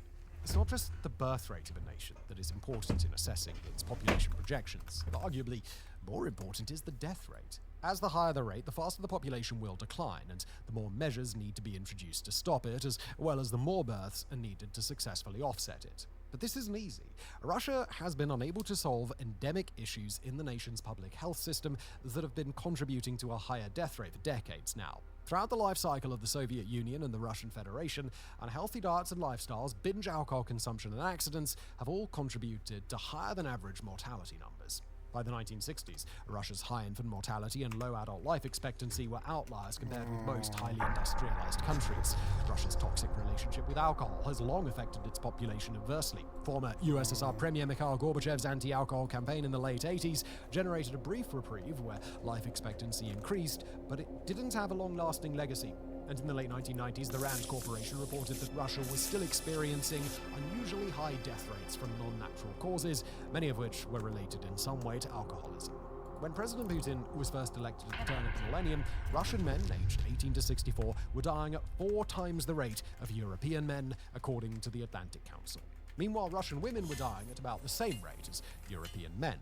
It's not just the birth rate of a nation that is important in assessing its population projections. Arguably, more important is the death rate. As the higher the rate, the faster the population will decline, and the more measures need to be introduced to stop it, as well as the more births are needed to successfully offset it. But this isn't easy. Russia has been unable to solve endemic issues in the nation's public health system that have been contributing to a higher death rate for decades now. Throughout the life cycle of the Soviet Union and the Russian Federation, unhealthy diets and lifestyles, binge alcohol consumption and accidents have all contributed to higher than average mortality numbers. By the 1960s, Russia's high infant mortality and low adult life expectancy were outliers compared with most highly industrialized countries. Russia's toxic relationship with alcohol has long affected its population adversely. Former USSR Premier Mikhail Gorbachev's anti-alcohol campaign in the late 80s generated a brief reprieve where life expectancy increased, but it didn't have a long-lasting legacy. And in the late 1990s, the RAND Corporation reported that Russia was still experiencing unusually high death rates from non-natural causes, many of which were related in some way to alcoholism. When President Putin was first elected at the turn of the millennium, Russian men aged 18 to 64 were dying at 4 times the rate of European men, according to the Atlantic Council. Meanwhile, Russian women were dying at about the same rate as European men.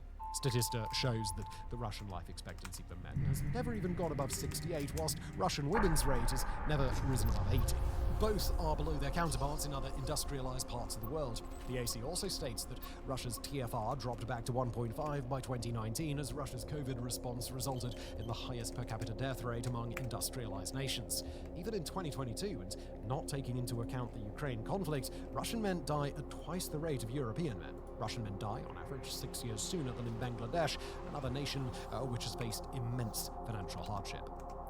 Statista shows that the Russian life expectancy for men has never even gone above 68, whilst Russian women's rate has never risen above 80. Both are below their counterparts in other industrialized parts of the world. The AC also states that Russia's TFR dropped back to 1.5 by 2019 as Russia's COVID response resulted in the highest per capita death rate among industrialized nations. Even in 2022, and not taking into account the Ukraine conflict, Russian men die at twice the rate of European men. Russian men die, on average, 6 years sooner than in Bangladesh, another nation which has faced immense financial hardship.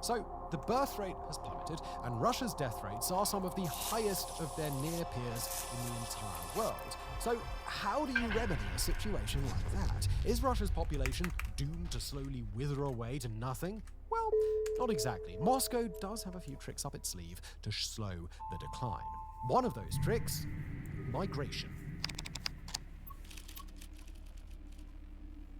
So, the birth rate has plummeted, and Russia's death rates are some of the highest of their near peers in the entire world. So, how do you remedy a situation like that? Is Russia's population doomed to slowly wither away to nothing? Well, not exactly. Moscow does have a few tricks up its sleeve to slow the decline. One of those tricks, migration.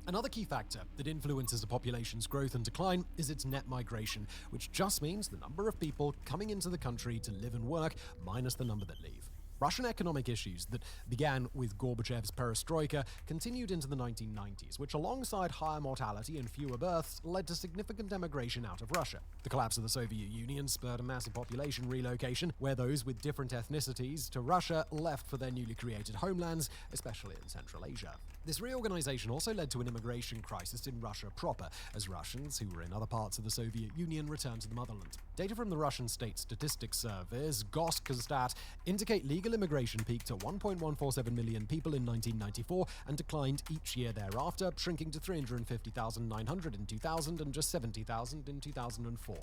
Another key factor that influences a population's growth and decline is its net migration, which just means the number of people coming into the country to live and work minus the number that leave. Russian economic issues that began with Gorbachev's perestroika continued into the 1990s, which alongside higher mortality and fewer births led to significant emigration out of Russia. The collapse of the Soviet Union spurred a massive population relocation, where those with different ethnicities to Russia left for their newly created homelands, especially in Central Asia. This reorganization also led to an immigration crisis in Russia proper, as Russians who were in other parts of the Soviet Union returned to the motherland. Data from the Russian State Statistics Service, Goskastat, indicate legal immigration peaked at 1.147 million people in 1994 and declined each year thereafter, shrinking to 350,900 in 2000 and just 70,000 in 2004.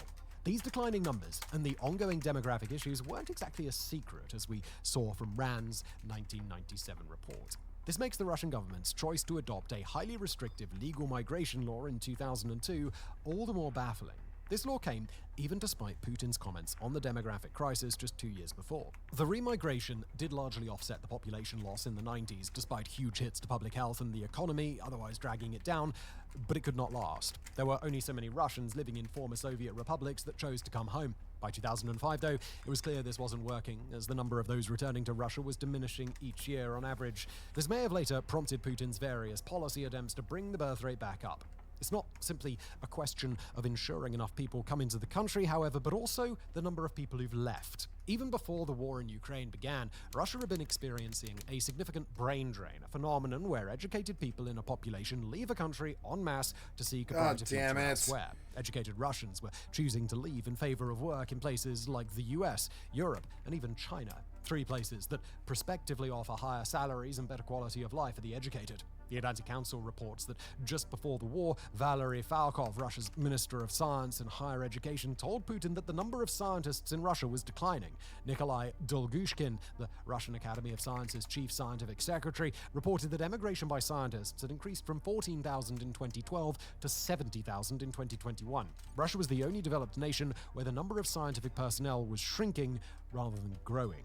These declining numbers and the ongoing demographic issues weren't exactly a secret, as we saw from RAND's 1997 report. This makes the Russian government's choice to adopt a highly restrictive legal migration law in 2002 all the more baffling. This law came even despite Putin's comments on the demographic crisis just 2 years before. The remigration did largely offset the population loss in the 90s, despite huge hits to public health and the economy, otherwise dragging it down, but it could not last. There were only so many Russians living in former Soviet republics that chose to come home. By 2005, though, it was clear this wasn't working, as the number of those returning to Russia was diminishing each year on average. This may have later prompted Putin's various policy attempts to bring the birth rate back up. It's not simply a question of ensuring enough people come into the country, however, but also the number of people who've left. Even before the war in Ukraine began, Russia had been experiencing a significant brain drain, a phenomenon where educated people in a population leave a country en masse to seek a brighter future elsewhere. Educated Russians were choosing to leave in favor of work in places like the US, Europe, and even China. 3 places that prospectively offer higher salaries and better quality of life for the educated. The Atlantic Council reports that just before the war, Valery Falkov, Russia's Minister of Science and Higher Education, told Putin that the number of scientists in Russia was declining. Nikolai Dolgushkin, the Russian Academy of Sciences Chief Scientific Secretary, reported that emigration by scientists had increased from 14,000 in 2012 to 70,000 in 2021. Russia was the only developed nation where the number of scientific personnel was shrinking rather than growing.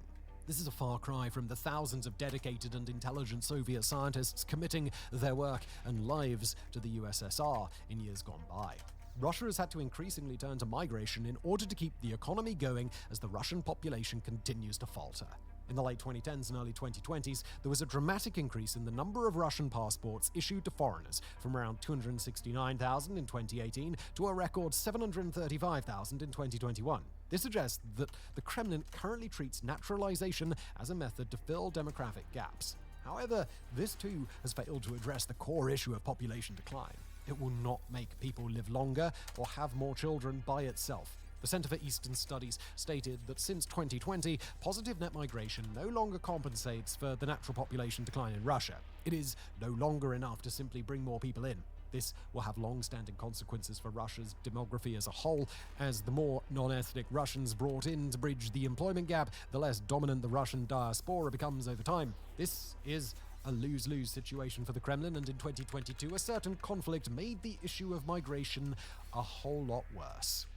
This is a far cry from the thousands of dedicated and intelligent Soviet scientists committing their work and lives to the USSR in years gone by. Russia has had to increasingly turn to migration in order to keep the economy going as the Russian population continues to falter. In the late 2010s and early 2020s, there was a dramatic increase in the number of Russian passports issued to foreigners, from around 269,000 in 2018 to a record 735,000 in 2021. This suggests that the Kremlin currently treats naturalization as a method to fill demographic gaps. However, this too has failed to address the core issue of population decline. It will not make people live longer or have more children by itself. The Center for Eastern Studies stated that since 2020, positive net migration no longer compensates for the natural population decline in Russia. It is no longer enough to simply bring more people in. This will have long-standing consequences for Russia's demography as a whole, as the more non-ethnic Russians brought in to bridge the employment gap, the less dominant the Russian diaspora becomes over time. This is a lose-lose situation for the Kremlin, and in 2022, a certain conflict made the issue of migration a whole lot worse.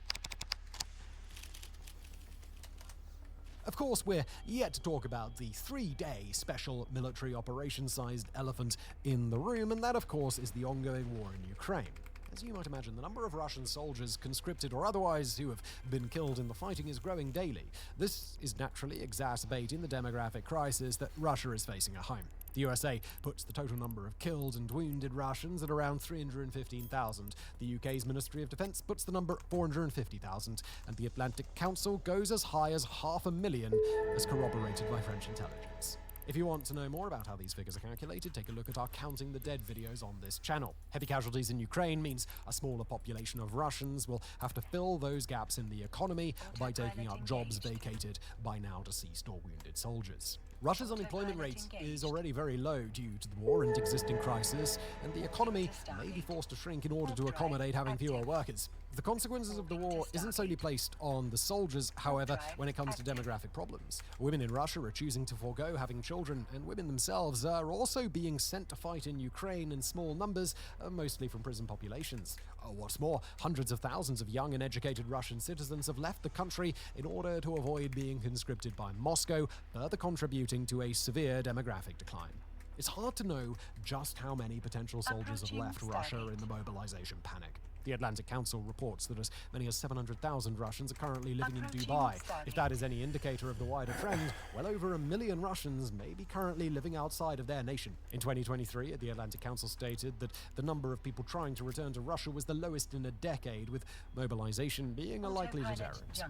Of course, we're yet to talk about the 3-day special military operation-sized elephant in the room, and that, of course, is the ongoing war in Ukraine. As you might imagine, the number of Russian soldiers, conscripted or otherwise, who have been killed in the fighting is growing daily. This is naturally exacerbating the demographic crisis that Russia is facing at home. The USA puts the total number of killed and wounded Russians at around 315,000. The UK's Ministry of Defence puts the number at 450,000, and the Atlantic Council goes as high as 500,000, as corroborated by French intelligence. If you want to know more about how these figures are calculated, take a look at our Counting the Dead videos on this channel. Heavy casualties in Ukraine means a smaller population of Russians will have to fill those gaps in the economy by taking up jobs vacated by now deceased or wounded soldiers. Russia's unemployment rate is already very low due to the war and existing crisis, and the economy may be forced to shrink in order to accommodate having fewer workers. The consequences of the war isn't solely placed on the soldiers, however, when it comes to demographic problems. Women in Russia are choosing to forego having children, and women themselves are also being sent to fight in Ukraine in small numbers, mostly from prison populations. What's more, hundreds of thousands of young and educated Russian citizens have left the country in order to avoid being conscripted by Moscow, further contributing to a severe demographic decline. It's hard to know just how many potential soldiers have left Russia in the mobilization panic. The Atlantic Council reports that as many as 700,000 Russians are currently living in Dubai. If that is any indicator of the wider trend, well over 1 million Russians may be currently living outside of their nation. In 2023, the Atlantic Council stated that the number of people trying to return to Russia was the lowest in a decade, with mobilization being a likely deterrent.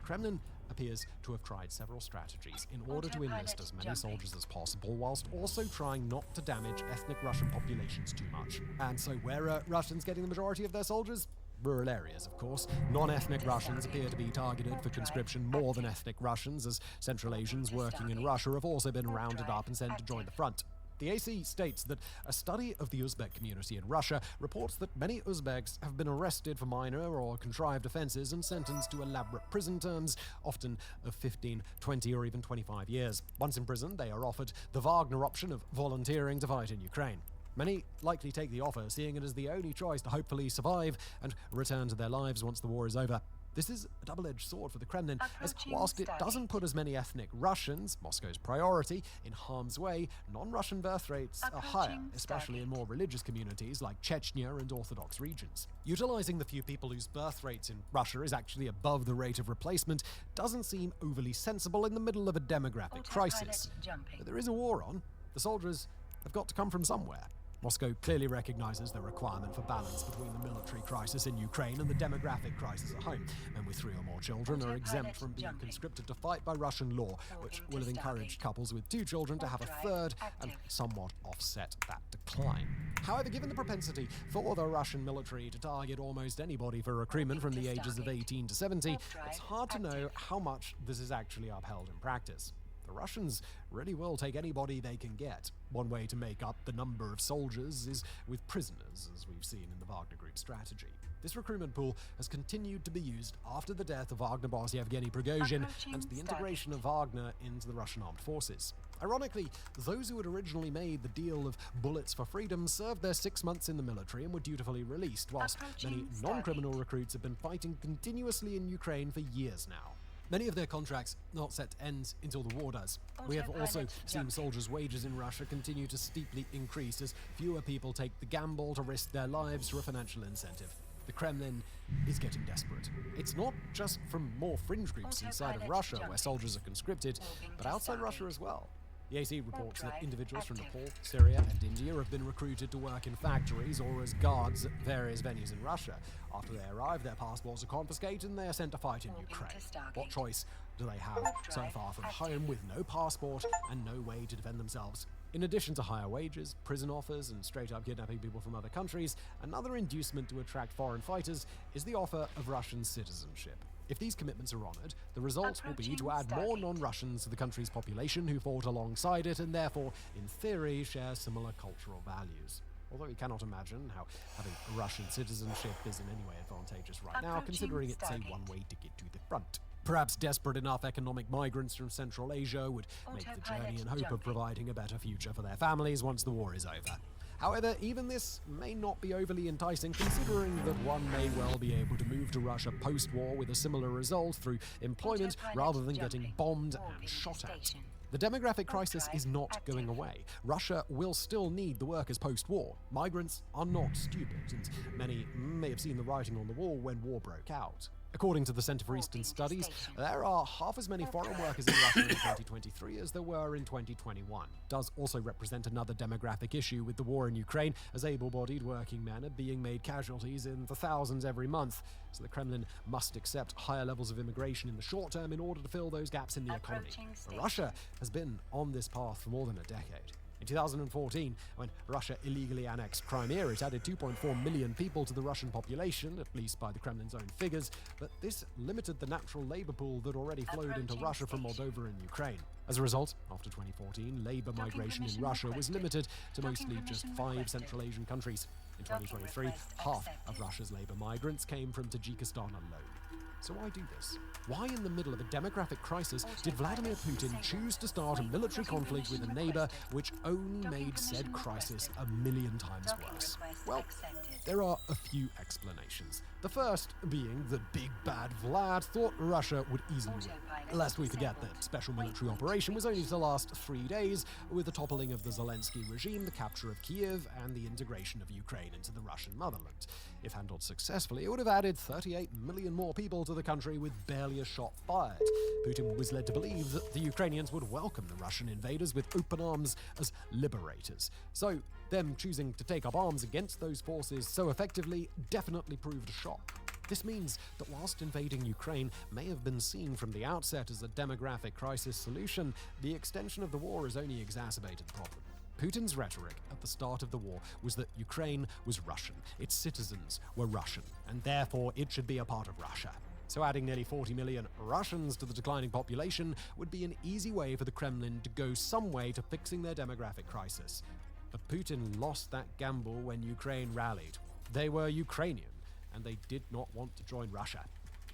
Kremlin appears to have tried several strategies in order to enlist as many soldiers as possible, whilst also trying not to damage ethnic Russian populations too much. And so where are Russians getting the majority of their soldiers? Rural areas, of course. Non-ethnic Russians appear to be targeted for conscription more than ethnic Russians, as Central Asians working in Russia have also been rounded up and sent to join the front. The AC states that a study of the Uzbek community in Russia reports that many Uzbeks have been arrested for minor or contrived offenses and sentenced to elaborate prison terms, often of 15, 20 or even 25 years. Once in prison, they are offered the Wagner option of volunteering to fight in Ukraine. Many likely take the offer, seeing it as the only choice to hopefully survive and return to their lives once the war is over. This is a double-edged sword for the Kremlin, as whilst it doesn't put as many ethnic Russians, Moscow's priority, in harm's way, non-Russian birth rates are higher, especially in more religious communities like Chechnya and Orthodox regions. Utilizing the few people whose birth rates in Russia is actually above the rate of replacement doesn't seem overly sensible in the middle of a demographic crisis. But there is a war on. The soldiers have got to come from somewhere. Moscow clearly recognizes the requirement for balance between the military crisis in Ukraine and the demographic crisis at home. Men with 3 or more children are exempt from being conscripted to fight by Russian law, which will have encouraged couples with 2 children to have a third and somewhat offset that decline. However, given the propensity for the Russian military to target almost anybody for recruitment from the ages of 18 to 70, it's hard to know how much this is actually upheld in practice. The Russians really will take anybody they can get. One way to make up the number of soldiers is with prisoners, as we've seen in the Wagner Group strategy. This recruitment pool has continued to be used after the death of Wagner boss Yevgeny Prigozhin and the integration of Wagner into the Russian armed forces. Ironically, those who had originally made the deal of bullets for freedom served their 6 months in the military and were dutifully released, whilst many non-criminal recruits have been fighting continuously in Ukraine for years now. Many of their contracts not set to end until the war does. We have also seen soldiers' wages in Russia continue to steeply increase as fewer people take the gamble to risk their lives for a financial incentive. The Kremlin is getting desperate. It's not just from more fringe groups inside of Russia where soldiers are conscripted, but outside Russia as well. The AC reports that individuals from Nepal, Syria, and India have been recruited to work in factories or as guards at various venues in Russia. After they arrive, their passports are confiscated and they are sent to fight in Ukraine. What choice do they have so far from home with no passport and no way to defend themselves? In addition to higher wages, prison offers, and straight-up kidnapping people from other countries, another inducement to attract foreign fighters is the offer of Russian citizenship. If these commitments are honoured, the result will be to add more non-Russians to the country's population who fought alongside it and therefore, in theory, share similar cultural values. Although we cannot imagine how having Russian citizenship is in any way advantageous right now, considering it's a one-way ticket to the front. Perhaps desperate enough economic migrants from Central Asia would make the journey in hope of providing a better future for their families once the war is over. However, even this may not be overly enticing, considering that one may well be able to move to Russia post-war with a similar result through employment rather than getting bombed and shot at. The demographic crisis is not going away. Russia will still need the workers post-war. Migrants are not stupid, and many may have seen the writing on the wall when war broke out. According to the Center for Eastern Studies, there are half as many foreign workers in Russia in 2023 as there were in 2021. It does also represent another demographic issue with the war in Ukraine, as able-bodied working men are being made casualties in the thousands every month, so the Kremlin must accept higher levels of immigration in the short term in order to fill those gaps in the economy. But Russia has been on this path for more than a decade. In 2014, when Russia illegally annexed Crimea, it added 2.4 million people to the Russian population, at least by the Kremlin's own figures, but this limited the natural labor pool that already flowed into Russia from Moldova and Ukraine. As a result, after 2014, labor migration in Russia was limited to mostly just 5 Central Asian countries. In 2023, half of Russia's labor migrants came from Tajikistan alone. So why do this? Why in the middle of a demographic crisis did Vladimir Putin choose to start a military conflict with a neighbor which only made said crisis a million times worse? Well, there are a few explanations. The first being that big bad Vlad thought Russia would easily win. Lest we forget that special military operation was only to last 3 days, with the toppling of the Zelensky regime, the capture of Kiev, and the integration of Ukraine into the Russian motherland. If handled successfully, it would have added 38 million more people to the country with barely a shot fired. Putin was led to believe that the Ukrainians would welcome the Russian invaders with open arms as liberators. So, them choosing to take up arms against those forces so effectively definitely proved a shock. This means that whilst invading Ukraine may have been seen from the outset as a demographic crisis solution, the extension of the war has only exacerbated the problem. Putin's rhetoric at the start of the war was that Ukraine was Russian, its citizens were Russian, and therefore it should be a part of Russia. So adding nearly 40 million Russians to the declining population would be an easy way for the Kremlin to go some way to fixing their demographic crisis. But Putin lost that gamble when Ukraine rallied. They were Ukrainian, and they did not want to join Russia.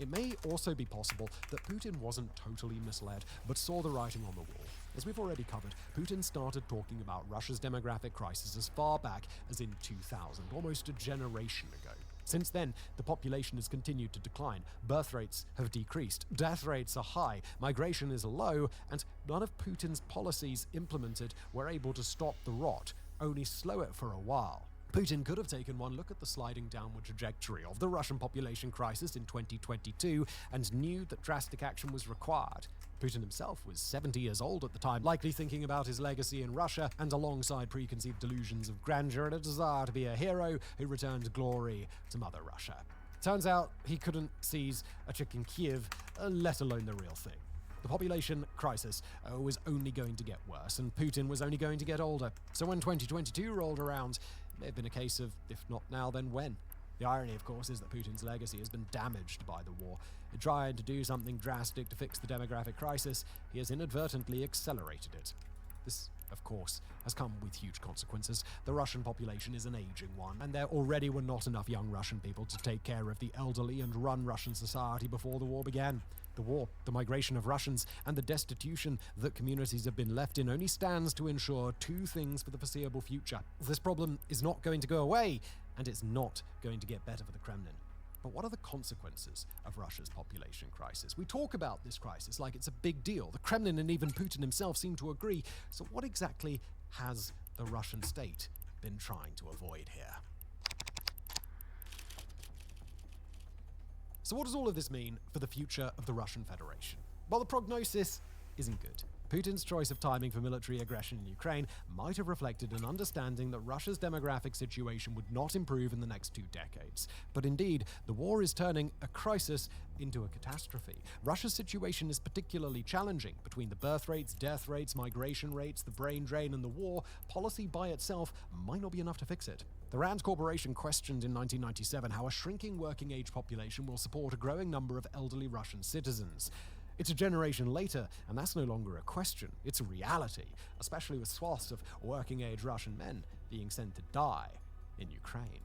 It may also be possible that Putin wasn't totally misled, but saw the writing on the wall. As we've already covered, Putin started talking about Russia's demographic crisis as far back as in 2000, almost a generation ago. Since then, the population has continued to decline. Birth rates have decreased. Death rates are high. Migration is low. And none of Putin's policies implemented were able to stop the rot, only slow it for a while. Putin could have taken one look at the sliding downward trajectory of the Russian population crisis in 2022 and knew that drastic action was required. Putin himself was 70 years old at the time, likely thinking about his legacy in Russia, and alongside preconceived delusions of grandeur and a desire to be a hero who returned glory to Mother Russia. Turns out he couldn't seize a chick in Kiev, let alone the real thing. The population crisis was only going to get worse, and Putin was only going to get older. So when 2022 rolled around, it may have been a case of, if not now, then when? The irony, of course, is that Putin's legacy has been damaged by the war. In trying to do something drastic to fix the demographic crisis, he has inadvertently accelerated it. This, of course, has come with huge consequences. The Russian population is an aging one, and there already were not enough young Russian people to take care of the elderly and run Russian society before the war began. The war, the migration of Russians, and the destitution that communities have been left in only stands to ensure two things for the foreseeable future. This problem is not going to go away, and it's not going to get better for the Kremlin. But what are the consequences of Russia's population crisis? We talk about this crisis like it's a big deal. The Kremlin and even Putin himself seem to agree. So what exactly has the Russian state been trying to avoid here? So what does all of this mean for the future of the Russian Federation? Well, the prognosis isn't good. Putin's choice of timing for military aggression in Ukraine might have reflected an understanding that Russia's demographic situation would not improve in the next 2 decades. But indeed, the war is turning a crisis into a catastrophe. Russia's situation is particularly challenging. Between the birth rates, death rates, migration rates, the brain drain, and the war, policy by itself might not be enough to fix it. The Rand Corporation questioned in 1997 how a shrinking working-age population will support a growing number of elderly Russian citizens. It's a generation later, and that's no longer a question. It's a reality, especially with swaths of working-age Russian men being sent to die in Ukraine.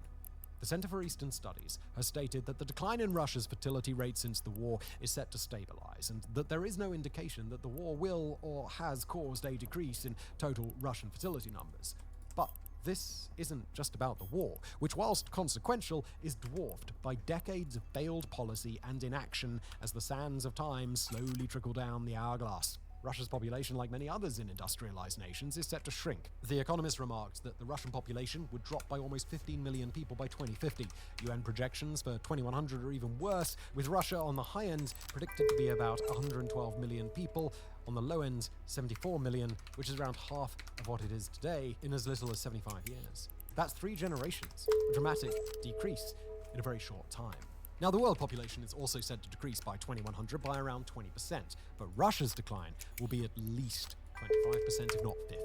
The Center for Eastern Studies has stated that the decline in Russia's fertility rate since the war is set to stabilize, and that there is no indication that the war will or has caused a decrease in total Russian fertility numbers. But this isn't just about the war, which, whilst consequential, is dwarfed by decades of failed policy and inaction as the sands of time slowly trickle down the hourglass. Russia's population, like many others in industrialized nations, is set to shrink. The Economist remarked that the Russian population would drop by almost 15 million people by 2050. UN projections for 2100 are even worse, with Russia on the high end predicted to be about 112 million people, on the low end 74 million, which is around half of what it is today in as little as 75 years. That's 3 generations, a dramatic decrease in a very short time. Now, the world population is also said to decrease by 2100 by around 20%, but Russia's decline will be at least 25%, if not 50%.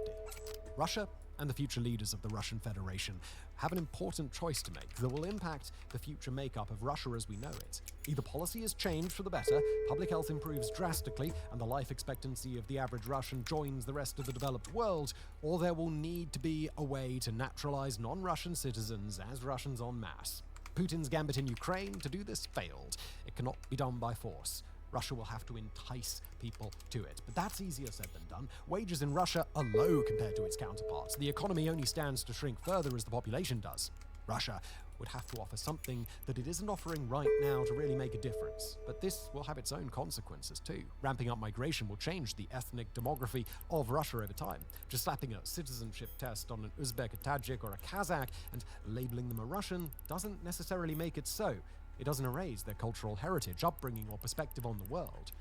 Russia and the future leaders of the Russian Federation have an important choice to make that will impact the future makeup of Russia as we know it. Either policy is changed for the better, public health improves drastically, and the life expectancy of the average Russian joins the rest of the developed world, or there will need to be a way to naturalize non-Russian citizens as Russians en masse. Putin's gambit in Ukraine to do this failed. It cannot be done by force. Russia will have to entice people to it. But that's easier said than done. Wages in Russia are low compared to its counterparts. The economy only stands to shrink further as the population does. Russia would have to offer something that it isn't offering right now to really make a difference. But this will have its own consequences too. Ramping up migration will change the ethnic demography of Russia over time. Just slapping a citizenship test on an Uzbek, a Tajik, or a Kazakh and labeling them a Russian doesn't necessarily make it so. It doesn't erase their cultural heritage, upbringing, or perspective on the world.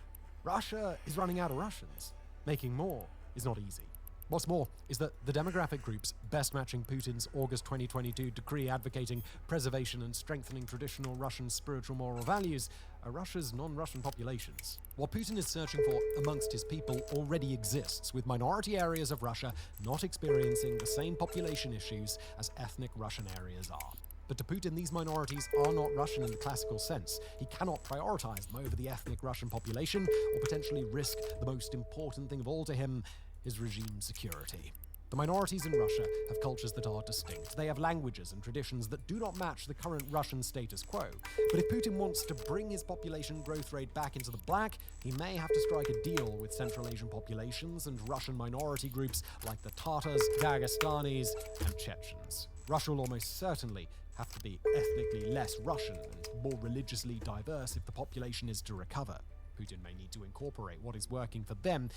Russia is running out of Russians. Making more is not easy. What's more is that the demographic groups best matching Putin's August 2022 decree advocating preservation and strengthening traditional Russian spiritual moral values are Russia's non-Russian populations. What Putin is searching for amongst his people already exists, with minority areas of Russia not experiencing the same population issues as ethnic Russian areas are. But to Putin, these minorities are not Russian in the classical sense. He cannot prioritize them over the ethnic Russian population, or potentially risk the most important thing of all to him, his regime security. The minorities in Russia have cultures that are distinct. They have languages and traditions that do not match the current Russian status quo. But if Putin wants to bring his population growth rate back into the black, he may have to strike a deal with Central Asian populations and Russian minority groups like the Tatars, Dagestanis, and Chechens. Russia will almost certainly have to be ethnically less Russian and more religiously diverse if the population is to recover. Putin may need to incorporate what is working for them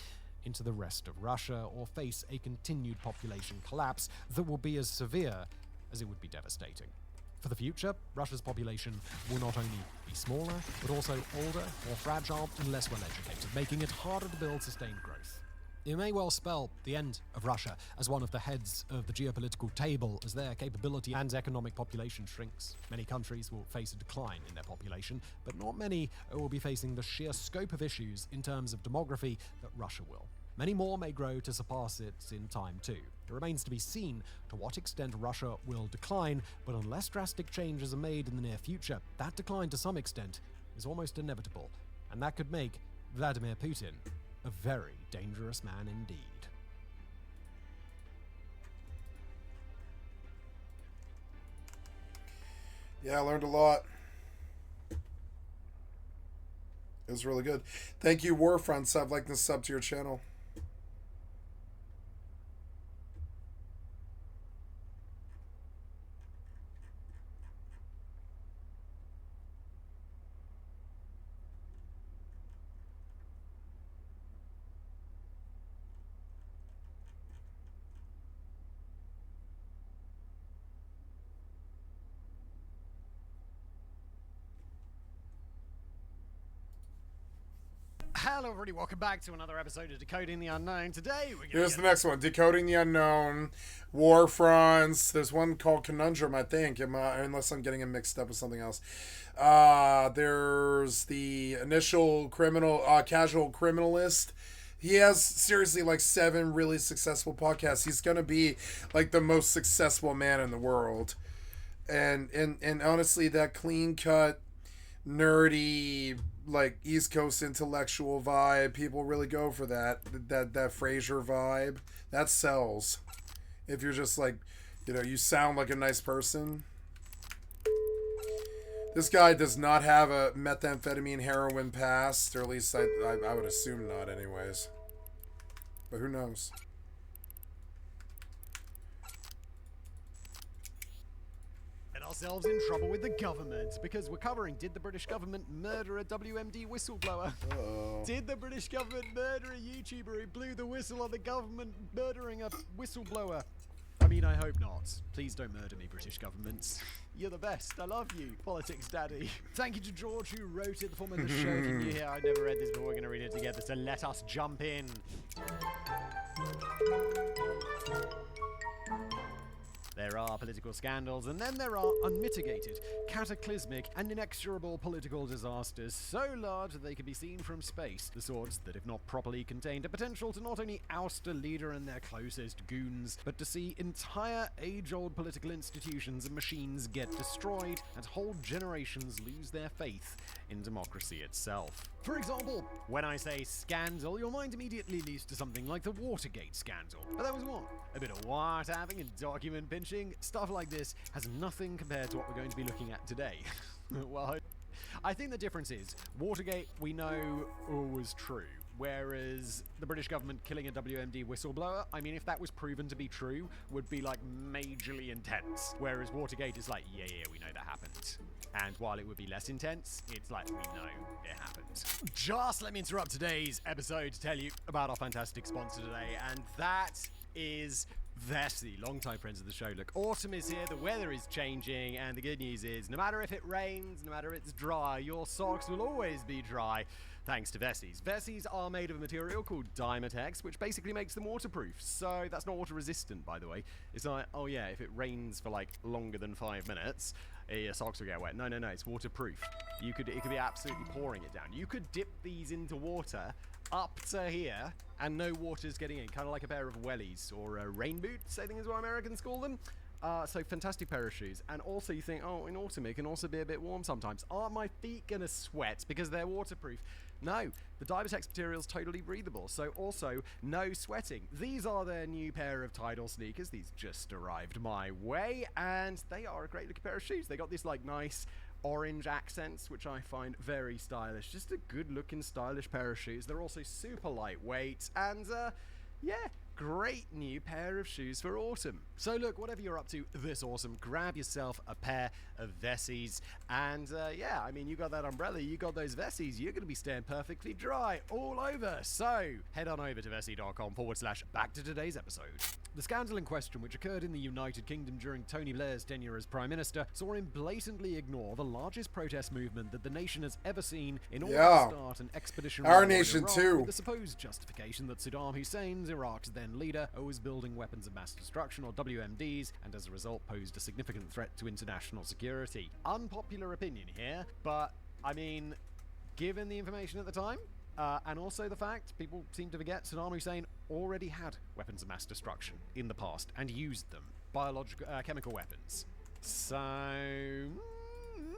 into the rest of Russia, or face a continued population collapse that will be as severe as it would be devastating. For the future, Russia's population will not only be smaller, but also older, more fragile, and less well-educated, making it harder to build sustained growth. It may well spell the end of Russia as one of the heads of the geopolitical table as their capability and economic population shrinks. Many countries will face a decline in their population, but not many will be facing the sheer scope of issues in terms of demography that Russia will. Many more may grow to surpass it in time too. It remains to be seen to what extent Russia will decline, but unless drastic changes are made in the near future, that decline to some extent is almost inevitable, and that could make Vladimir Putin a very dangerous man indeed. Yeah, I learned a lot. It was really good. Thank you, Warfront sub. Like this sub to your channel. Hello everybody, welcome back to another episode of Decoding the Unknown. Today we're Here's the next one. Decoding the Unknown. Warfronts. There's one called Conundrum, I think, unless I'm getting it mixed up with something else. There's the initial casual criminalist. He has seriously like 7 really successful podcasts. He's gonna be like the most successful man in the world. And honestly, that clean cut, nerdy, like East Coast intellectual vibe, people really go for that Frasier vibe. That sells. If you're just like, you sound like a nice person. This guy does not have a methamphetamine heroin past, or at least I would assume not anyways. But who knows? Ourselves in trouble with the government because we're covering, did the British government murder a WMD whistleblower? Uh-oh. Did the British government murder a YouTuber who blew the whistle on the government murdering a whistleblower? I mean, I hope not. Please don't murder me, British governments. You're the best. I love you, Politics Daddy. Thank you to George who wrote it, the form of the show. If you're new here, I've never read this, but we're going to read it together, so let us jump in. There are political scandals, and then there are unmitigated, cataclysmic, and inexorable political disasters so large that they can be seen from space. The sorts that, if not properly contained, a potential to not only oust a leader and their closest goons, but to see entire age-old political institutions and machines get destroyed, and whole generations lose their faith in democracy itself. For example, when I say scandal, your mind immediately leads to something like the Watergate scandal. But that was what? A bit of wiretapping and document pinching. Stuff like this has nothing compared to what we're going to be looking at today. Well, I think the difference is, Watergate, we know, was true. Whereas the British government killing a WMD whistleblower, I mean, if that was proven to be true, would be like majorly intense. Whereas Watergate is like, yeah, we know that happened. And while it would be less intense, it's like, we know it happened. Just let me interrupt today's episode to tell you about our fantastic sponsor today, and that is Vessi, longtime friends of the show. Look, autumn is here, the weather is changing, and the good news is, no matter if it rains, no matter if it's dry, your socks will always be dry, thanks to Vessis. Vessis are made of a material called Dymatex, which basically makes them waterproof. So that's not water resistant, by the way. It's like, oh yeah, if it rains for like longer than 5 minutes, your socks will get wet. No, it's waterproof. It could be absolutely pouring it down. You could dip these into water up to here, and no water's getting in. Kind of like a pair of wellies, or rain boots, I think is what Americans call them. So fantastic pair of shoes. And also you think, oh, in autumn it can also be a bit warm sometimes. Are my feet gonna sweat because they're waterproof? No, the Dymatex material's totally breathable, so also no sweating. These are their new pair of Tidal sneakers. These just arrived my way, and they are a great looking pair of shoes. They got this like nice orange accents, which I find very stylish. Just a good looking stylish pair of shoes. They're also super lightweight, and yeah, great new pair of shoes for autumn. So look, whatever you're up to this autumn, grab yourself a pair of Vessies. And yeah, I mean, you got that umbrella, you got those Vessies, you're going to be staying perfectly dry all over. So head on over to vessi.com/back to today's episode. The scandal in question, which occurred in the United Kingdom during Tony Blair's tenure as Prime Minister, saw him blatantly ignore the largest protest movement that the nation has ever seen in order to start an expeditionary war in Iraq, with the supposed justification that Saddam Hussein's Iraq's then leader was building weapons of mass destruction, or WMDs, and as a result posed a significant threat to international security. Unpopular opinion here, but I mean, given the information at the time, and also the fact people seem to forget Saddam Hussein already had weapons of mass destruction in the past and used them, biological, chemical weapons. So,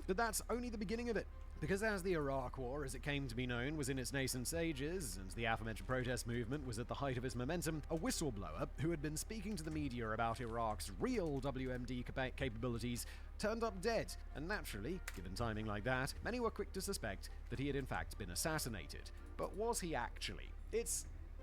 but that's only the beginning of it. Because as the Iraq War, as it came to be known, was in its nascent stages, and the aforementioned protest movement was at the height of its momentum, a whistleblower who had been speaking to the media about Iraq's real WMD capabilities turned up dead, and naturally, given timing like that, many were quick to suspect that he had in fact been assassinated. But was he actually?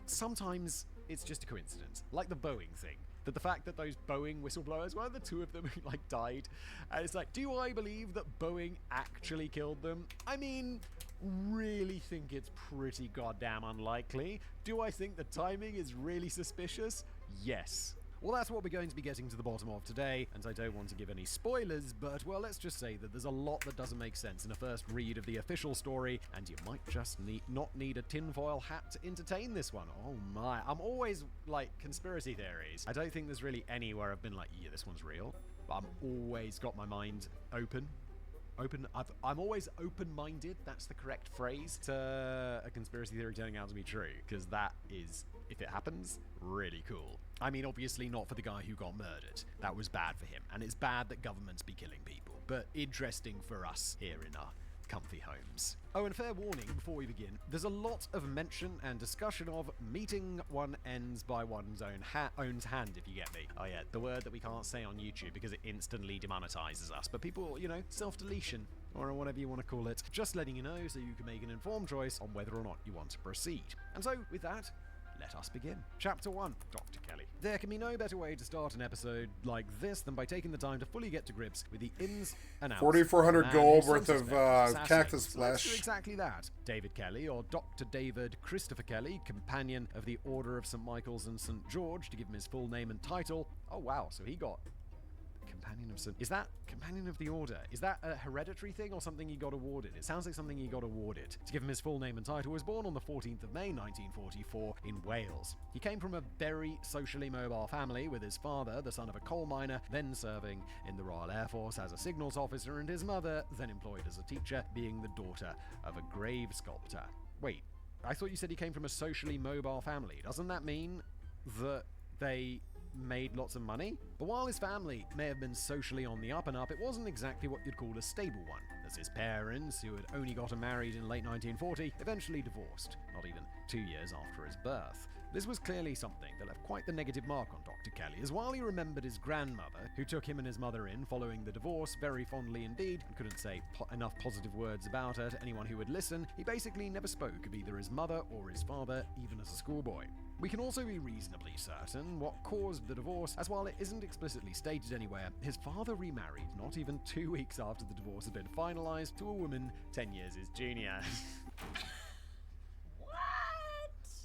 Sometimes it's just a coincidence, like the Boeing thing. That the fact that those Boeing whistleblowers, one of the two of them who died, and it's like, do I believe that Boeing actually killed them? I mean, really think it's pretty goddamn unlikely. Do I think the timing is really suspicious? Yes. Well, that's what we're going to be getting to the bottom of today, and I don't want to give any spoilers, but, well, let's just say that there's a lot that doesn't make sense in a first read of the official story, and you might just not need a tinfoil hat to entertain this one. Oh my, I'm always, conspiracy theories. I don't think there's really anywhere I've been like, yeah, this one's real, but I'm always got my mind open. I'm always open-minded, that's the correct phrase, to a conspiracy theory turning out to be true, because that is, if it happens, really cool. I mean, obviously not for the guy who got murdered. That was bad for him, and it's bad that governments be killing people, but interesting for us here in our comfy homes. Oh, and fair warning before we begin, there's a lot of mention and discussion of meeting one ends by one's own hand, if you get me. Oh yeah, the word that we can't say on YouTube because it instantly demonetizes us, but people, self-deletion, or whatever you want to call it, just letting you know so you can make an informed choice on whether or not you want to proceed. And so, with that, let us begin. Chapter 1, Dr. Kelly. There can be no better way to start an episode like this than by taking the time to fully get to grips with the ins and outs. 4,400 gold worth of cactus flesh. Let's do exactly that. David Kelly, or Dr. David Christopher Kelly, companion of the Order of St. Michael's and St. George, to give him his full name and title. Oh wow, so he got Companion of St. Is that Companion of the Order? Is that a hereditary thing or something he got awarded? It sounds like something he got awarded. To give him his full name and title, was born on the 14th of May 1944 in Wales. He came from a very socially mobile family, with his father, the son of a coal miner, then serving in the Royal Air Force as a signals officer, and his mother, then employed as a teacher, being the daughter of a grave sculptor. Wait, I thought you said he came from a socially mobile family. Doesn't that mean that they made lots of money? But while his family may have been socially on the up and up, it wasn't exactly what you'd call a stable one, as his parents, who had only gotten married in late 1940, eventually divorced, not even 2 years after his birth. This was clearly something that left quite the negative mark on Dr. Kelly, as while he remembered his grandmother, who took him and his mother in following the divorce very fondly indeed, and couldn't say enough positive words about her to anyone who would listen, he basically never spoke of either his mother or his father, even as a schoolboy. We can also be reasonably certain what caused the divorce, as while it isn't explicitly stated anywhere, his father remarried not even 2 weeks after the divorce had been finalized to a woman 10 years his junior.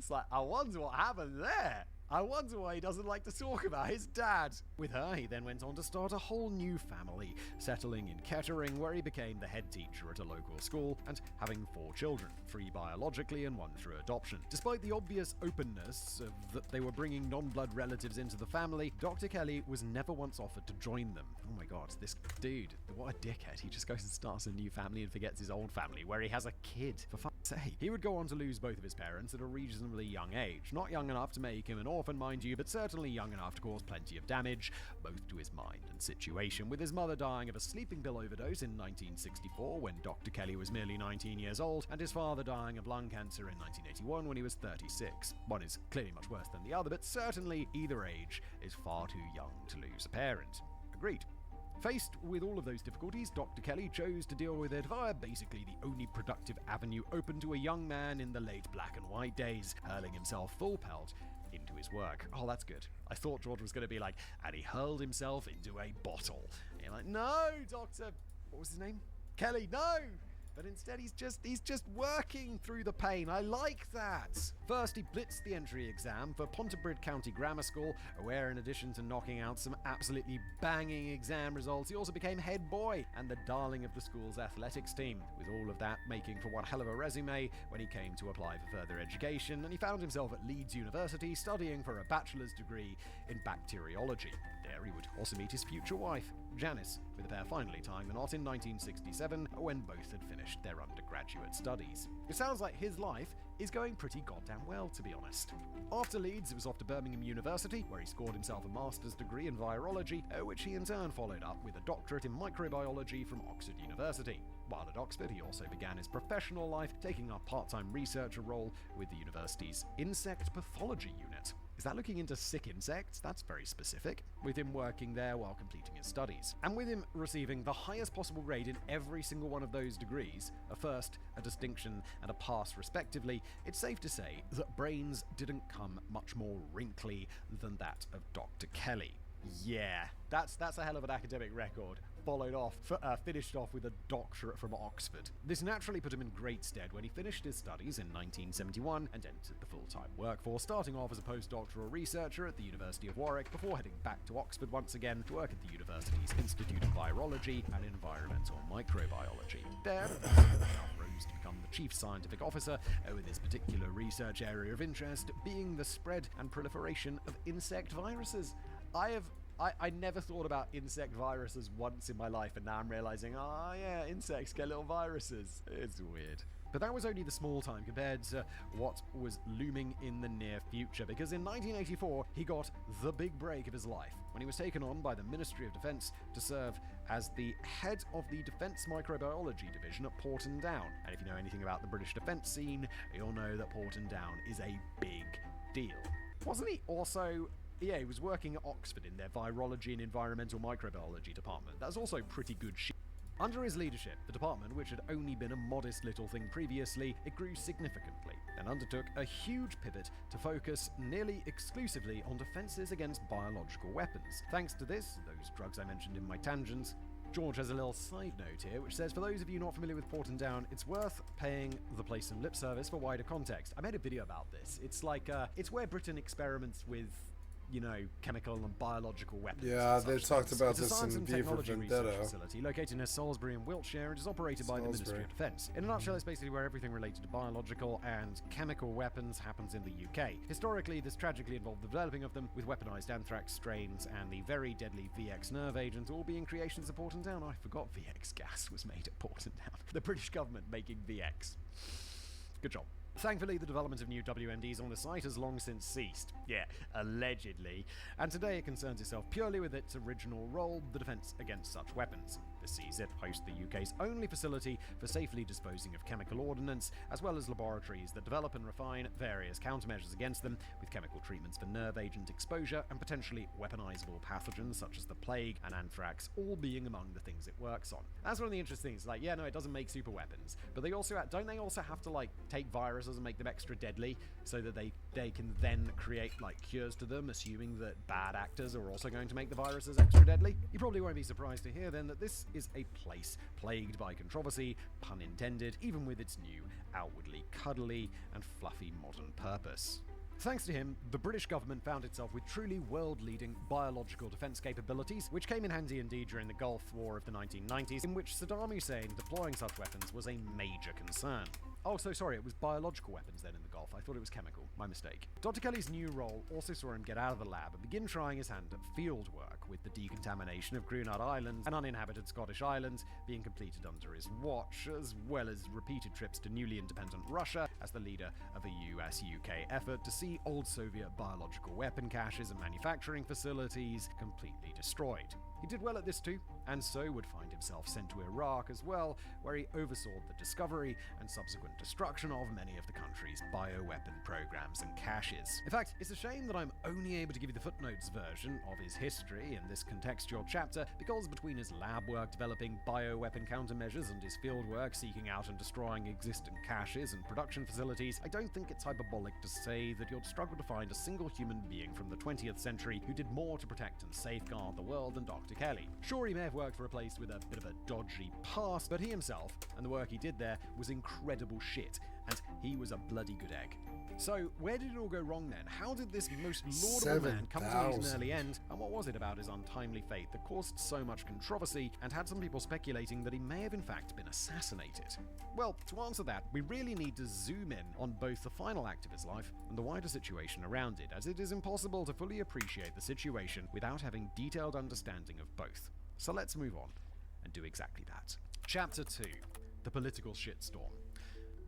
It's like, I wonder what happened there. I wonder why he doesn't like to talk about his dad. With her, he then went on to start a whole new family, settling in Kettering, where he became the head teacher at a local school, and having 4 children, 3 biologically and 1 through adoption. Despite the obvious openness of that they were bringing non-blood relatives into the family, Dr. Kelly was never once offered to join them. Oh my god, this dude, what a dickhead. He just goes and starts a new family and forgets his old family, where he has a kid, for fuck's sake. He would go on to lose both of his parents at a reasonably young age. Not young enough to make him an orphan, mind you, but certainly young enough to cause plenty of damage, both to his mind and situation, with his mother dying of a sleeping pill overdose in 1964 when Dr. Kelly was merely 19 years old, and his father dying of lung cancer in 1981 when he was 36. One is clearly much worse than the other, but certainly either age is far too young to lose a parent. Agreed. Faced with all of those difficulties, Dr. Kelly chose to deal with it via basically the only productive avenue open to a young man in the late black and white days, hurling himself full pelt into his work. Oh, that's good. I thought George was going to be like, and he hurled himself into a bottle. And you're like, no, Dr. What was his name? Kelly, no! But instead he's just working through the pain. I like that. First, he blitzed the entry exam for Pontypridd County Grammar School, where in addition to knocking out some absolutely banging exam results, he also became head boy and the darling of the school's athletics team, with all of that making for one hell of a resume when he came to apply for further education, and he found himself at Leeds University studying for a bachelor's degree in bacteriology. There he would also meet his future wife, Janice, with the pair finally tying the knot in 1967 when both had finished their undergraduate studies. It sounds like his life is going pretty goddamn well, to be honest. After Leeds, it was off to Birmingham University, where he scored himself a master's degree in virology, which he in turn followed up with a doctorate in microbiology from Oxford University. While at Oxford, he also began his professional life, taking a part-time researcher role with the university's insect pathology unit. Is that looking into sick insects? That's very specific. With him working there while completing his studies. And with him receiving the highest possible grade in every single one of those degrees, a first, a distinction, and a pass respectively, it's safe to say that brains didn't come much more wrinkly than that of Dr. Kelly. Yeah, that's a hell of an academic record. Finished off with a doctorate from Oxford. This naturally put him in great stead when he finished his studies in 1971 and entered the full-time workforce, starting off as a postdoctoral researcher at the University of Warwick before heading back to Oxford once again to work at the university's Institute of Virology and Environmental Microbiology. There, he rose to become the chief scientific officer, with his particular research area of interest being the spread and proliferation of insect viruses. I never thought about insect viruses once in my life, and now I'm realizing, yeah, insects get little viruses. It's weird. But that was only the small time compared to what was looming in the near future, because in 1984, he got the big break of his life when he was taken on by the Ministry of Defence to serve as the head of the Defence Microbiology Division at Porton Down. And if you know anything about the British defence scene, you'll know that Porton Down is a big deal. Wasn't he also... Yeah, he was working at Oxford in their virology and environmental microbiology department. That's also pretty good shit. Under his leadership, the department, which had only been a modest little thing previously, it grew significantly and undertook a huge pivot to focus nearly exclusively on defences against biological weapons. Thanks to this, those drugs I mentioned in my tangents, George has a little side note here, which says, for those of you not familiar with Porton Down, it's worth paying the place some lip service for wider context. I made a video about this. It's like, it's where Britain experiments with, you know, chemical and biological weapons. Yeah, they talked about this in V for Vendetta. Facility located near Salisbury in Wiltshire and is operated by the Ministry of Defence. In a nutshell, it's basically where everything related to biological and chemical weapons happens in the UK. Historically, this tragically involved the developing of them, with weaponized anthrax strains and the very deadly VX nerve agent all being creations of Porton Down. I forgot VX gas was made at Porton Down. The British government making VX. Good job. Thankfully, the development of new WMDs on the site has long since ceased. Yeah, allegedly. And today it concerns itself purely with its original role, the defence against such weapons. This sees it host the UK's only facility for safely disposing of chemical ordnance, as well as laboratories that develop and refine various countermeasures against them, with chemical treatments for nerve agent exposure and potentially weaponizable pathogens such as the plague and anthrax, all being among the things it works on. That's one of the interesting things. Like, yeah, no, it doesn't make super weapons, but they also don't they also have to like take viruses and make them extra deadly so that they can then create like cures to them, assuming that bad actors are also going to make the viruses extra deadly? You probably won't be surprised to hear then that this is a place plagued by controversy, pun intended, even with its new, outwardly cuddly and fluffy modern purpose. Thanks to him, the British government found itself with truly world-leading biological defence capabilities, which came in handy indeed during the Gulf War of the 1990s, in which Saddam Hussein deploying such weapons was a major concern. Oh, so sorry, it was biological weapons then in the Gulf. I thought it was chemical. My mistake. Dr. Kelly's new role also saw him get out of the lab and begin trying his hand at field work, with the decontamination of Grunard Islands and uninhabited Scottish islands being completed under his watch, as well as repeated trips to newly independent Russia as the leader of a US-UK effort to see old Soviet biological weapon caches and manufacturing facilities completely destroyed. He did well at this too, and so would find himself sent to Iraq as well, where he oversaw the discovery and subsequent destruction of many of the country's bioweapon programs and caches. In fact, it's a shame that I'm only able to give you the footnotes version of his history in this contextual chapter, because between his lab work developing bioweapon countermeasures and his field work seeking out and destroying existing caches and production facilities, I don't think it's hyperbolic to say that you'd struggle to find a single human being from the 20th century who did more to protect and safeguard the world than Dr. Kelly. Sure, he may have worked for a place with a bit of a dodgy past, but he himself and the work he did there was incredible shit, and he was a bloody good egg. So, where did it all go wrong then? How did this most laudable man come to meet an early end, and what was it about his untimely fate that caused so much controversy and had some people speculating that he may have in fact been assassinated? Well, to answer that, we really need to zoom in on both the final act of his life and the wider situation around it, as it is impossible to fully appreciate the situation without having detailed understanding of both. So let's move on and do exactly that. Chapter 2. The Political Shitstorm.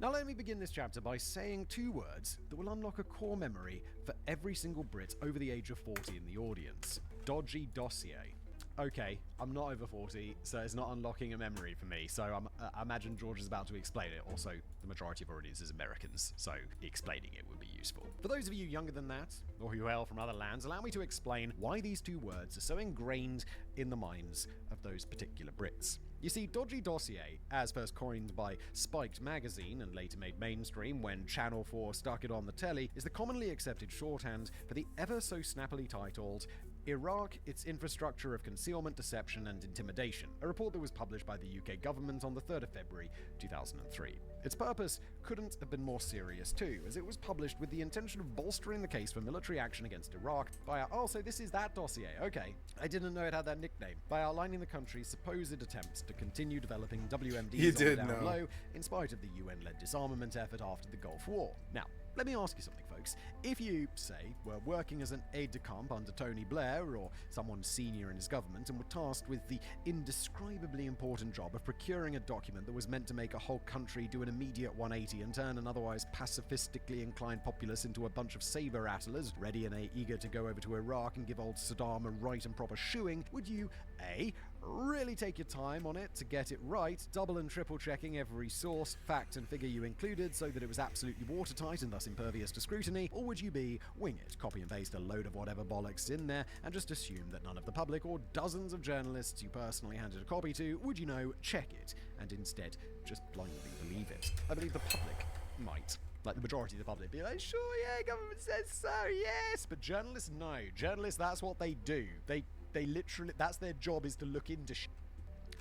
Now let me begin this chapter by saying two words that will unlock a core memory for every single Brit over the age of 40 in the audience. Dodgy dossier. Okay, I'm not over 40, so it's not unlocking a memory for me, so I imagine George is about to explain it. Also, the majority of our audience is Americans, so explaining it would be useful. For those of you younger than that, or who hail from other lands, allow me to explain why these two words are so ingrained in the minds of those particular Brits. You see, dodgy dossier, as first coined by Spiked magazine and later made mainstream when Channel 4 stuck it on the telly, is the commonly accepted shorthand for the ever so snappily titled Iraq, its infrastructure of concealment, deception and intimidation, a report that was published by the UK government on the 3rd of February 2003. Its purpose couldn't have been more serious too, as it was published with the intention of bolstering the case for military action against Iraq by, so this is that dossier, okay, I didn't know it had that nickname, by outlining the country's supposed attempts to continue developing WMDs on the down low, in spite of the UN-led disarmament effort after the Gulf War. Now, let me ask you something, folks. If you, say, were working as an aide-de-camp under Tony Blair or someone senior in his government and were tasked with the indescribably important job of procuring a document that was meant to make a whole country do an immediate 180 and turn an otherwise pacifistically inclined populace into a bunch of saber-rattlers, ready and eager to go over to Iraq and give old Saddam a right and proper shoeing, would you, A, really take your time on it to get it right, double and triple checking every source, fact and figure you included so that it was absolutely watertight and thus impervious to scrutiny, or would you B, wing it, copy and paste a load of whatever bollocks in there and just assume that none of the public or dozens of journalists you personally handed a copy to would, check it and instead just blindly believe it? I believe the public might. Like the majority of the public be like, sure, yeah, government says so, yes, but journalists, no. Journalists, that's what they do. They literally, that's their job, is to look into shit.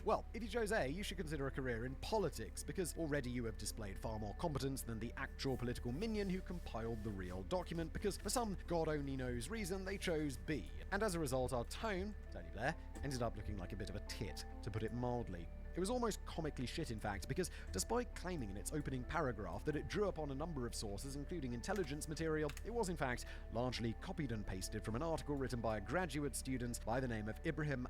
Well, if you chose A, you should consider a career in politics, because already you have displayed far more competence than the actual political minion who compiled the real document, because for some God only knows reason, they chose B. And as a result, our tone, Tony Blair, ended up looking like a bit of a tit, to put it mildly. It was almost comically shit, in fact, because despite claiming in its opening paragraph that it drew upon a number of sources, including intelligence material, it was in fact largely copied and pasted from an article written by a graduate student by the name of Ibrahim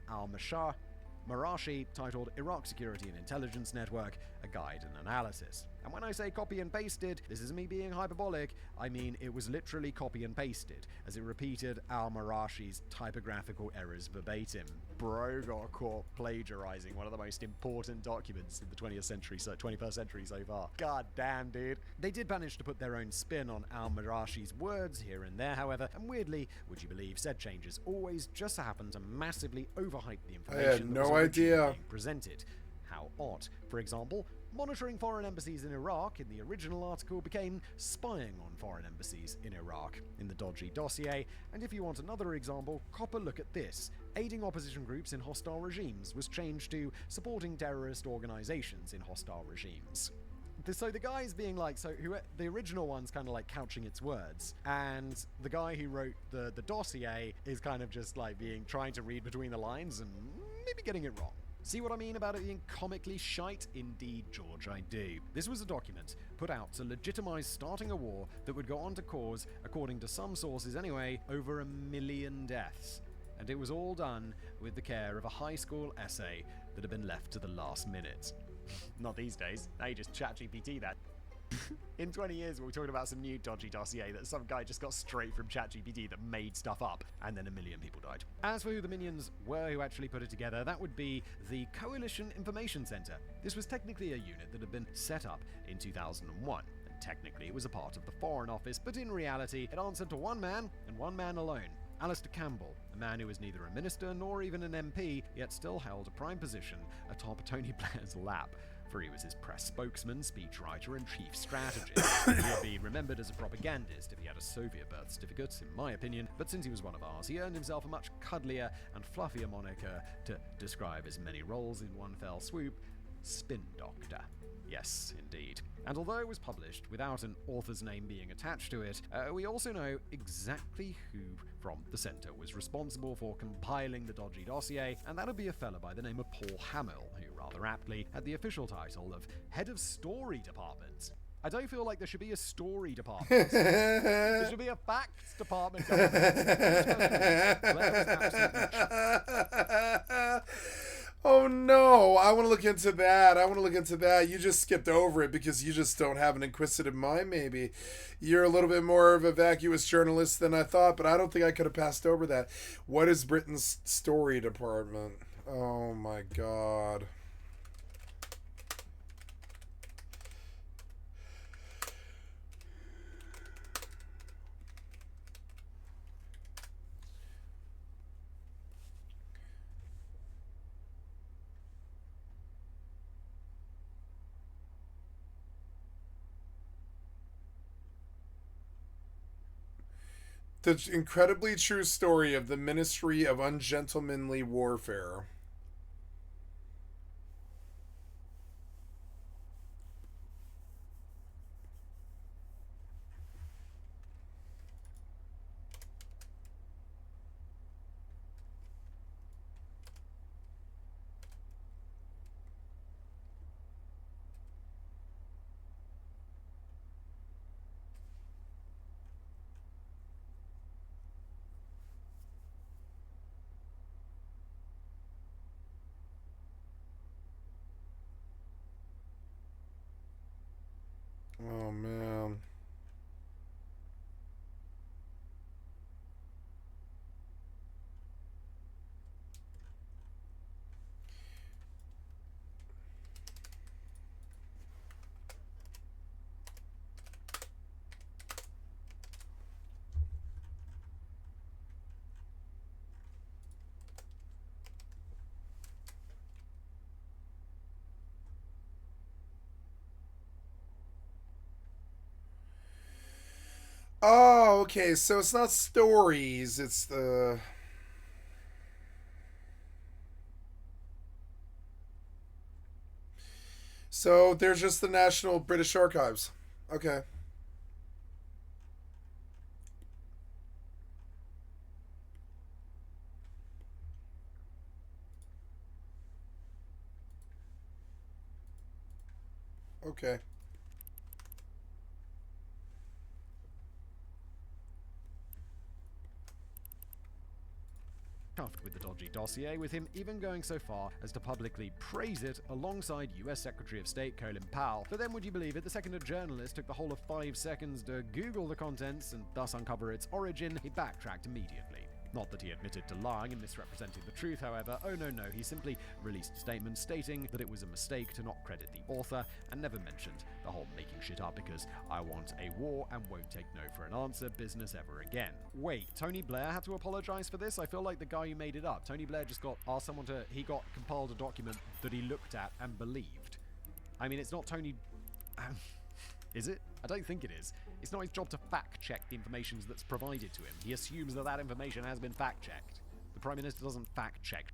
Marashi, titled Iraq Security and Intelligence Network, A Guide and Analysis. And when I say copy and pasted, this isn't me being hyperbolic, I mean it was literally copy and pasted, as it repeated al-Marashi's typographical errors verbatim. Bro got caught plagiarizing one of the most important documents in the 21st century so far. God damn, dude. They did manage to put their own spin on al-Marashi's words here and there, however, and weirdly, would you believe, said changes always just happen to massively overhype the information I had no idea being presented. How odd. For example, monitoring foreign embassies in Iraq in the original article became spying on foreign embassies in Iraq in the dodgy dossier, and if you want another example, cop a look at this. Aiding opposition groups in hostile regimes was changed to supporting terrorist organizations in hostile regimes. So the guy's being like, the original one's kind of like couching its words, and the guy who wrote the dossier is kind of just like trying to read between the lines and maybe getting it wrong. See what I mean about it being comically shite? Indeed, George, I do. This was a document put out to legitimize starting a war that would go on to cause, according to some sources anyway, over 1 million deaths. And it was all done with the care of a high school essay that had been left to the last minute. Not these days. Now you just ChatGPT that. In 20 years, we'll be talking about some new dodgy dossier that some guy just got straight from ChatGPT that made stuff up, and then 1 million people died. As for who the minions were who actually put it together, that would be the Coalition Information Center. This was technically a unit that had been set up in 2001. Technically, it was a part of the Foreign Office, but in reality, it answered to one man, and one man alone. Alistair Campbell, a man who was neither a minister nor even an MP, yet still held a prime position atop Tony Blair's lap, for he was his press spokesman, speechwriter, and chief strategist. He would be remembered as a propagandist if he had a Soviet birth certificate, in my opinion, but since he was one of ours, he earned himself a much cuddlier and fluffier moniker to describe his many roles in one fell swoop: Spin Doctor. Yes, indeed. And although it was published without an author's name being attached to it, we also know exactly who from the centre was responsible for compiling the dodgy dossier, and that would be a fella by the name of Paul Hamill, who rather aptly had the official title of Head of Story Department. I don't feel like there should be a story department. There should be a facts department. Oh no, I want to look into that. You just skipped over it because you just don't have an inquisitive mind, maybe. You're a little bit more of a vacuous journalist than I thought, but I don't think I could have passed over that. What is Britain's story department? Oh my god. The incredibly true story of the Ministry of Ungentlemanly Warfare. Oh man. Oh, okay, so it's not stories, it's the... So there's just the National British Archives. Okay. Okay. With the dodgy dossier, with him even going so far as to publicly praise it alongside US Secretary of State Colin Powell. But then, would you believe it, the second a journalist took the whole of 5 seconds to Google the contents and thus uncover its origin, he backtracked immediately. Not that he admitted to lying and misrepresenting the truth, however. Oh no, he simply released a statement stating that it was a mistake to not credit the author and never mentioned the whole making shit up because I want a war and won't take no for an answer business ever again. Wait, Tony Blair had to apologize for this? I feel like the guy who made it up. Tony Blair just got asked someone to, he got compiled a document that he looked at and believed. I mean, it's not Tony... Is it? I don't think it is. It's not his job to fact-check the information that's provided to him. He assumes that information has been fact-checked. The Prime Minister doesn't fact-check.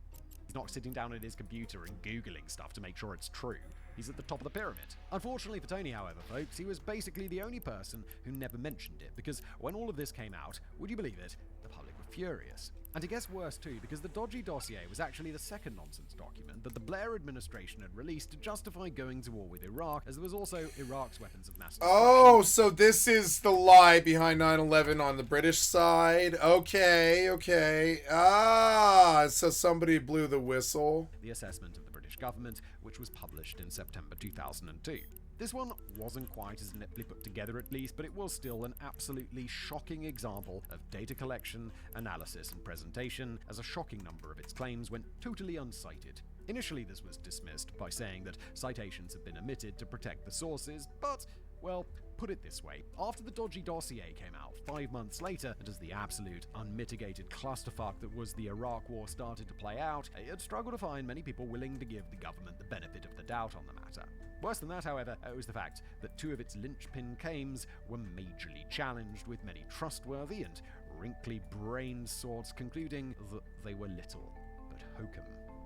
He's not sitting down at his computer and Googling stuff to make sure it's true. He's at the top of the pyramid. Unfortunately for Tony, however, folks, he was basically the only person who never mentioned it, because when all of this came out, would you believe it, the public were furious. And it gets worse too, because the dodgy dossier was actually the second nonsense document that the Blair administration had released to justify going to war with Iraq, as there was also Iraq's weapons of mass destruction. Oh, so this is the lie behind 9/11 on the British side. Okay. Ah, so somebody blew the whistle. The assessment of the British government, which was published in September 2002. This one wasn't quite as neatly put together at least, but it was still an absolutely shocking example of data collection, analysis, and presentation, as a shocking number of its claims went totally uncited. Initially, this was dismissed by saying that citations had been omitted to protect the sources, but, well, put it this way, after the dodgy dossier came out 5 months later, and as the absolute unmitigated clusterfuck that was the Iraq War started to play out, it struggled to find many people willing to give the government the benefit of the doubt on the matter. Worse than that, however, was the fact that 2 of its linchpin claims were majorly challenged, with many trustworthy and wrinkly-brained sorts concluding that they were little but hokum.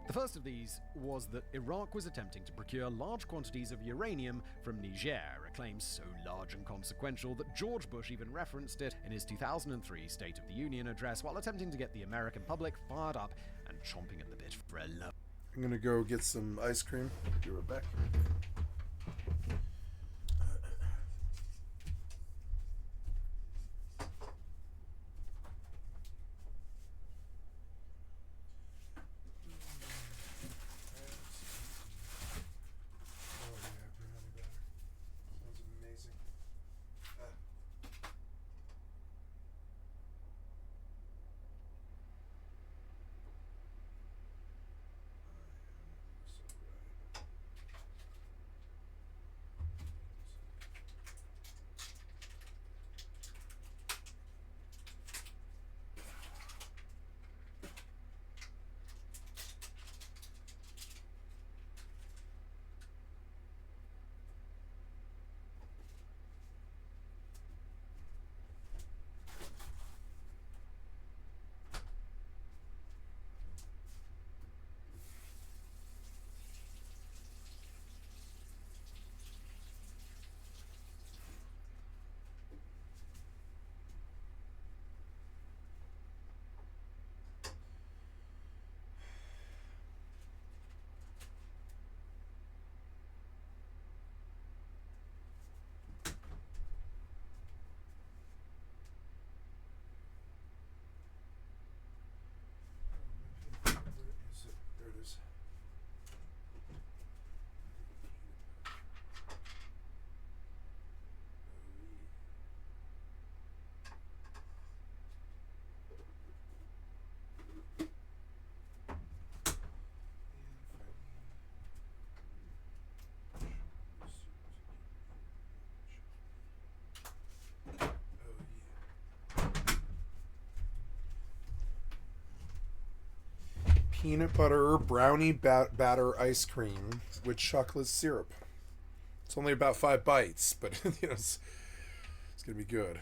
The first of these was that Iraq was attempting to procure large quantities of uranium from Niger, a claim so large and consequential that George Bush even referenced it in his 2003 State of the Union address while attempting to get the American public fired up and chomping at the bit for a love. I'm gonna go get some ice cream. Be right back. Peanut butter brownie batter ice cream with chocolate syrup. It's only about 5 bites, but it's gonna be good.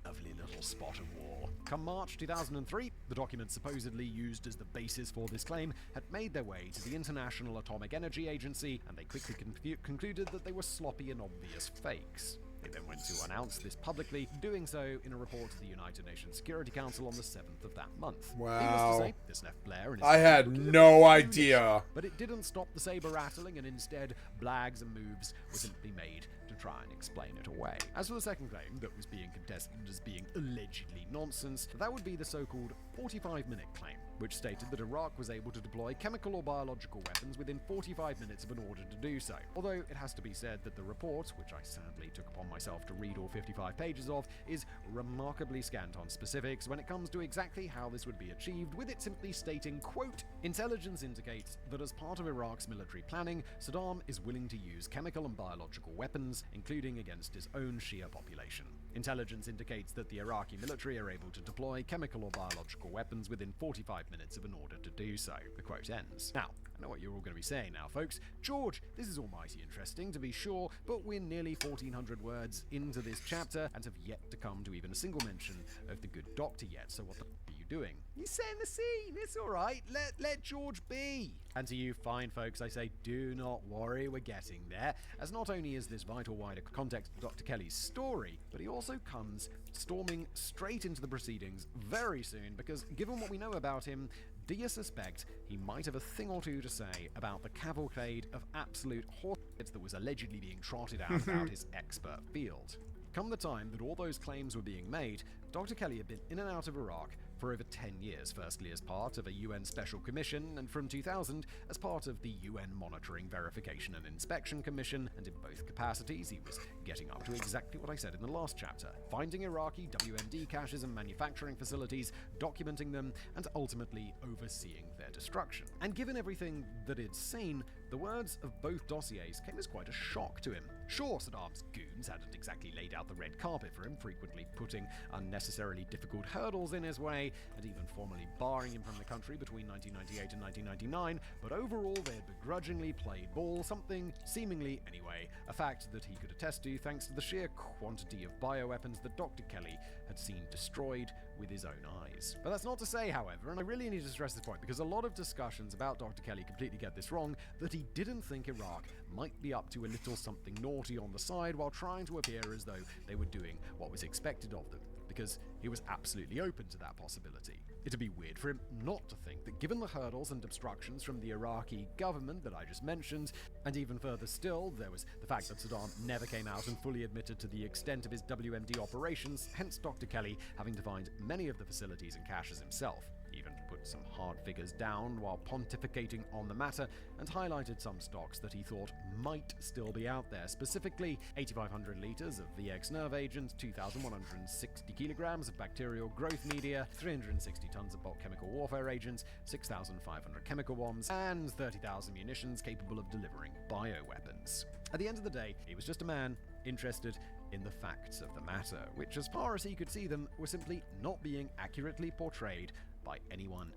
Lovely little spot of war. Come March 2003, the documents supposedly used as the basis for this claim had made their way to the International Atomic Energy Agency, and they quickly concluded that they were sloppy and obvious fakes. They then went to announce this publicly, doing so in a report to the United Nations Security Council on the 7th of that month. Wow. Needless to say, this left Blair and his I had no idea. But it didn't stop the saber rattling, and instead, blags and moves were simply made to try and explain it away. As for the second claim that was being contested as being allegedly nonsense, that would be the so-called 45-minute claim, which stated that Iraq was able to deploy chemical or biological weapons within 45 minutes of an order to do so. Although it has to be said that the report, which I sadly took upon myself to read all 55 pages of, is remarkably scant on specifics when it comes to exactly how this would be achieved, with it simply stating, quote, "Intelligence indicates that as part of Iraq's military planning, Saddam is willing to use chemical and biological weapons, including against his own Shia population. Intelligence indicates that the Iraqi military are able to deploy chemical or biological weapons within 45 minutes of an order to do so." The quote ends. Now, I know what you're all going to be saying now, folks. George, this is almighty interesting, to be sure, but we're nearly 1,400 words into this chapter and have yet to come to even a single mention of the good doctor yet, so what the are you doing? You're setting the scene, it's alright, let George be. And to you fine folks, I say, do not worry, we're getting there, as not only is this vital wider context of Dr. Kelly's story, but he also comes storming straight into the proceedings very soon, because given what we know about him, do you suspect he might have a thing or two to say about the cavalcade of absolute horseshit that was allegedly being trotted out about his expert field? Come the time that all those claims were being made, Dr. Kelly had been in and out of Iraq for over 10 years, firstly as part of a UN Special Commission, and from 2000 as part of the UN Monitoring, Verification and Inspection Commission, and in both capacities he was getting up to exactly what I said in the last chapter, finding Iraqi WMD caches and manufacturing facilities, documenting them, and ultimately overseeing their destruction. And given everything that it's seen, the words of both dossiers came as quite a shock to him. Sure, Saddam's goons hadn't exactly laid out the red carpet for him, frequently putting unnecessarily difficult hurdles in his way, and even formally barring him from the country between 1998 and 1999, but overall they had begrudgingly played ball, something, seemingly anyway, a fact that he could attest to thanks to the sheer quantity of bioweapons that Dr. Kelly had seen destroyed with his own eyes. But that's not to say, however, and I really need to stress this point because a lot of discussions about Dr. Kelly completely get this wrong, that he didn't think Iraq might be up to a little something naughty on the side while trying to appear as though they were doing what was expected of them, because he was absolutely open to that possibility. It'd be weird for him not to think that given the hurdles and obstructions from the Iraqi government that I just mentioned, and even further still, there was the fact that Saddam never came out and fully admitted to the extent of his WMD operations, hence Dr. Kelly having to find many of the facilities and caches himself. Even put some hard figures down while pontificating on the matter, and highlighted some stocks that he thought might still be out there, specifically 8,500 litres of VX nerve agent, 2,160 kilograms of bacterial growth media, 360 tons of bulk chemical warfare agents, 6,500 chemical bombs, and 30,000 munitions capable of delivering bioweapons. At the end of the day, he was just a man interested in the facts of the matter, which as far as he could see them were simply not being accurately portrayed by anyone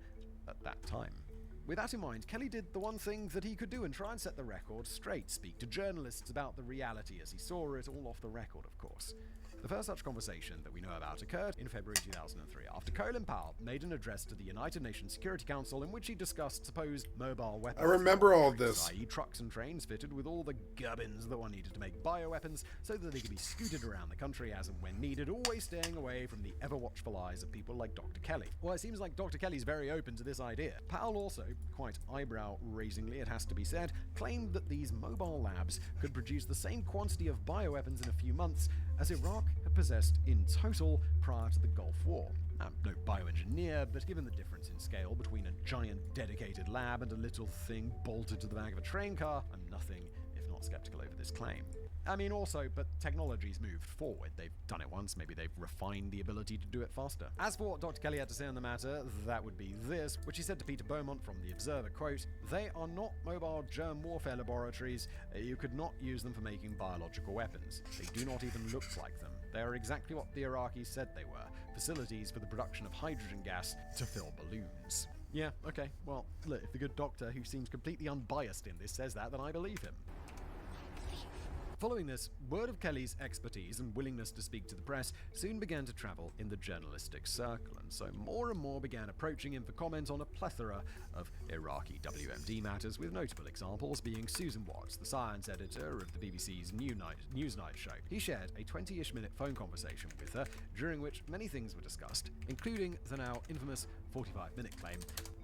at that time. With that in mind, Kelly did the one thing that he could do and try and set the record straight, speak to journalists about the reality as he saw it, all off the record, of course. The first such conversation that we know about occurred in February 2003, after Colin Powell made an address to the United Nations Security Council in which he discussed supposed mobile weapons. I remember all of this. i.e. trucks and trains fitted with all the gubbins that one needed to make bioweapons so that they could be scooted around the country as and when needed, always staying away from the ever-watchful eyes of people like Dr. Kelly. Well, it seems like Dr. Kelly's very open to this idea. Powell also, quite eyebrow-raisingly it has to be said, claimed that these mobile labs could produce the same quantity of bioweapons in a few months as Iraq had possessed in total prior to the Gulf War. I'm no bioengineer, but given the difference in scale between a giant dedicated lab and a little thing bolted to the back of a train car, I'm nothing if not skeptical over this claim. I mean, also, but technology's moved forward. They've done it once, maybe they've refined the ability to do it faster. As for what Dr. Kelly had to say on the matter, that would be this, which he said to Peter Beaumont from The Observer, quote, "They are not mobile germ warfare laboratories. You could not use them for making biological weapons. They do not even look like them. They are exactly what the Iraqis said they were, facilities for the production of hydrogen gas to fill balloons." Yeah, okay, well, look, if the good doctor, who seems completely unbiased in this, says that, then I believe him. Following this, word of Kelly's expertise and willingness to speak to the press soon began to travel in the journalistic circle, and so more and more began approaching him for comment on a plethora of Iraqi WMD matters, with notable examples being Susan Watts, the science editor of the BBC's Newsnight show. He shared a 20-ish minute phone conversation with her, during which many things were discussed, including the now infamous 45-minute claim,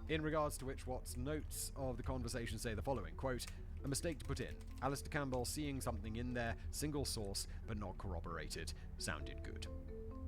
in regards to which Watts' notes of the conversation say the following, quote, "A mistake to put in. Alistair Campbell seeing something in there, single source, but not corroborated. Sounded good."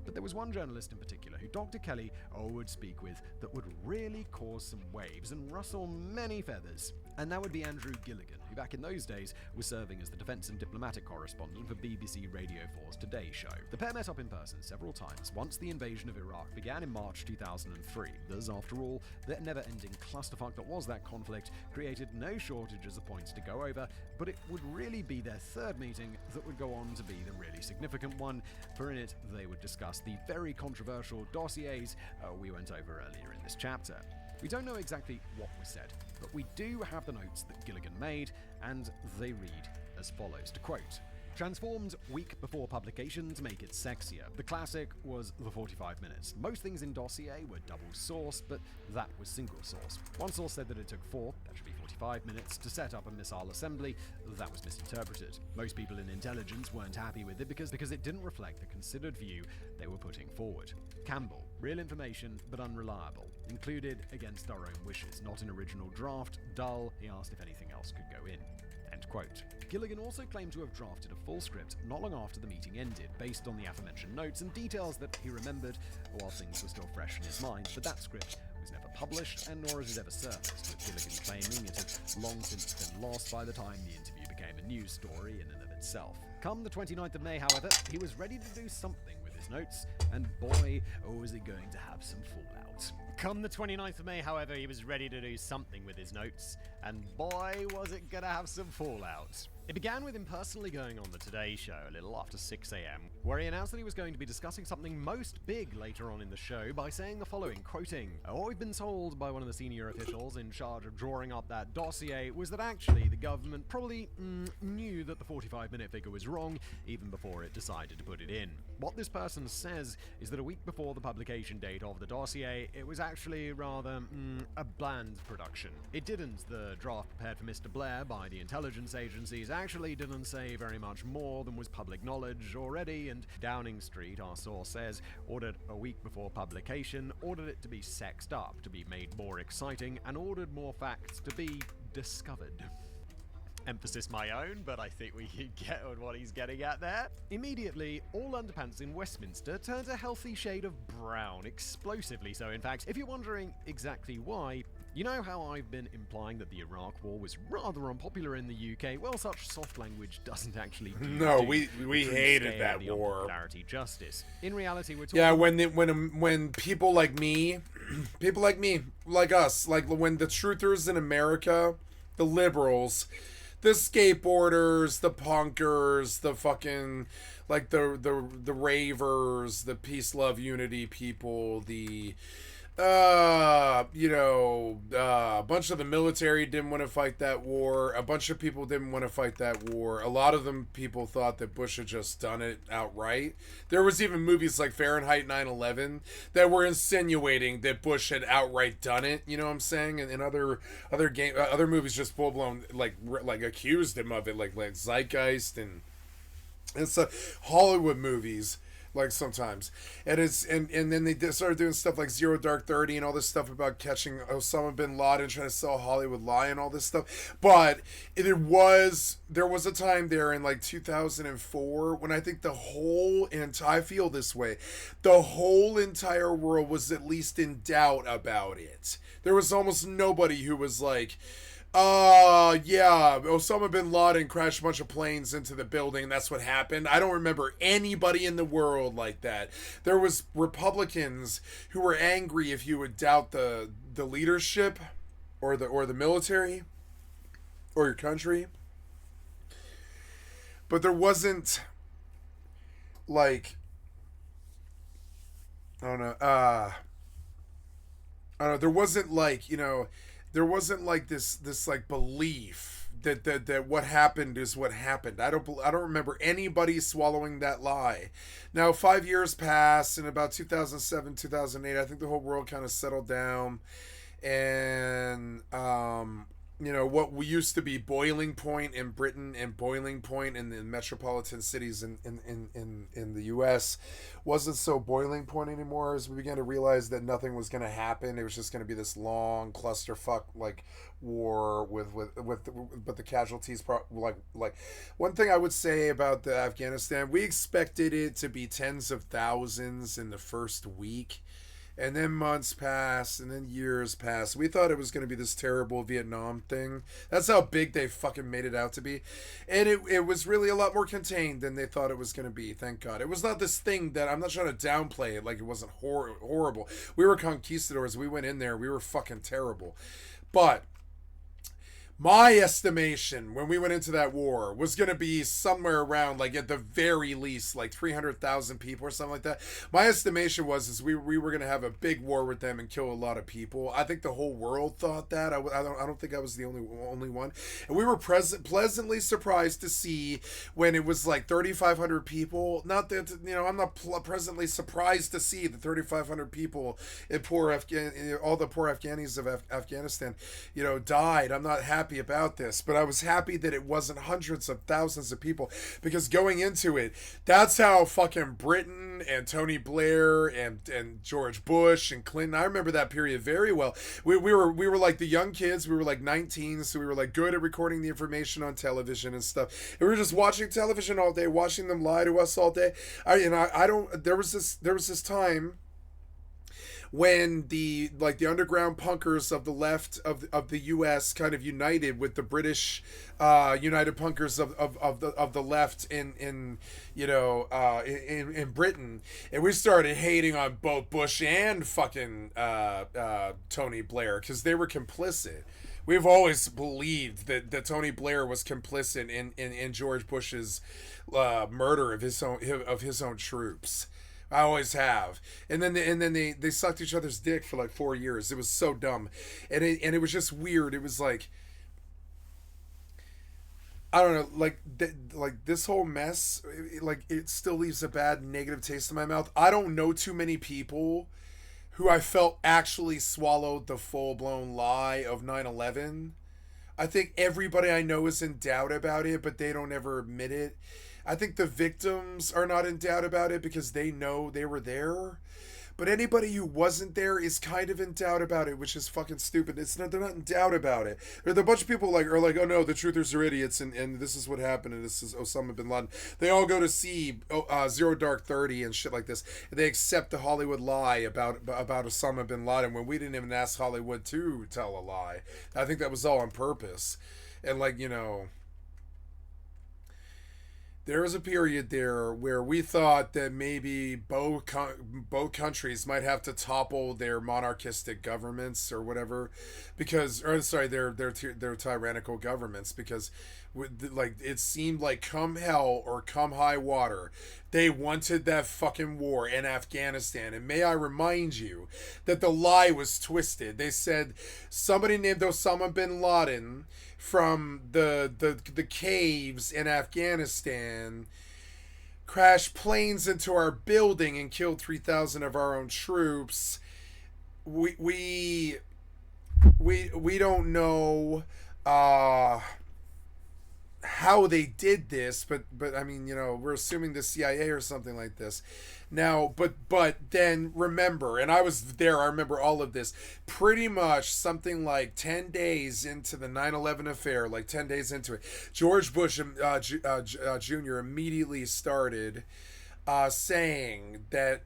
But there was one journalist in particular who Dr. Kelly would speak with that would really cause some waves and rustle many feathers. And that would be Andrew Gilligan, who back in those days was serving as the defence and diplomatic correspondent for BBC Radio 4's Today Show. The pair met up in person several times once the invasion of Iraq began in March 2003. As, after all, the never-ending clusterfuck that was that conflict created no shortages of points to go over, but it would really be their third meeting that would go on to be the really significant one, for in it they would discuss the very controversial dossiers we went over earlier in this chapter. We don't know exactly what was said, but we do have the notes that Gilligan made, and they read as follows, to quote, "Transformed week before publication to make it sexier. The classic was the 45 minutes. Most things in dossier were double source, but that was single source. One source said that it took 4, that should be 45 minutes, to set up a missile assembly. That was misinterpreted. Most people in intelligence weren't happy with it because it didn't reflect the considered view they were putting forward. Campbell Real information, but unreliable. Included against our own wishes. Not an original draft. Dull. He asked if anything else could go in. End quote. Gilligan also claimed to have drafted a full script not long after the meeting ended, based on the aforementioned notes and details that he remembered while things were still fresh in his mind, but that script was never published, and nor has it ever surfaced, with Gilligan claiming it had long since been lost by the time the interview became a news story in and of itself. Come the 29th of May, however, he was ready to do something with his notes, and boy, was he going to have some fallout. Come the 29th of May, however, he was ready to do something with his notes, and boy, was it gonna have some fallout. It began with him personally going on the Today Show a little after 6 a.m, where he announced that he was going to be discussing something most big later on in the show by saying the following, quoting, "What we've been told by one of the senior officials in charge of drawing up that dossier was that actually the government probably knew that the 45-minute figure was wrong even before it decided to put it in. What this person says is that a week before the publication date of the dossier, it was actually rather a bland production. It didn't. The draft prepared for Mr. Blair by the intelligence agencies actually didn't say very much more than was public knowledge already, and Downing Street, our source says, ordered a week before publication, ordered it to be sexed up, to be made more exciting, and ordered more facts to be discovered." Emphasis my own, but I think we can get on what he's getting at there. Immediately, all underpants in Westminster turned a healthy shade of brown, explosively so in fact. If you're wondering exactly why, you know how I've been implying that the Iraq War was rather unpopular in the UK? Well, such soft language doesn't actually do No, we hated that war. Unpopularity justice. In reality, we're Yeah, talking... when people like me, like us, like when the truthers in America, the liberals, the skateboarders, the punkers, the fucking, like the ravers, the peace, love, unity people, the a bunch of the military didn't want to fight that war. A bunch of people didn't want to fight that war. A lot of them people thought that Bush had just done it outright. There was even movies like Fahrenheit 9/11 that were insinuating that Bush had outright done it. You know what I'm saying? And other movies just full blown like accused him of it, like Zeitgeist and stuff. Hollywood movies. Like sometimes, and then they started doing stuff like Zero Dark 30 and all this stuff about catching Osama bin Laden, trying to sell Hollywood lie and all this stuff. But there was a time there in like 2004 when I think I feel this way, the whole entire world was at least in doubt about it. There was almost nobody who was like, yeah, Osama bin Laden crashed a bunch of planes into the building. That's what happened. I don't remember anybody in the world like that. There was Republicans who were angry if you would doubt the leadership or the military or your country. But there wasn't like, I don't know, there wasn't like, there wasn't like this like belief that what happened is what happened. I don't remember anybody swallowing that lie. Now 5 years passed, and about 2007, 2008, I think the whole world kind of settled down, and what we used to be boiling point in Britain and boiling point in the metropolitan cities in the US wasn't so boiling point anymore, as we began to realize that nothing was going to happen. It was just going to be this long clusterfuck like war but the casualties like one thing I would say about the Afghanistan, we expected it to be tens of thousands in the first week. And then months passed, and then years passed. We thought it was going to be this terrible Vietnam thing. That's how big they fucking made it out to be. And it was really a lot more contained than they thought it was going to be, thank God. It was not this thing that, I'm not trying to downplay it like it wasn't horrible. We were conquistadors. We went in there. We were fucking terrible. But my estimation when we went into that war was going to be somewhere around, like at the very least, like 300,000 people or something like that. My estimation was we were going to have a big war with them and kill a lot of people. I think the whole world thought that. I don't think I was the only one. And we were pleasantly surprised to see when it was like 3,500 people. Not that, I'm not pleasantly surprised to see the 3,500 people in all the poor Afghanis of Afghanistan, died. I'm not happy happy about this, but I was happy that it wasn't hundreds of thousands of people, because going into it, that's how fucking Britain and Tony Blair and George Bush and Clinton, I remember that period very well. We were like the young kids, we were like 19, so we were like good at recording the information on television and stuff. And we were just watching television all day, watching them lie to us all day. There was this time when the underground punkers of the left of the U.S. kind of united with the British united punkers of the left in Britain, and we started hating on both Bush and fucking Tony Blair, because they were complicit. We've always believed that Tony Blair was complicit in George Bush's murder of his own troops. I always have. And then they sucked each other's dick for like 4 years. It was so dumb. And it was just weird. It was like, I don't know, like this whole mess, it still leaves a bad negative taste in my mouth. I don't know too many people who I felt actually swallowed the full-blown lie of 9/11. I think everybody I know is in doubt about it, but they don't ever admit it. I think the victims are not in doubt about it because they know they were there. But anybody who wasn't there is kind of in doubt about it, which is fucking stupid. They're not in doubt about it. There's a bunch of people are like, oh no, the truthers are idiots, and this is what happened, and this is Osama bin Laden. They all go to see Zero Dark 30 and shit like this. And they accept the Hollywood lie about Osama bin Laden when we didn't even ask Hollywood to tell a lie. I think that was all on purpose. And there was a period there where we thought that maybe both countries might have to topple their monarchistic governments or whatever, their tyrannical governments, because it seemed like come hell or come high water, they wanted that fucking war in Afghanistan. And may I remind you that the lie was twisted. They said somebody named Osama bin Laden from the caves in Afghanistan crashed planes into our building and killed 3,000 of our own troops. We don't know how they did this, but I mean, we're assuming the CIA or something like this. Now, but then remember, and I was there, I remember all of this, pretty much something like 10 days into the 9/11 affair, like 10 days into it, George Bush Jr. immediately started saying that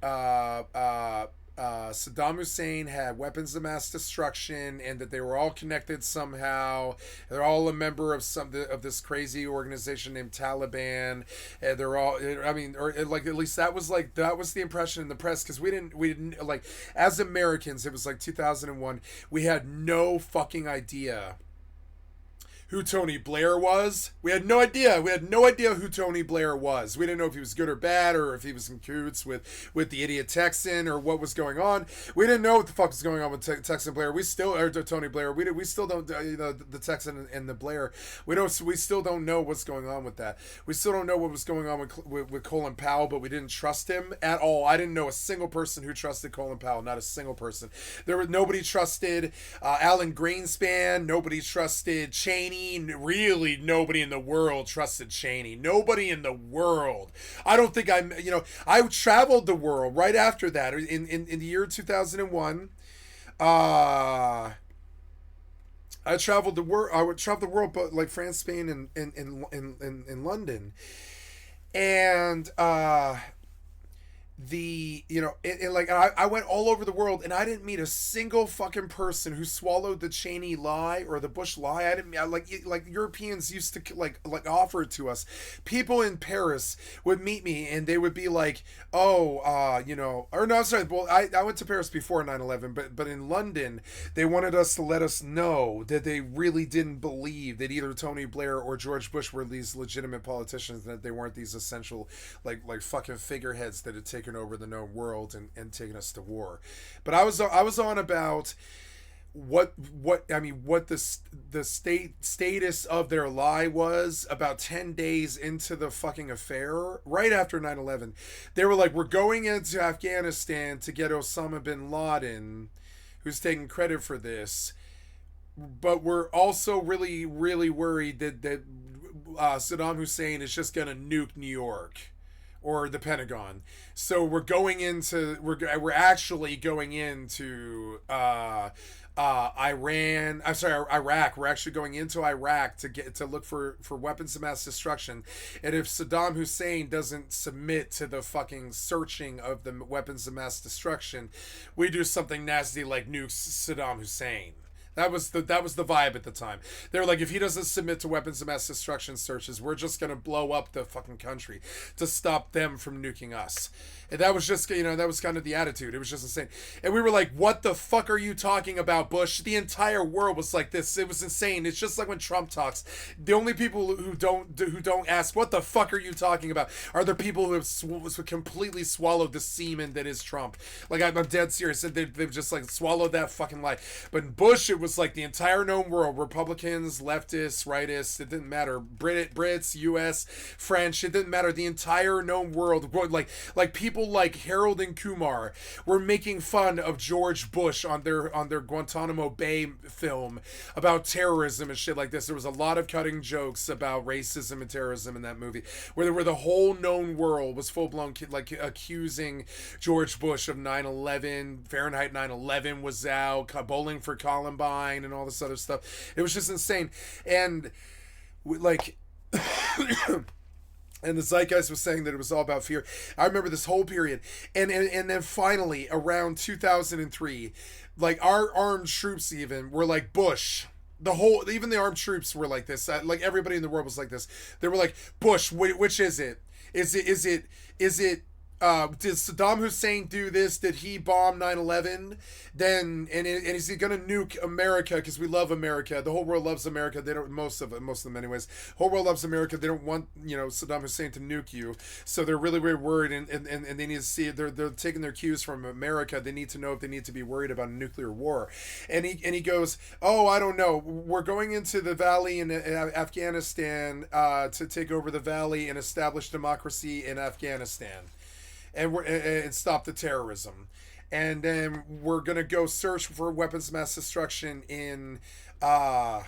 Saddam Hussein had weapons of mass destruction and that they were all connected somehow. They're all a member of this crazy organization named Taliban, and they're all, at least that was the impression in the press, because we didn't as Americans, it was like 2001, we had no fucking idea who Tony Blair was. We had no idea. Who Tony Blair was. We didn't know if he was good or bad, or if he was in cahoots with the idiot Texan, or what was going on. We didn't know what the fuck was going on with Texan Blair. Tony Blair. We still don't. The Texan and the Blair. We still don't know what's going on with that. We still don't know what was going on with Colin Powell, but we didn't trust him at all. I didn't know a single person who trusted Colin Powell. Not a single person. Nobody trusted Alan Greenspan. Nobody trusted Cheney. Really, nobody in the world trusted Cheney. Nobody in the world. I don't think I traveled the world right after that. In the year 2001, I traveled the world. I would travel the world, but like France, Spain, and in London, and I went all over the world, and I didn't meet a single fucking person who swallowed the Cheney lie or the Bush lie. Like Europeans used to like offer it to us. People in Paris would meet me, and they would be like, I went to Paris before 9/11, but in London, they wanted us to let us know that they really didn't believe that either Tony Blair or George Bush were these legitimate politicians, and that they weren't these essential like fucking figureheads that had taken over the known world and taken us to war. But I was on about what the status of their lie was about 10 days into the fucking affair, right after 9/11. They were like, we're going into Afghanistan to get Osama bin Laden, who's taking credit for this. we're also really, really worried that Saddam Hussein is just gonna nuke New York or the Pentagon. So we're actually going into Iraq. We're actually going into Iraq to look for weapons of mass destruction. And if Saddam Hussein doesn't submit to the fucking searching of the weapons of mass destruction, we do something nasty like nuke Saddam Hussein. That was the vibe at the time. They were like, if he doesn't submit to weapons of mass destruction searches, we're just gonna blow up the fucking country to stop them from nuking us. And that was just, that was kind of the attitude. It was just insane. And we were like, what the fuck are you talking about, Bush? The entire world was like this. It was insane. It's just like when Trump talks. The only people who don't ask, what the fuck are you talking about, are the people who have completely swallowed the semen that is Trump. Like, I'm dead serious. They've just like swallowed that fucking lie. But in Bush, it was like the entire known world. Republicans, leftists, rightists, it didn't matter. Brits, US, French, it didn't matter. The entire known world, like people like Harold and Kumar were making fun of George Bush on their Guantanamo Bay film about terrorism and shit like this. There was a lot of cutting jokes about racism and terrorism in that movie, where the whole known world was full blown like accusing George Bush of 9/11. Fahrenheit 9/11 was out, Bowling for Columbine, and all this other stuff. It was just insane, and like. And the zeitgeist was saying that it was all about fear. I remember this whole period. And then finally, around 2003, like, our armed troops even were like, Bush. Even the armed troops were like this. Like, everybody in the world was like this. They were like, Bush, which is it? Is it did Saddam Hussein do this? Did he bomb 9/11? And is he gonna nuke America? Because we love America. The whole world loves America. They don't. Most of them, anyways. Whole world loves America. They don't want Saddam Hussein to nuke you. So they're really, really worried, and they need to see it. They're taking their cues from America. They need to know if they need to be worried about a nuclear war. And he goes, oh, I don't know. We're going into the valley in Afghanistan to take over the valley and establish democracy in Afghanistan. And stop the terrorism. And then we're going to go search for weapons of mass destruction in that.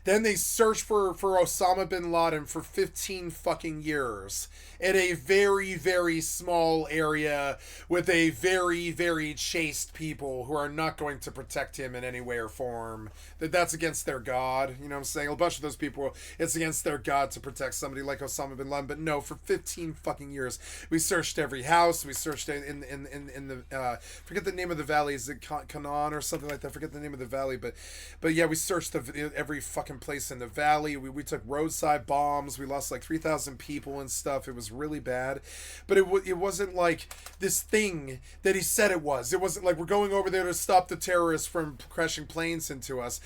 Then they search for Osama bin Laden for 15 fucking years in a very, very small area with a very, very chaste people who are not going to protect him in any way or form. That's against their God. You know what I'm saying? A bunch of those people, it's against their God to protect somebody like Osama bin Laden. But no, for 15 fucking years, we searched every house. We searched in the forget the name of the valley. Is it Canaan or something like that? Forget the name of the valley. But yeah, we searched every fucking place in the valley. We took roadside bombs. We lost like 3,000 people and stuff. It was really bad, but it wasn't like this thing that he said it was. It wasn't like we're going over there to stop the terrorists from crashing planes into us.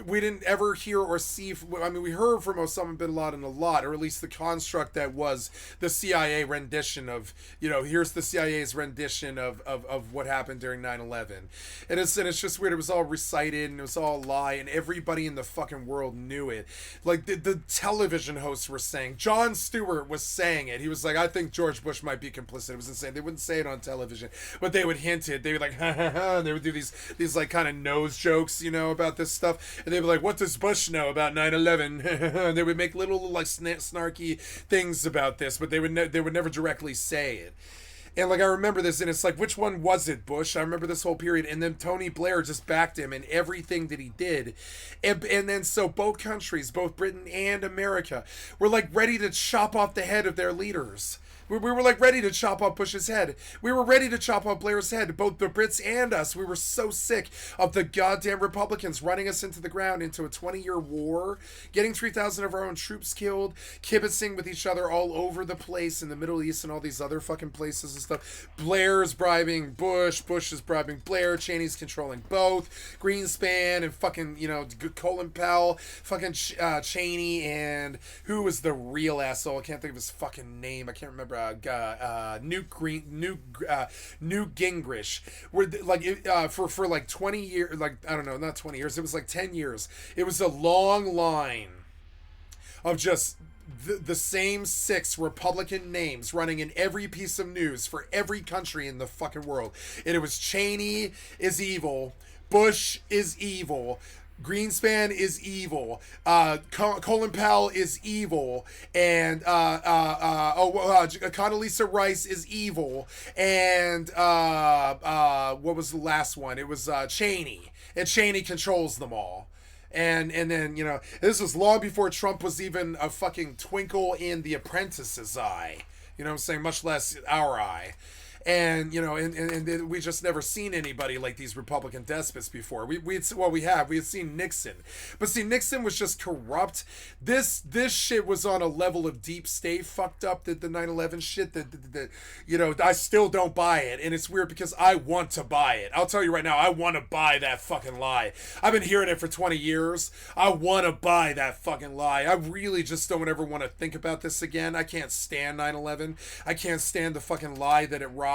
We didn't ever hear or see. I mean, we heard from Osama bin Laden a lot, or at least the construct that was the CIA rendition of, here's the CIA's rendition of what happened during 9/11, and it's just weird. It was all recited and it was all a lie, and everybody in the fucking world knew it. Like the television hosts were saying, Jon Stewart was saying it. He was like, I think George Bush might be complicit. It was insane. They wouldn't say it on television, but they would hint it. They would like, and they would do these like kind of nose jokes, about this stuff. And they'd be like, what does Bush know about 9/11? And they would make little like snarky things about this, but they would never directly say it. And like I remember this, and it's like, which one was it, Bush? I remember this whole period, and then Tony Blair just backed him in everything that he did, and then so both countries, both Britain and America, were like ready to chop off the head of their leaders. We were like ready to chop off Bush's head. We were ready to chop off Blair's head, both the Brits and us. We were so sick of the goddamn Republicans running us into the ground, into a 20-year war, getting 3,000 of our own troops killed, kibitzing with each other all over the place in the Middle East and all these other fucking places and stuff. Blair's bribing Bush, Bush is bribing Blair, Cheney's controlling both, Greenspan and fucking, Colin Powell, fucking Cheney, and who was the real asshole? I can't think of his fucking name. I can't remember. Newt Gingrich, were like for like 20 years, like I don't know, not 20 years. It was like 10 years. It was a long line of just the same 6 Republican names running in every piece of news for every country in the fucking world, and it was Cheney is evil. Bush is evil. Greenspan is evil. Colin Powell is evil, and Condoleezza Rice is evil, and what was the last one? It was Cheney, and Cheney controls them all. And then, you know, this was long before Trump was even a fucking twinkle in the Apprentice's eye. You know what I'm saying? Much less our eye. And, you know, and we just never seen anybody like these Republican despots before. We had seen Nixon. But see, Nixon was just corrupt. This shit was on a level of deep state fucked up, the 9/11 shit that, you know, I still don't buy it. And it's weird because I want to buy it. I'll tell you right now, I want to buy that fucking lie. I've been hearing it for 20 years. I want to buy that fucking lie. I really just don't ever want to think about this again. I can't stand 9/11. I can't stand the fucking lie that it rides.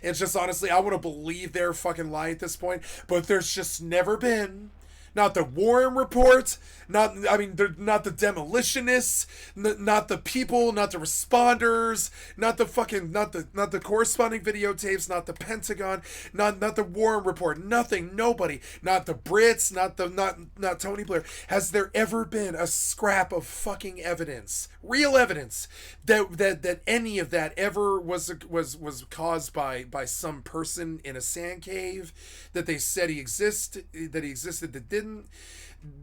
It's just, honestly, I want to believe their fucking lie at this point, but there's just never been, not the Warren Report, not the demolitionists, not the people, not the responders, not the corresponding videotapes, not the Pentagon, not the Warren Report, nothing, nobody, not the Brits, not Tony Blair. Has there ever been a scrap of fucking evidence, real evidence, that any of that ever was caused by some person in a sand cave, that they said he existed that didn't?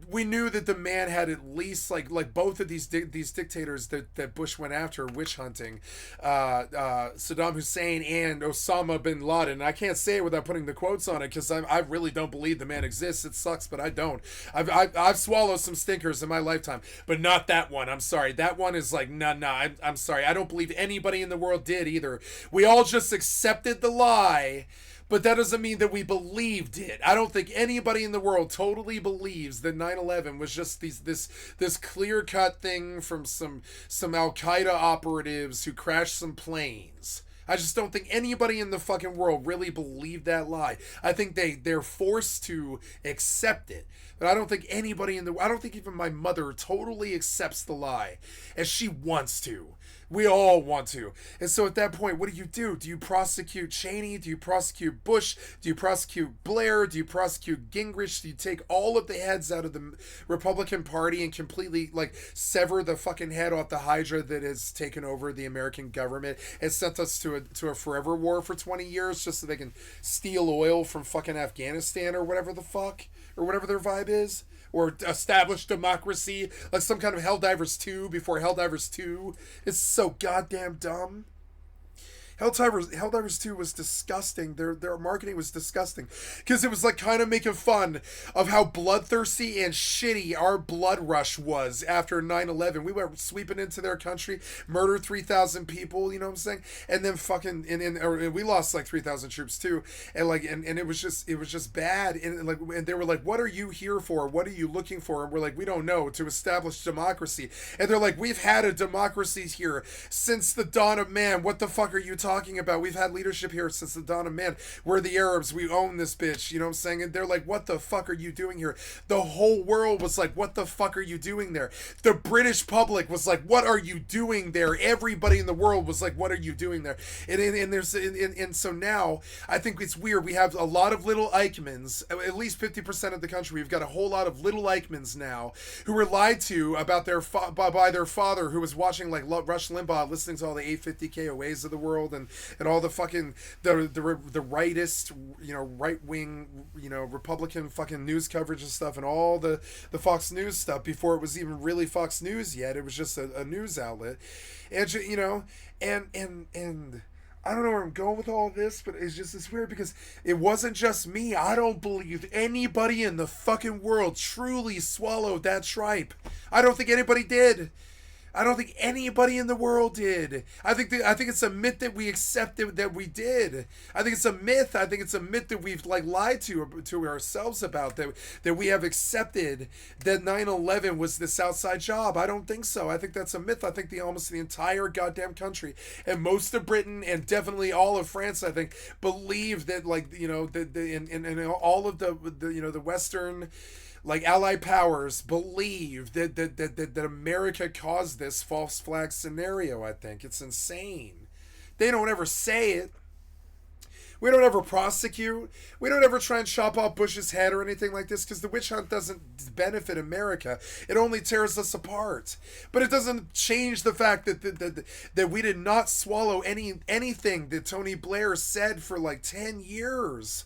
We knew that the man had at least like both of these dictators that Bush went after, witch hunting, Saddam Hussein and Osama bin Laden. I can't say it without putting the quotes on it because I really don't believe the man exists. It sucks, but I don't. I've swallowed some stinkers in my lifetime, but not that one. I'm sorry. That one is like nah. I'm sorry. I don't believe anybody in the world did either. We all just accepted the lie. But that doesn't mean that we believed it. I don't think anybody in the world totally believes that 9/11 was just this clear-cut thing from some Al-Qaeda operatives who crashed some planes. I just don't think anybody in the fucking world really believed that lie. I think they're forced to accept it. But I don't think anybody I don't think even my mother totally accepts the lie as she wants to. We all want to. And so at that point, what do? Do you prosecute Cheney? Do you prosecute Bush? Do you prosecute Blair? Do you prosecute Gingrich? Do you take all of the heads out of the Republican Party and completely sever the fucking head off the Hydra that has taken over the American government and sent us to a forever war for 20 years just so they can steal oil from fucking Afghanistan or whatever the fuck, or whatever their vibe is? Or establish democracy like some kind of Helldivers 2 before Helldivers 2. It's so goddamn dumb. Helldivers 2 was disgusting. Their marketing was disgusting because it was kind of making fun of how bloodthirsty and shitty our blood rush was after 9/11. We went sweeping into their country, murdered 3,000 people, you know what I'm saying? And then fucking and we lost 3,000 troops too. And and it was just bad. And they were like, "What are you here for? What are you looking for?" And we're like, "We don't know, to establish democracy." And they're like, "We've had a democracy here since the dawn of man. What the fuck are you talking about? We've had leadership here since the dawn of man. We're the Arabs. We own this bitch." You know what I'm saying? And they're like, "What the fuck are you doing here?" The whole world was like, "What the fuck are you doing there?" The British public was like, "What are you doing there?" Everybody in the world was like, "What are you doing there?" And so now I think it's weird. We have a lot of little Eichmanns, at least 50% of the country. We've got a whole lot of little Eichmanns now who were lied to about by their father, who was watching Rush Limbaugh, listening to all the 850 KOAs of the world and all the fucking the rightist, right wing, Republican fucking news coverage and stuff, and all the Fox News stuff before it was even really Fox News yet. It was just a news outlet, and and I don't know where I'm going with all this, but it's weird because it wasn't just me. I don't believe anybody in the fucking world truly swallowed that tripe. I don't think anybody did. I don't think anybody in the world did. I think it's a myth that we accepted that we did. I think it's a myth. I think it's a myth that we've lied to ourselves about, that we have accepted that 9/11 was this outside job. I don't think so. I think that's a myth. I think almost the entire goddamn country and most of Britain and definitely all of France, I think, believe that and all of the Western Allied powers believe that America caused this false flag scenario. I think it's insane. They don't ever say it. We don't ever prosecute. We don't ever try and chop off Bush's head or anything like this, because the witch hunt doesn't benefit America. It only tears us apart. But it doesn't change the fact that we did not swallow anything that Tony Blair said for like 10 years.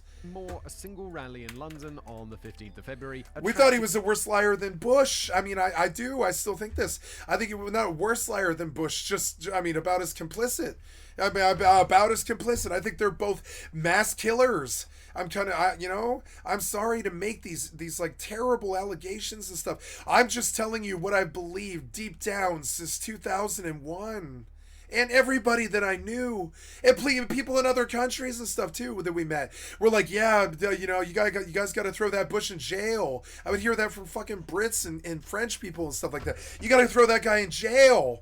A single rally in London on the 15th of February. We thought he was a worse liar than Bush. I mean, I do. I still think this. I think he was not a worse liar than Bush. About as complicit. About as complicit. I think they're both mass killers. I'm sorry to make these like terrible allegations and stuff. I'm just telling you what I believe deep down since 2001. And everybody that I knew, and people in other countries and stuff too that we met, were like, yeah, you guys got to throw that Bush in jail. I would hear that from fucking Brits and French people and stuff like that. You got to throw that guy in jail.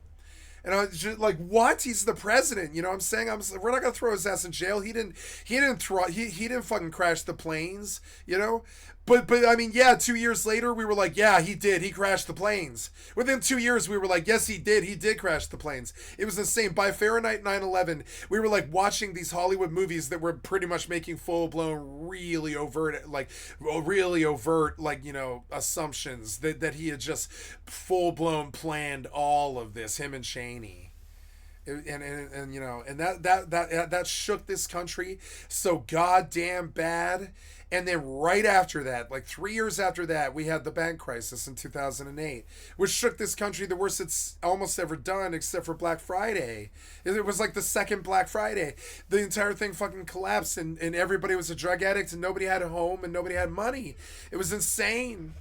And I was just like, what? He's the president. You know what I'm saying? We're not gonna throw his ass in jail. He didn't fucking crash the planes, you know? But I mean, yeah, 2 years later, we were like, yeah, he did. He crashed the planes. Within 2 years, we were like, yes, he did. He did crash the planes. It was insane. By Fahrenheit 9/11, we were like watching these Hollywood movies that were pretty much making full-blown, really overt, assumptions that he had just full-blown planned all of this, him and Cheney. And you know, and that shook this country so goddamn bad. And then right after that, like 3 years after that, we had the bank crisis in 2008, which shook this country the worst it's almost ever done, except for Black Friday. It was like the second Black Friday. The entire thing fucking collapsed, and everybody was a drug addict, and nobody had a home, and nobody had money. It was insane.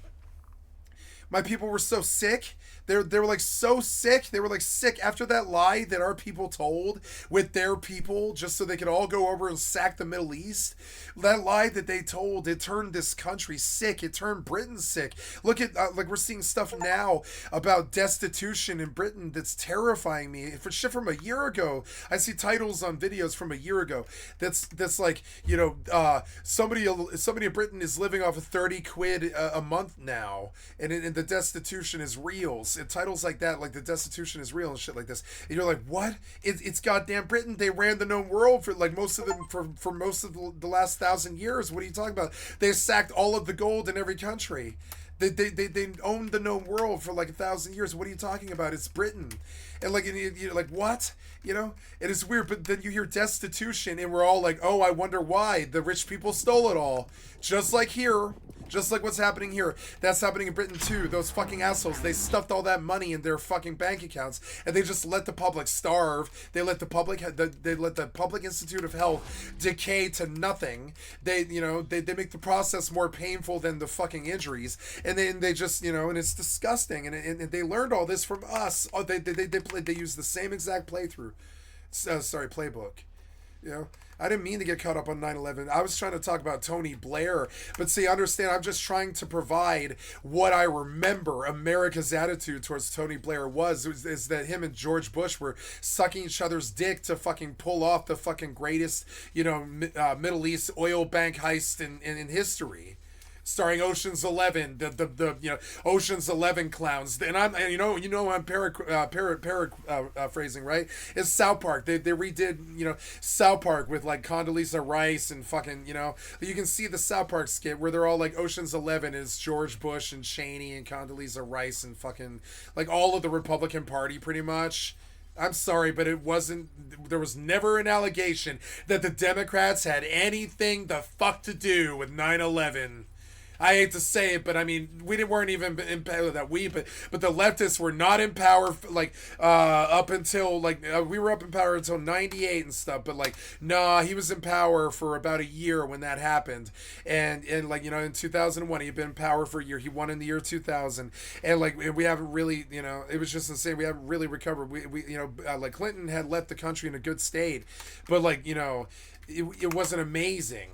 My people were so sick. They were like so sick. They were like sick after that lie that our people told with their people just so they could all go over and sack the Middle East. That lie that they told, it turned this country sick. It turned Britain sick. Look at, we're seeing stuff now about destitution in Britain that's terrifying me. For shit from a year ago, I see titles on videos from a year ago that's like, somebody in Britain is living off of 30 quid a month now, and the destitution is real. And titles like that, like the destitution is real and shit like this. And you're like, what? It's goddamn Britain. They ran the known world for like most of them for most of the last 1,000 years. What are you talking about? They sacked all of the gold in every country. They owned the known world for like 1,000 years. What are you talking about? It's Britain. And like, you're like, what? You know? And it's weird, but then you hear destitution and we're all like, oh, I wonder why. The rich people stole it all. Just like here. Just like what's happening here. That's happening in Britain too. Those fucking assholes. They stuffed all that money in their fucking bank accounts and they just let the public starve. They let the Public Institute of Health decay to nothing. They make the process more painful than the fucking injuries. And then they just, and it's disgusting. And they learned all this from us. Oh, they use the same exact playbook. I didn't mean to get caught up on 9/11. I was trying to talk about Tony Blair. But see, understand, I'm just trying to provide what I remember America's attitude towards Tony Blair is that him and George Bush were sucking each other's dick to fucking pull off the fucking greatest, Middle East oil bank heist in history. Starring Ocean's 11, the Ocean's 11 clowns, and I'm paraphrasing, right? It's South Park. They redid South Park with like Condoleezza Rice and fucking you can see the South Park skit where they're all like Ocean's 11 is George Bush and Cheney and Condoleezza Rice and fucking like all of the Republican Party pretty much. I'm sorry, but there was never an allegation that the Democrats had anything the fuck to do with 9/11. I hate to say it, but I mean, we weren't even in power but the leftists were not in power up until we were up in power until 98 and stuff. But he was in power for about a year when that happened, and in 2001 he had been in power for a year. He won in the year 2000, and we haven't really it was just insane. We haven't really recovered. We Clinton had left the country in a good state, but it wasn't amazing.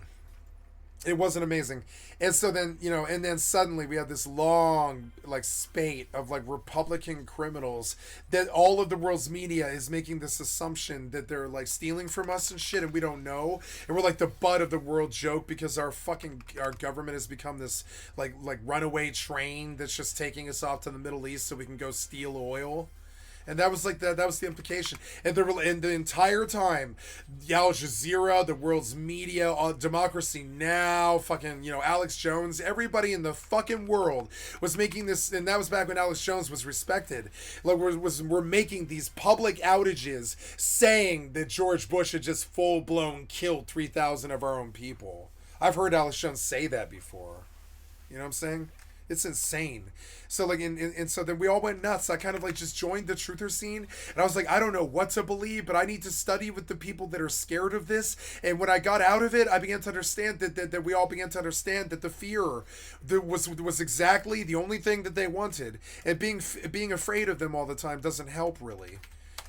It wasn't amazing. And so then, and then suddenly we have this long, spate of, Republican criminals that all of the world's media is making this assumption that they're, stealing from us and shit, and we don't know. And we're, the butt of the world joke because our government has become this, runaway train that's just taking us off to the Middle East so we can go steal oil. And that was like that was the implication. And the entire time, Al Jazeera, the world's media, Democracy Now, fucking, you know, Alex Jones, everybody in the fucking world was making this, and that was back when Alex Jones was respected. Like we're making these public outages saying that George Bush had just full-blown killed 3,000 of our own people. I've heard Alex Jones say that before. You know what I'm saying? It's insane. So like, and so then we all went nuts. I kind of like just joined the truther scene, and I was like, I don't know what to believe, but I need to study with the people that are scared of this. And when I got out of it, I began to understand that we all began to understand that the fear that was exactly the only thing that they wanted, and being afraid of them all the time doesn't help really.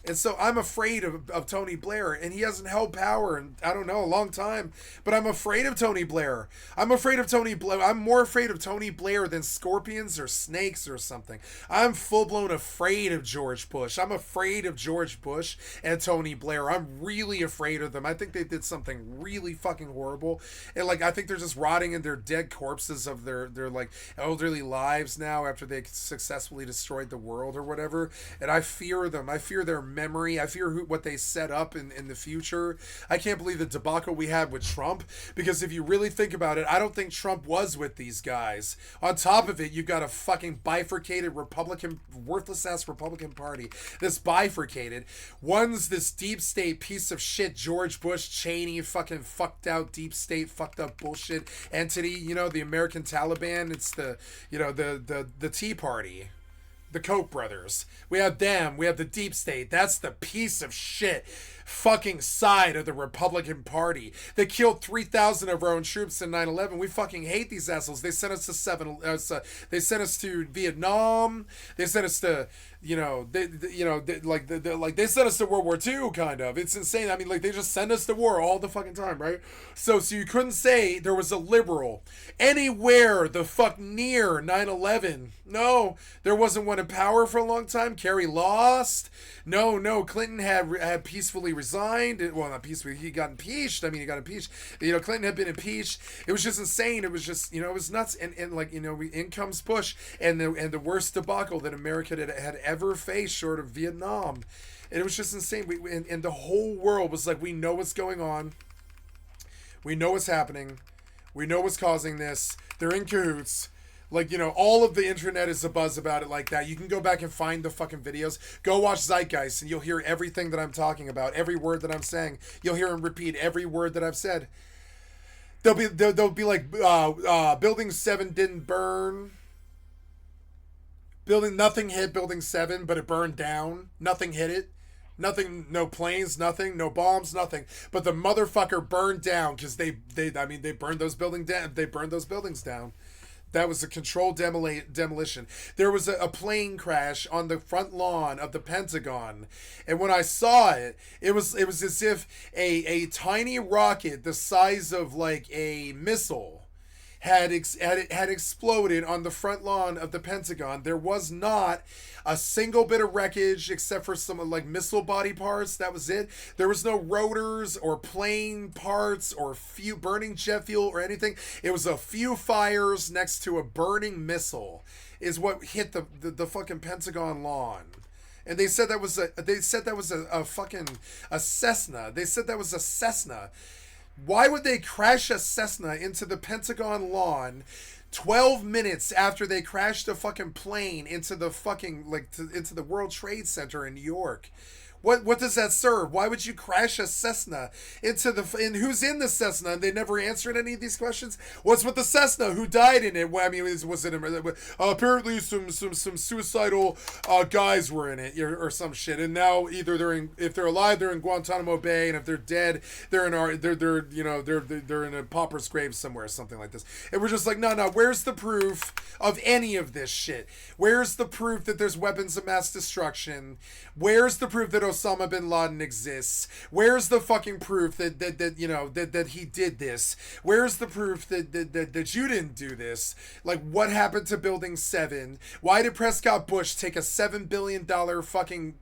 And so I'm afraid of Tony Blair, and he hasn't held power in, I don't know, a long time. But I'm afraid of Tony Blair. I'm afraid of Tony Blair. I'm more afraid of Tony Blair than scorpions or snakes or something. I'm full-blown afraid of George Bush. I'm afraid of George Bush and Tony Blair. I'm really afraid of them. I think they did something really fucking horrible. And like, I think they're just rotting in their dead corpses of their like elderly lives now after they successfully destroyed the world or whatever. And I fear them. I fear their memory. I fear what they set up in the future. I can't believe the debacle we had with Trump, because if you really think about it, I don't think Trump was with these guys. On top of it, you've got a fucking bifurcated Republican, worthless ass Republican Party that's bifurcated. One's this deep state piece of shit, George Bush, Cheney, fucking fucked out deep state, fucked up bullshit entity, you know, the American Taliban. It's the, you know, the Tea Party. The Koch brothers. We have them. We have the deep state. That's the piece of shit fucking side of the Republican Party. They killed 3,000 of our own troops in 9/11. We fucking hate these assholes. They sent us to they sent us to Vietnam. They sent us to, you know, they sent us to World War II, kind of. It's insane. I mean, like, they just send us to war all the fucking time, right? So you couldn't say there was a liberal anywhere the fuck near 9/11. No, there wasn't one in power for a long time. Kerry lost. No, Clinton had peacefully resigned. Well, not peacefully. He got impeached. I mean, he got impeached. You know, Clinton had been impeached. It was just insane. It was just, you know, it was nuts. And like, you know, in comes Bush, and the worst debacle that America had ever faced, short of Vietnam. And it was just insane. And the whole world was like, we know what's going on. We know what's happening. We know what's causing this. They're in cahoots. Like, you know, all of the internet is abuzz about it like that. You can go back and find the fucking videos. Go watch Zeitgeist, and you'll hear everything that I'm talking about. Every word that I'm saying. You'll hear him repeat every word that I've said. They'll be like, Building 7 didn't burn. Nothing hit Building 7, but it burned down. Nothing hit it. Nothing, no planes, nothing, no bombs, nothing. But the motherfucker burned down because they burned those buildings down. They burned those buildings down. That was a controlled demolition. There was a plane crash on the front lawn of the Pentagon, and when I saw it, it was as if a tiny rocket the size of like a missile had exploded on the front lawn of the Pentagon. There was not a single bit of wreckage except for some like missile body parts. That was it. There was no rotors or plane parts or few burning jet fuel or anything. It was a few fires next to a burning missile is what hit the fucking Pentagon lawn. And they said that was a fucking Cessna. They said that was a Cessna. Why would they crash a Cessna into the Pentagon lawn 12 minutes after they crashed a fucking plane into the fucking, into the World Trade Center in New York? What does that serve? Why would you crash a Cessna into and who's in the Cessna? And they never answered any of these questions. What's with the Cessna? Who died in it? Well, I mean, was it apparently some suicidal guys were in it or some shit? And now either if they're alive, they're in Guantanamo Bay, and if they're dead, they're in a pauper's grave somewhere, or something like this. And we're just like, no. Where's the proof of any of this shit? Where's the proof that there's weapons of mass destruction? Where's the proof that Osama bin Laden exists? Where's the fucking proof that he did this? Where's the proof that you didn't do this? Like, what happened to Building 7? Why did Prescott Bush take a $7 billion fucking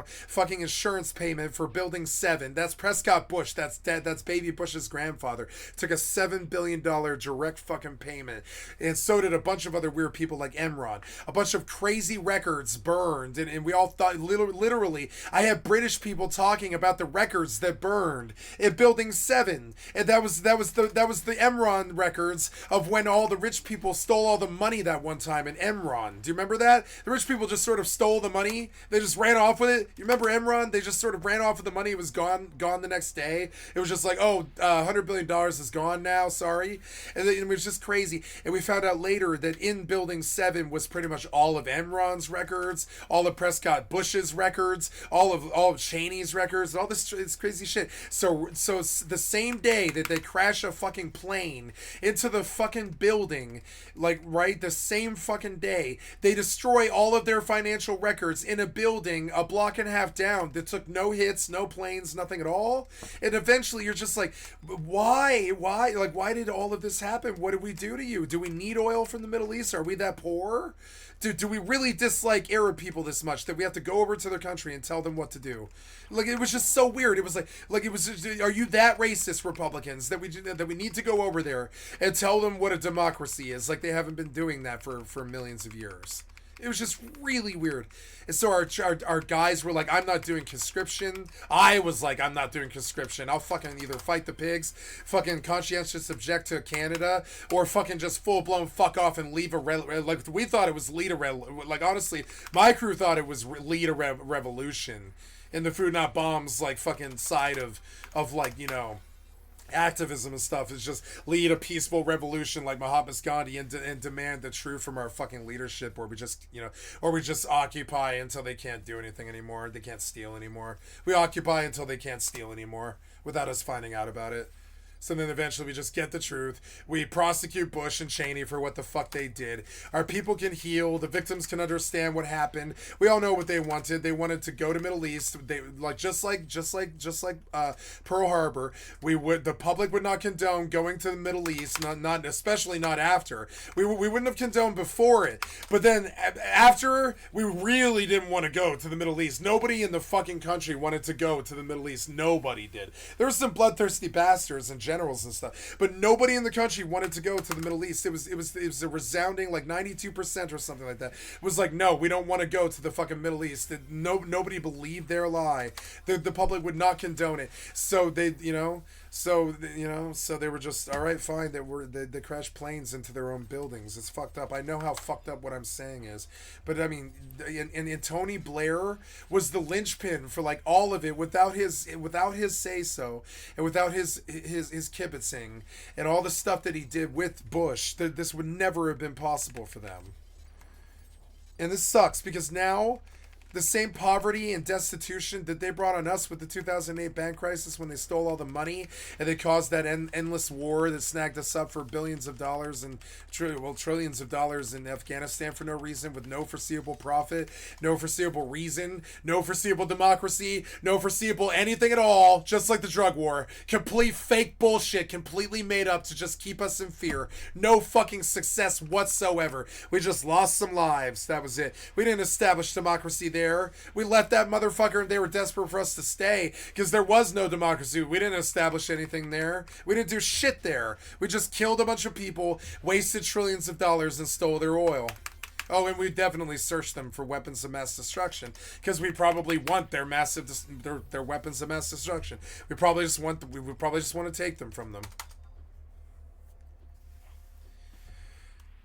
fucking insurance payment for Building 7. That's Prescott Bush. That's Baby Bush's grandfather. Took a $7 billion direct fucking payment. And so did a bunch of other weird people like Enron. A bunch of crazy records burned. And we all thought, literally, I have British people talking about the records that burned in Building 7. And that was the Enron records of when all the rich people stole all the money that one time in Enron. Do you remember that? The rich people just sort of stole the money. They just ran off with it. You remember Enron? They just sort of ran off with the money. It was gone the next day. It was just like, $100 billion is gone now. Sorry. And it was just crazy. And we found out later that in Building 7 was pretty much all of Enron's records, all of Prescott Bush's records, all of Cheney's records, all this crazy shit. So the same day that they crash a fucking plane into the fucking building, like, right, the same fucking day, they destroy all of their financial records in a building a block and a half down that took no hits, no planes, nothing at all. And eventually you're just like, why? Like, why did all of this happen? What did we do to you? Do we need oil from the Middle East? Are we that poor? Do we really dislike Arab people this much that we have to go over to their country and tell them what to do? Like, it was just so weird. It was like it was. Are you that racist, Republicans, that we need to go over there and tell them what a democracy is? Like, they haven't been doing that for millions of years. It was just really weird. And so our guys were like, I'm not doing conscription. I was like, I'm not doing conscription. I'll fucking either fight the pigs, fucking conscientious object to Canada, or fucking just full-blown fuck off and leave like, we thought it was lead a like, honestly, my crew thought it was lead a revolution in the food not bombs, like, fucking side of like, activism and stuff is just lead a peaceful revolution like Mahatma Gandhi and demand the truth from our fucking leadership, or we just occupy until they can't do anything anymore. They can't steal anymore. We occupy until they can't steal anymore without us finding out about it. So then eventually we just get the truth. We prosecute Bush and Cheney for what the fuck they did. Our people can heal. The victims can understand what happened. We all know what they wanted. They wanted to go to Middle East. They just like Pearl Harbor. The public would not condone going to the Middle East. Not especially not after. We wouldn't have condoned before it. But then after, we really didn't want to go to the Middle East. Nobody in the fucking country wanted to go to the Middle East. Nobody did. There were some bloodthirsty bastards and generals and stuff, but nobody in the country wanted to go to the Middle East. It was a resounding like 92% or something like that. It was like, no, we don't want to go to the fucking Middle East. Nobody believed their lie. The public would not condone it. So they were just, all right, fine. They crashed planes into their own buildings. It's fucked up. I know how fucked up what I'm saying is, but I mean, and Tony Blair was the linchpin for like all of it without his say so and without his kibitzing and all the stuff that he did with Bush. This would never have been possible for them. And this sucks because now the same poverty and destitution that they brought on us with the 2008 bank crisis when they stole all the money and they caused that endless war that snagged us up for billions of dollars and trillions of dollars in Afghanistan for no reason, with no foreseeable profit, no foreseeable reason, no foreseeable democracy, no foreseeable anything at all, just like the drug war. Complete fake bullshit, completely made up to just keep us in fear. No fucking success whatsoever. We just lost some lives. That was it. We didn't establish democracy there. We left that motherfucker and they were desperate for us to stay because there was no democracy. We didn't establish anything there. We didn't do shit there. We just killed a bunch of people, wasted trillions of dollars, and stole their oil. Oh, and we definitely searched them for weapons of mass destruction because we probably want their their weapons of mass destruction. We probably just want to take them from them.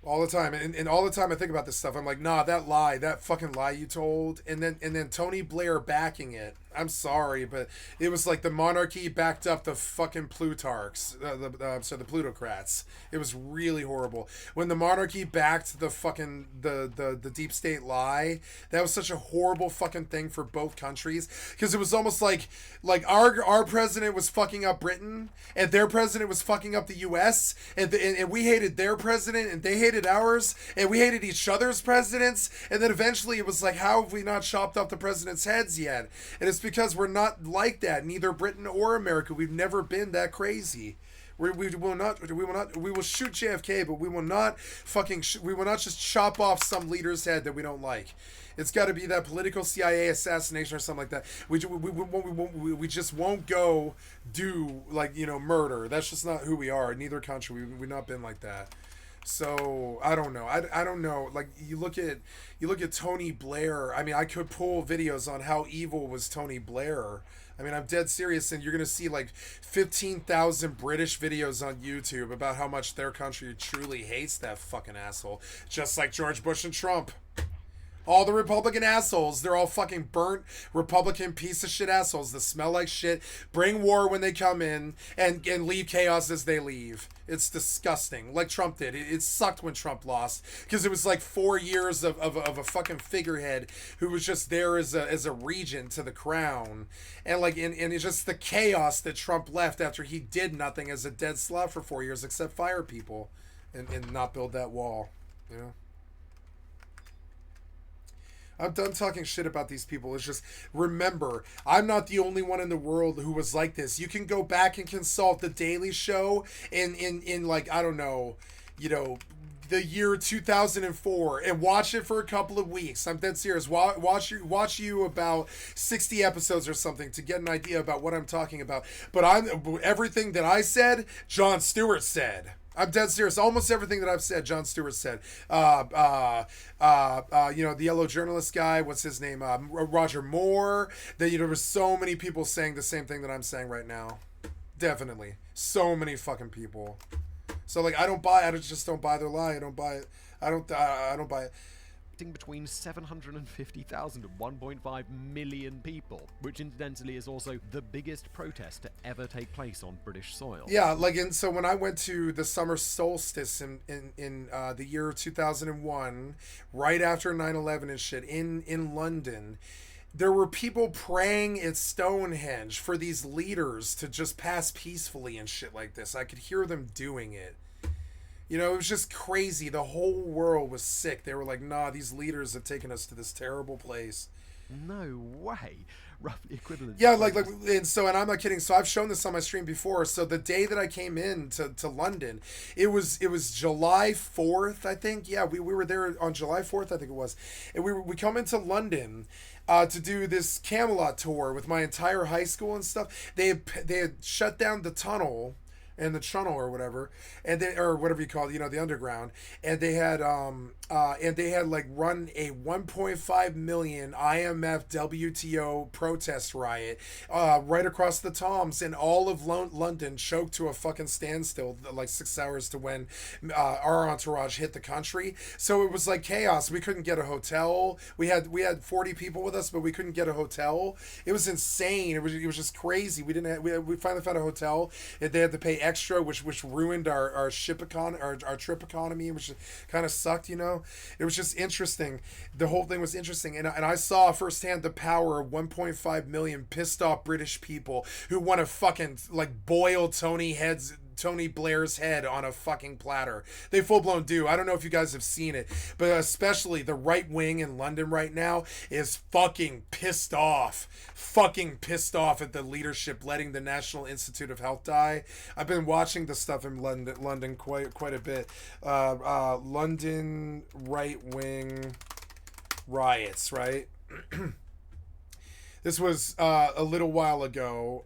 All the time, and all the time I think about this stuff, I'm like, nah, that fucking lie you told, and then Tony Blair backing it. I'm sorry, but it was like the monarchy backed up the fucking Plutarchs, the plutocrats. It was really horrible. When the monarchy backed the fucking the deep state lie, that was such a horrible fucking thing for both countries, because it was almost like our president was fucking up Britain, and their president was fucking up the U.S., and we hated their president, and they hated ours, and we hated each other's presidents, and then eventually it was like, how have we not chopped off the president's heads yet? And it's because we're not like that, neither Britain or America. We've never been that crazy. We will not shoot JFK, but we will not we will not just chop off some leader's head that we don't like. It's got to be that political CIA assassination or something like that. We just won't go do, like, you know, murder. That's just not who we are. In either country, we've not been like that. So I don't know. I don't know. Like, you look at Tony Blair. I mean, I could pull videos on how evil was Tony Blair. I mean, I'm dead serious, and you're gonna see like 15,000 British videos on YouTube about how much their country truly hates that fucking asshole, just like George Bush and Trump. All the Republican assholes, they're all fucking burnt Republican piece of shit assholes that smell like shit, bring war when they come in, and leave chaos as they leave. It's disgusting. Like Trump did. It sucked when Trump lost, because it was like 4 years of a fucking figurehead who was just there as a regent to the crown. And like, and it's just the chaos that Trump left after he did nothing as a dead slut for 4 years except fire people and not build that wall, you know? I'm done talking shit about these people. It's just, remember, I'm not the only one in the world who was like this. You can go back and consult The Daily Show in like, I don't know, you know, the year 2004 and watch it for a couple of weeks. I'm dead serious. Watch you about 60 episodes or something to get an idea about what I'm talking about. But everything that I said, Jon Stewart said. I'm dead serious. Almost everything that I've said, Jon Stewart said. You know, the yellow journalist guy, what's his name? Roger Moore. That, you know, there were so many people saying the same thing that I'm saying right now. Definitely. So many fucking people. So, like, I just don't buy their lie. I don't buy it. I don't buy it. Between 750,000 and 1.5 million people, which incidentally is also the biggest protest to ever take place on British soil. Yeah, like, and so when I went to the summer solstice in the year 2001, right after 9/11 and shit, in London, there were people praying at Stonehenge for these leaders to just pass peacefully and shit like this. I could hear them doing it. You know, it was just crazy. The whole world was sick. They were like, nah, these leaders have taken us to this terrible place. No way. Roughly equivalent. Yeah, like, and I'm not kidding. So I've shown this on my stream before. So the day that I came in to London, it was July 4th, I think. Yeah, we were there on July 4th, I think it was. And we come into London to do this Camelot tour with my entire high school and stuff. They had shut down the tunnel and the channel or whatever, and or whatever you call it, you know, the underground, and they had like run a 1.5 million IMF WTO protest riot right across the Toms, and all of London choked to a fucking standstill like 6 hours to when our entourage hit the country. So it was like chaos. We couldn't get a hotel. We had 40 people with us, but we couldn't get a hotel. It was insane. It was just crazy. We finally found a hotel, and they had to pay extra, which ruined our trip economy, which kind of sucked, you know. It was just interesting. The whole thing was interesting, and I saw firsthand the power of 1.5 million pissed off British people who want to fucking like boil Tony Blair's head on a fucking platter. They full-blown do. I don't know if you guys have seen it, but especially the right wing in London right now is fucking pissed off at the leadership letting the National Institute of Health die. I've been watching the stuff in London quite a bit. London right-wing riots, right? This was a little while ago.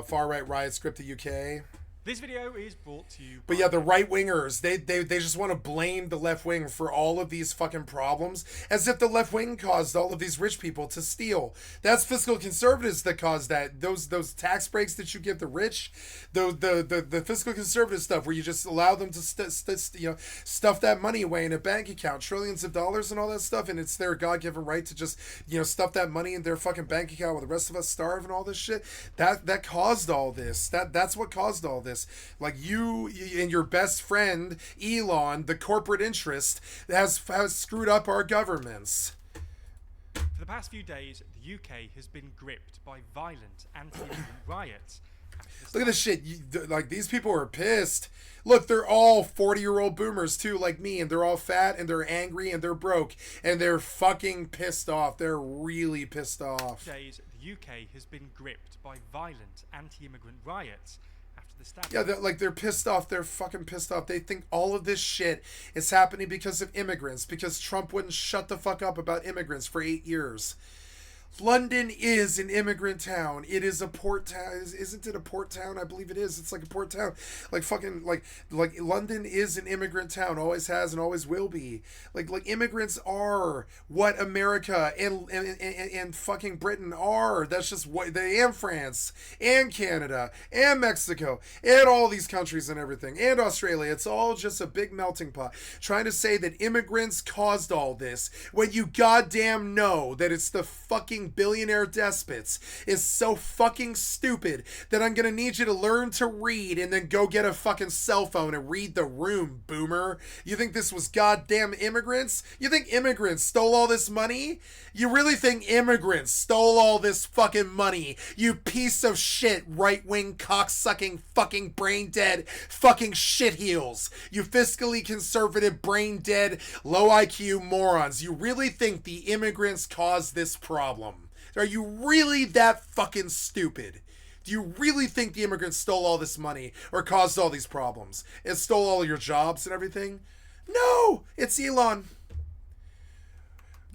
Far-right riot script the UK. This video is brought to you by... But yeah, the right-wingers, they just want to blame the left wing for all of these fucking problems, as if the left wing caused all of these rich people to steal. That's fiscal conservatives that caused that. Those tax breaks that you give the rich, the fiscal conservative stuff where you just allow them to stuff that money away in a bank account, trillions of dollars and all that stuff, and it's their God-given right to just, you know, stuff that money in their fucking bank account while the rest of us starve and all this shit. That caused all this. That's what caused all this. Like you and your best friend Elon, the corporate interest, has screwed up our governments. For the past few days, the UK has been gripped by violent anti-immigrant riots. Look at this shit. Like, these people are pissed. Look, they're all 40-year-old boomers too, like me, and they're all fat and they're angry and they're broke and they're fucking pissed off. They're really pissed off. Days, the UK has been gripped by violent anti-immigrant riots after the stabbing. Yeah, they're pissed off. They're fucking pissed off. They think all of this shit is happening because of immigrants, because Trump wouldn't shut the fuck up about immigrants for 8 years. London is an immigrant town. It is a port town. Isn't it a port town? I believe it is. It's like a port town. Like fucking like London is an immigrant town. Always has and always will be. Like immigrants are what America and fucking Britain are. That's just what they, and France and Canada and Mexico and all these countries and everything and Australia. It's all just a big melting pot. Trying to say that immigrants caused all this when you goddamn know that it's the fucking billionaire despots is so fucking stupid that I'm gonna need you to learn to read and then go get a fucking cell phone and read the room, boomer. You think this was goddamn immigrants? You think immigrants stole all this money? You really think immigrants stole all this fucking money? You piece of shit, right-wing, cock-sucking, fucking brain-dead, fucking shitheels. You fiscally conservative, brain-dead, low IQ morons. You really think the immigrants caused this problem? Are you really that fucking stupid? Do you really think the immigrants stole all this money or caused all these problems and stole all your jobs and everything? No, it's Elon.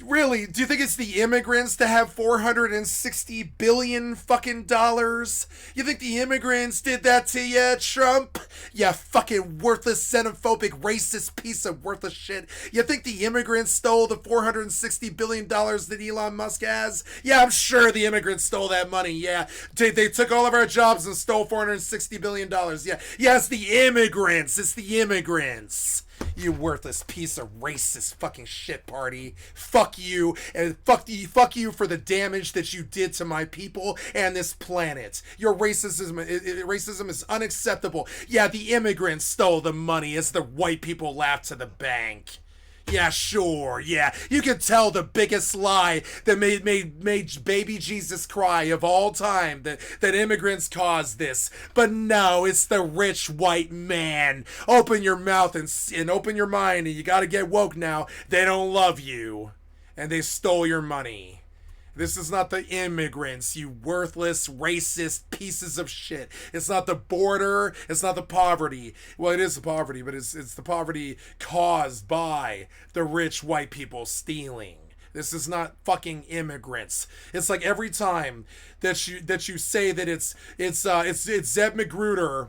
Really? Do you think it's the immigrants to have 460 billion fucking dollars? You think the immigrants did that to you, Trump? You fucking worthless, xenophobic, racist piece of worthless shit. You think the immigrants stole the 460 billion dollars that Elon Musk has? Yeah, I'm sure the immigrants stole that money. Yeah, they took all of our jobs and stole 460 billion dollars. Yeah, it's the immigrants. It's the immigrants. You worthless piece of racist fucking shit party. Fuck you, and fuck you for the damage that you did to my people and this planet. Your racism is unacceptable. Yeah, the immigrants stole the money as the white people laughed to the bank. Yeah, sure, yeah. You can tell the biggest lie that made baby Jesus cry of all time, that immigrants caused this. But no, it's the rich white man. Open your mouth and open your mind, and you gotta get woke now. They don't love you. And they stole your money. This is not the immigrants, you worthless, racist pieces of shit. It's not the border. It's not the poverty. Well, it is the poverty, but it's the poverty caused by the rich white people stealing. This is not fucking immigrants. It's like every time that you say that it's Zeb Magruder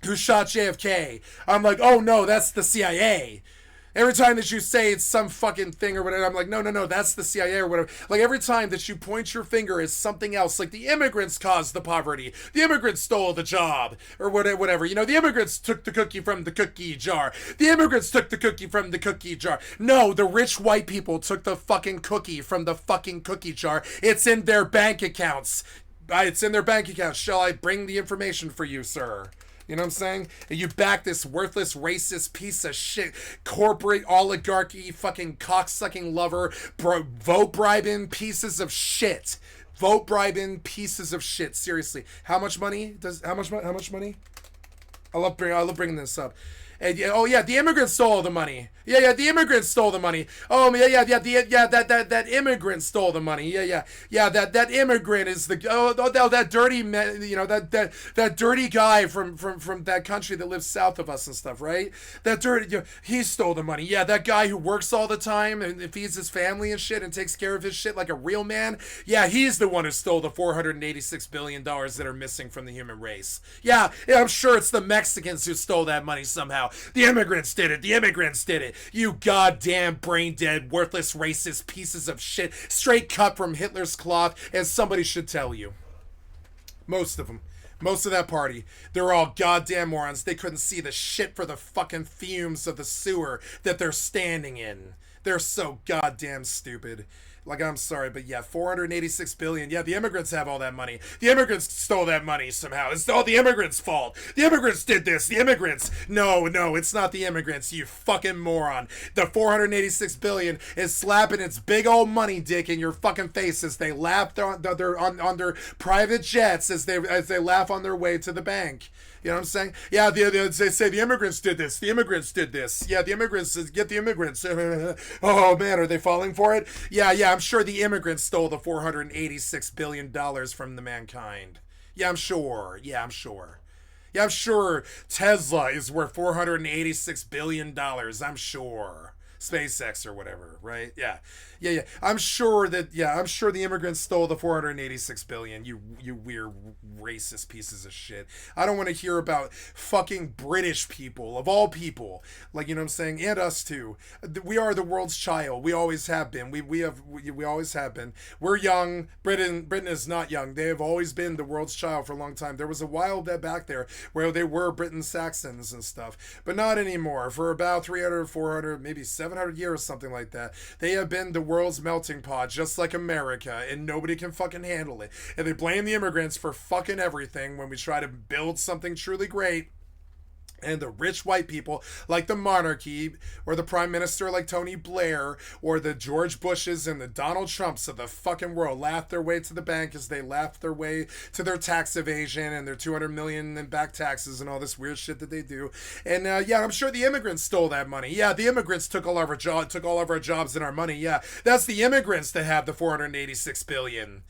who shot JFK, I'm like, oh no, that's the CIA. Every time that you say it's some fucking thing or whatever, I'm like, no, that's the CIA or whatever. Like, every time that you point your finger as something else, like the immigrants caused the poverty, the immigrants stole the job, or whatever. You know, the immigrants took the cookie from the cookie jar. The immigrants took the cookie from the cookie jar. No, the rich white people took the fucking cookie from the fucking cookie jar. It's in their bank accounts. It's in their bank accounts. Shall I bring the information for you, sir? You know what I'm saying? And you back this worthless, racist piece of shit, corporate oligarchy, fucking cocksucking lover, vote bribing pieces of shit. Vote bribing pieces of shit. Seriously, how much money? How much money? I love bringing this up. And the immigrants stole all the money. Yeah, the immigrants stole the money. Oh, that immigrant stole the money. Yeah, that immigrant is that dirty man, you know, that dirty guy from that country that lives south of us and stuff, right? That dirty, he stole the money. Yeah, that guy who works all the time and feeds his family and shit and takes care of his shit like a real man. Yeah, he's the one who stole the $486 billion that are missing from the human race. Yeah, I'm sure it's the Mexicans who stole that money somehow. The immigrants did it. The immigrants did it. You goddamn brain-dead, worthless, racist pieces of shit. Straight cut from Hitler's cloth, as somebody should tell you. Most of them. Most of that party. They're all goddamn morons. They couldn't see the shit for the fucking fumes of the sewer that they're standing in. They're so goddamn stupid. Like, I'm sorry, but yeah, 486 billion. Yeah, the immigrants have all that money. The immigrants stole that money somehow. It's all the immigrants' fault. The immigrants did this. The immigrants. No, it's not the immigrants, you fucking moron. The 486 billion is slapping its big old money dick in your fucking face as they laugh on their private jets as they laugh on their way to the bank. You know what I'm saying? Yeah, they say the immigrants did this. The immigrants did this. Yeah, the immigrants, get the immigrants. Oh, man, are they falling for it? Yeah, I'm sure the immigrants stole the $486 billion from the mankind. Yeah, I'm sure. Yeah, I'm sure Tesla is worth $486 billion. I'm sure. SpaceX or whatever, right? Yeah. I'm sure the immigrants stole the 486 billion. You weird racist pieces of shit. I don't want to hear about fucking British people, of all people. Like, you know what I'm saying? And us too. We are the world's child. We always have been. We always have been. We're young. Britain is not young. They have always been the world's child for a long time. There was a while back there where they were Britain Saxons and stuff, but not anymore. For about 300, 400, maybe 700 years, something like that. They have been the world's melting pot, just like America, and nobody can fucking handle it. And they blame the immigrants for fucking everything when we try to build something truly great. And the rich white people, like the monarchy, or the prime minister like Tony Blair, or the George Bushes and the Donald Trumps of the fucking world, laugh their way to the bank as they laugh their way to their tax evasion and their 200 million in back taxes and all this weird shit that they do. And I'm sure the immigrants stole that money. Yeah, the immigrants took all of our jobs and our money. Yeah, that's the immigrants that have the 486 billion.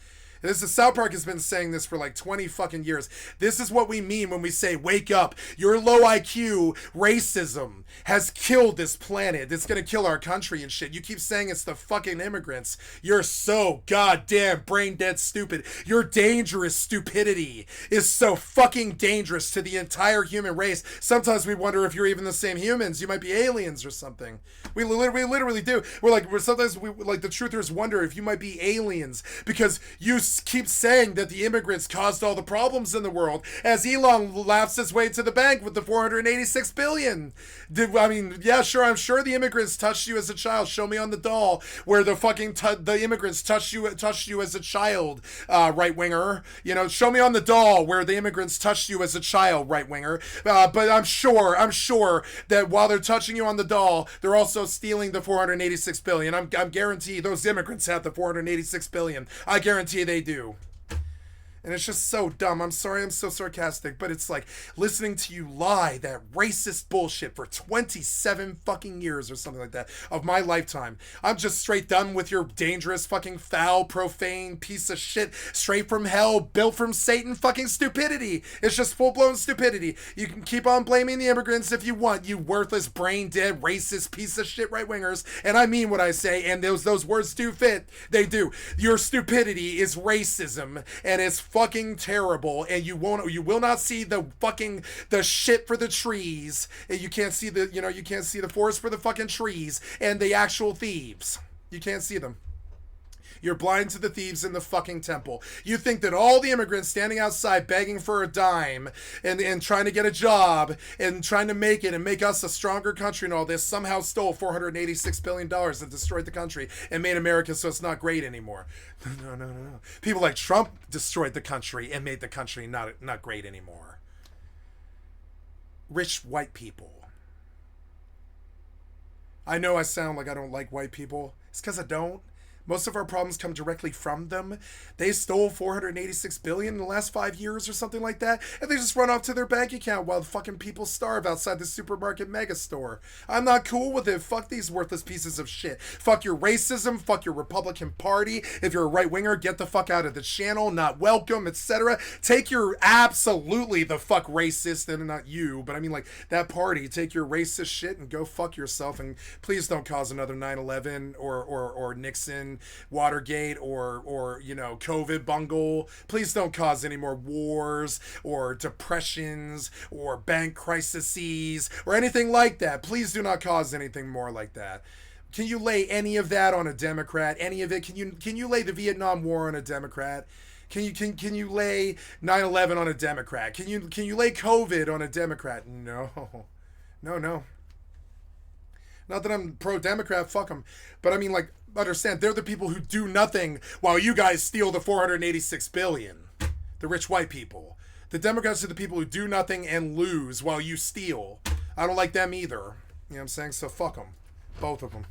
South Park has been saying this for like 20 fucking years. This is what we mean when we say, wake up. Your low IQ racism has killed this planet. It's gonna kill our country and shit. You keep saying it's the fucking immigrants. You're so goddamn brain dead stupid. Your dangerous stupidity is so fucking dangerous to the entire human race. Sometimes we wonder if you're even the same humans. You might be aliens or something. We literally do. Sometimes the truthers wonder if you might be aliens because you keep saying that the immigrants caused all the problems in the world as Elon laughs his way to the bank with the 486 billion. I'm sure the immigrants touched you as a child. Show me on the doll where the immigrants touched you as a child, right winger. Show me on the doll where the immigrants touched you as a child, right winger. But I'm sure that while they're touching you on the doll, they're also stealing the 486 billion. I'm guarantee those immigrants have the 486 billion. I guarantee they do. And it's just so dumb. I'm sorry I'm so sarcastic, but it's like listening to you lie that racist bullshit for 27 fucking years or something like that of my lifetime. I'm just straight done with your dangerous fucking foul, profane piece of shit, straight from hell, built from Satan fucking stupidity. It's just full-blown stupidity. You can keep on blaming the immigrants if you want, you worthless, brain-dead, racist piece of shit right-wingers. And I mean what I say, and those words do fit. They do. Your stupidity is racism, and it's fucking terrible, and you will not see the shit for the trees, and you can't see the forest for the fucking trees and the actual thieves. You can't see them. You're blind to the thieves in the fucking temple. You think that all the immigrants standing outside begging for a dime and trying to get a job and trying to make it and make us a stronger country and all this somehow stole $486 billion and destroyed the country and made America so it's not great anymore. No. People like Trump destroyed the country and made the country not great anymore. Rich white people. I know I sound like I don't like white people. It's because I don't. Most of our problems come directly from them. They stole $486 billion in the last 5 years or something like that, and they just run off to their bank account while fucking people starve outside the supermarket mega store. I'm not cool with it. Fuck these worthless pieces of shit. Fuck your racism. Fuck your Republican Party. If you're a right-winger, get the fuck out of the channel. Not welcome, etc. Take your absolutely the fuck racist, and not you, but I mean like that party. Take your racist shit and go fuck yourself, and please don't cause another 9/11 or Nixon, Watergate, or COVID bungle. Please don't cause any more wars or depressions or bank crises or anything like that. Please do not cause anything more like that. Can you lay any of that on a Democrat? Any of it? Can you lay the Vietnam War on a Democrat? Can you lay 9/11 on a Democrat? Can you lay COVID on a Democrat? No. Not that I'm pro-Democrat, fuck them. But I mean, like, understand, they're the people who do nothing while you guys steal the 486 billion. The rich white people. The Democrats are the people who do nothing and lose while you steal. I don't like them either. You know what I'm saying? So fuck them. Both of them.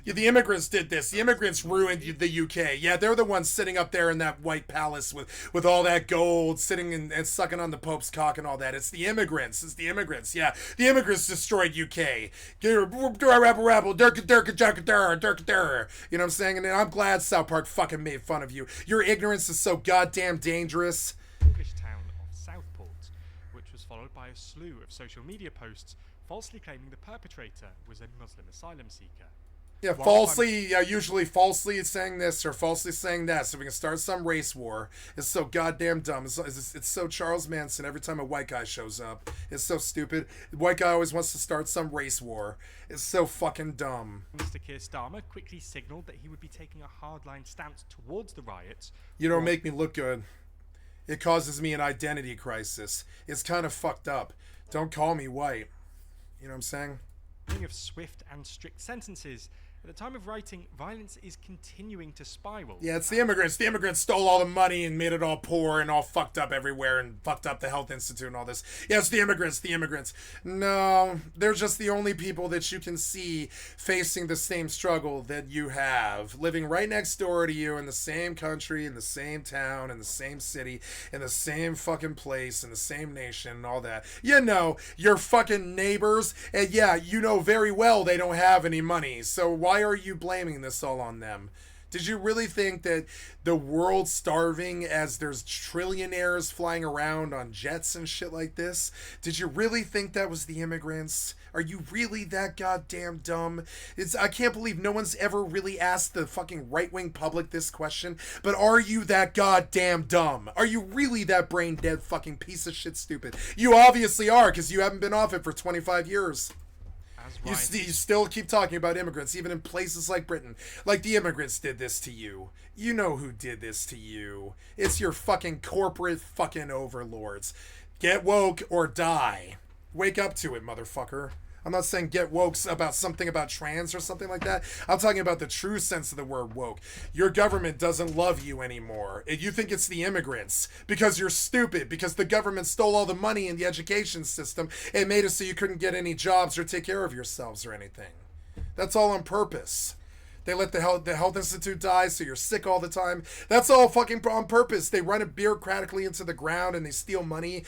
Yeah, the immigrants did this. The immigrants ruined the UK. Yeah, they're the ones sitting up there in that White Palace with all that gold, sitting and sucking on the Pope's cock and all that. It's the immigrants. Yeah, the immigrants destroyed UK. You know what I'm saying? And I'm glad South Park fucking made fun of you. Your ignorance is so goddamn dangerous. English town of Southport followed by a slew of social media posts falsely claiming the perpetrator was a Muslim asylum seeker. Yeah, usually falsely saying this or falsely saying that so we can start some race war. It's so goddamn dumb. It's so Charles Manson every time a white guy shows up. It's so stupid. The white guy always wants to start some race war. It's so fucking dumb. Mr. Keir Starmer quickly signalled that he would be taking a hardline stance towards the riots. You don't make me look good. It causes me an identity crisis. It's kind of fucked up. Don't call me white. You know what I'm saying? Of swift and strict sentences. At the time of writing, violence is continuing to spiral. Yeah, it's the immigrants. The immigrants stole all the money and made it all poor and all fucked up everywhere and fucked up the health institute and all this. Yeah, it's the immigrants. The immigrants. No, they're just the only people that you can see facing the same struggle that you have, living right next door to you in the same country, in the same town, in the same city, in the same fucking place, in the same nation and all that. You know, your fucking neighbors, and yeah, you know very well they don't have any money, so why are you blaming this all on them? Did you really think that the world's starving as there's trillionaires flying around on jets and shit like this? Did you really think that was the immigrants? Are you really that goddamn dumb? I can't believe no one's ever really asked the fucking right-wing public this question, but are you that goddamn dumb? Are you really that brain-dead fucking piece of shit stupid? You obviously are, because you haven't been off it for 25 years. You still keep talking about immigrants, even in places like Britain. Like the immigrants did this to you. You know who did this to you. It's your fucking corporate fucking overlords. Get woke or die. Wake up to it, motherfucker. I'm not saying get woke about something about trans or something like that. I'm talking about the true sense of the word woke. Your government doesn't love you anymore. You think it's the immigrants because you're stupid, because the government stole all the money in the education system and made it so you couldn't get any jobs or take care of yourselves or anything. That's all on purpose. They let the health institute die, so you're sick all the time. That's all fucking on purpose. They run it bureaucratically into the ground and they steal money,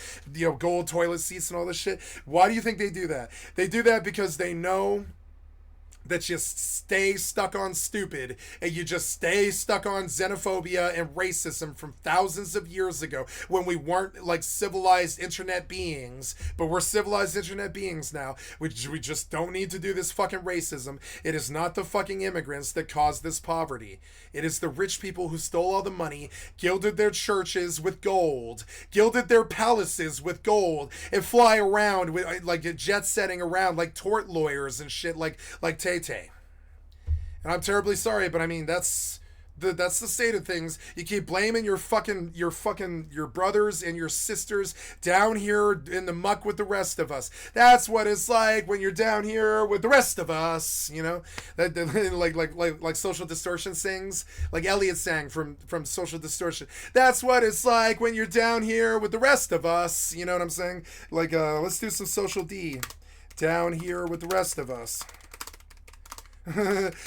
gold toilet seats and all this shit. Why do you think they do that? They do that because they know that you stay stuck on stupid and you just stay stuck on xenophobia and racism from thousands of years ago when we weren't like civilized internet beings, but we're civilized internet beings now. We just don't need to do this fucking racism. It is not the fucking immigrants that caused this poverty. It is the rich people who stole all the money, gilded their churches with gold, gilded their palaces with gold, and fly around with like jet setting around like tort lawyers and shit like Tay. And I'm terribly sorry, but I mean that's the state of things. You keep blaming your brothers and your sisters down here in the muck with the rest of us. That's what it's like when you're down here with the rest of us, you know? Like Social Distortion sings, like Elliot sang from Social Distortion. That's what it's like when you're down here with the rest of us, you know what I'm saying? Like let's do some Social D. Down here with the rest of us.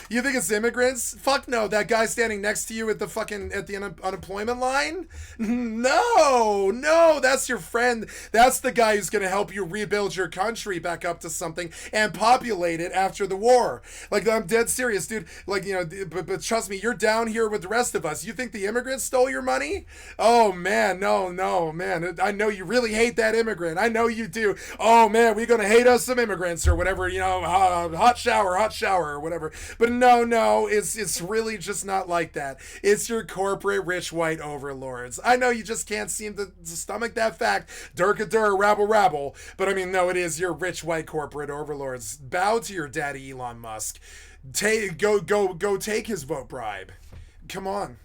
You think it's immigrants? Fuck no. That guy standing next to you at the unemployment line? No, that's your friend. That's the guy who's going to help you rebuild your country back up to something and populate it after the war. Like, I'm dead serious, dude. Like, you know, but trust me, you're down here with the rest of us. You think the immigrants stole your money? Oh, man, no, man. I know you really hate that immigrant. I know you do. Oh, man, we're going to hate us some immigrants or whatever, you know, hot shower or whatever. But no, it's really just not like that. It's your corporate rich white overlords. I know you just can't seem to stomach that fact. Durka-dur, rabble. But I mean, no, it is your rich white corporate overlords. Bow to your daddy Elon Musk. Go take his vote bribe. Come on.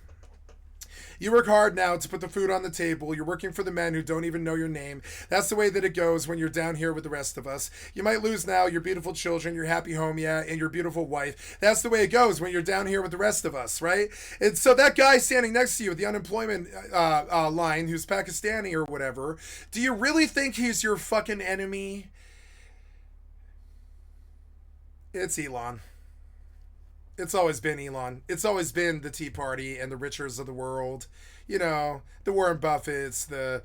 You work hard now to put the food on the table. You're working for the men who don't even know your name. That's the way that it goes when you're down here with the rest of us. You might lose now your beautiful children, your happy home, yeah, and your beautiful wife. That's the way it goes when you're down here with the rest of us, right? And so that guy standing next to you at the unemployment line who's Pakistani or whatever, do you really think he's your fucking enemy? It's Elon. It's always been Elon. It's always been the Tea Party and the Richards of the world. You know, the Warren Buffetts, the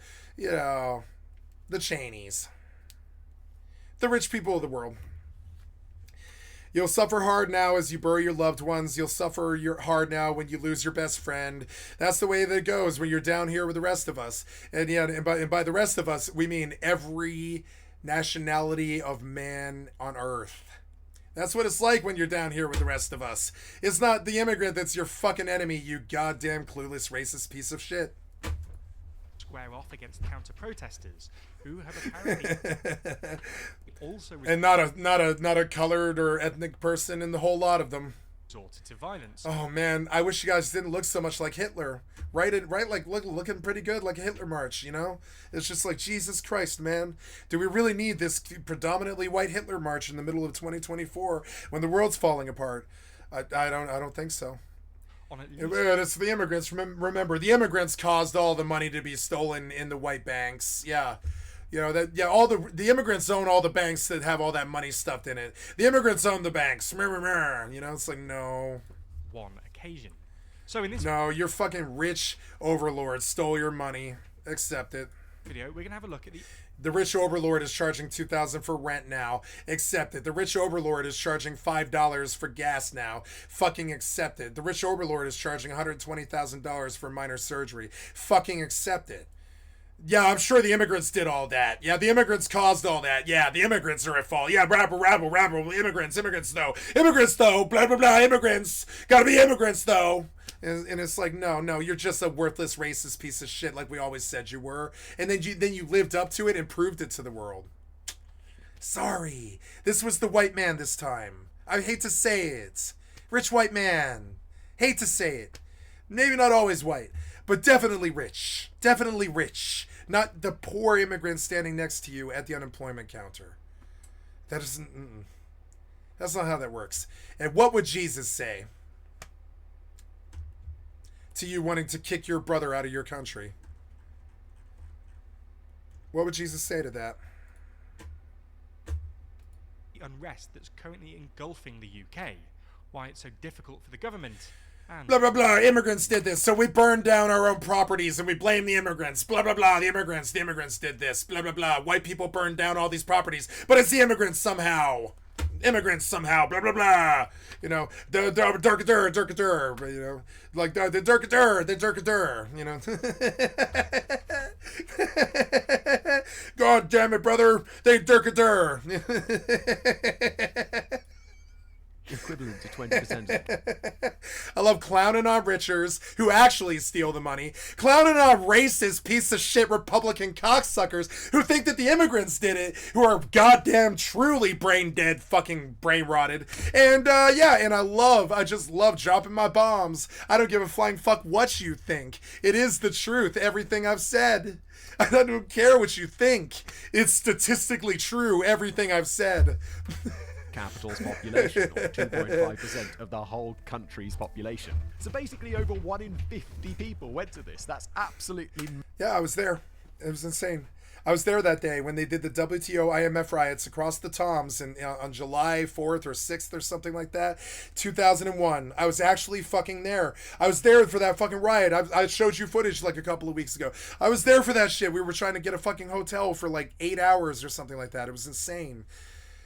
Cheneys. The rich people of the world. You'll suffer hard now as you bury your loved ones. You'll suffer hard now when you lose your best friend. That's the way that it goes when you're down here with the rest of us. And yeah, and by the rest of us, we mean every nationality of man on Earth. That's what it's like when you're down here with the rest of us. It's not the immigrant that's your fucking enemy, you goddamn clueless racist piece of shit. Square off against counter-protesters who have apparently also and not a colored or ethnic person in the whole lot of them. Resorted to violence. Oh man, I wish you guys didn't look so much like Hitler. Right, like looking pretty good, like a Hitler march. You know, it's just like Jesus Christ, man. Do we really need this predominantly white Hitler march in the middle of 2024 when the world's falling apart? I don't think so. It's the immigrants. Remember, the immigrants caused all the money to be stolen in the white banks. Yeah. You know that. Yeah, all the immigrants own all the banks that have all that money stuffed in it. The immigrants own the banks. You know, it's like no. One occasion. So in this your fucking rich overlord stole your money. Accept it. Video, we're gonna have a look at the rich overlord is charging $2,000 for rent now. Accept it. The rich overlord is charging $5 for gas now. Fucking accept it. The rich overlord is charging $120,000 for minor surgery. Fucking accept it. Yeah, I'm sure the immigrants did all that. Yeah, the immigrants caused all that. Yeah, the immigrants are at fault. Yeah, rabble, immigrants though, blah, blah, blah, immigrants. Gotta be immigrants though. And it's like, no, you're just a worthless racist piece of shit like we always said you were. And then you lived up to it and proved it to the world. Sorry. This was the white man this time. I hate to say it. Rich white man. Hate to say it. Maybe not always white, but definitely rich. Definitely rich. Not the poor immigrant standing next to you at the unemployment counter. That isn't... That's not how that works. And what would Jesus say to you wanting to kick your brother out of your country? What would Jesus say to that? The unrest that's currently engulfing the UK, why it's so difficult for the government. And blah, blah, blah, immigrants did this, so we burned down our own properties and we blame the immigrants. Blah, blah, blah, the immigrants did this. Blah, blah, blah, white people burned down all these properties, but it's the immigrants somehow. Blah, blah, blah. You know, the you know, like the you know. God damn it, brother, they Equivalent to 20%. I love clowning on richers who actually steal the money, clowning on racist piece of shit Republican cocksuckers who think that the immigrants did it, who are goddamn truly brain dead, fucking brain rotted. And and I just love dropping my bombs. I don't give a flying fuck what you think. It is the truth, everything I've said. I don't care what you think. It's statistically true, everything I've said. Capital's population, or 2.5% of the whole country's population. So basically over 1 in 50 people went to this. That's absolutely... Yeah, I was there. It was insane. I was there that day when they did the WTO IMF riots across the Toms on July 4th or 6th or something like that, 2001. I was actually fucking there. I was there for that fucking riot. I showed you footage like a couple of weeks ago. I was there for that shit. We were trying to get a fucking hotel for like 8 hours or something like that. It was insane.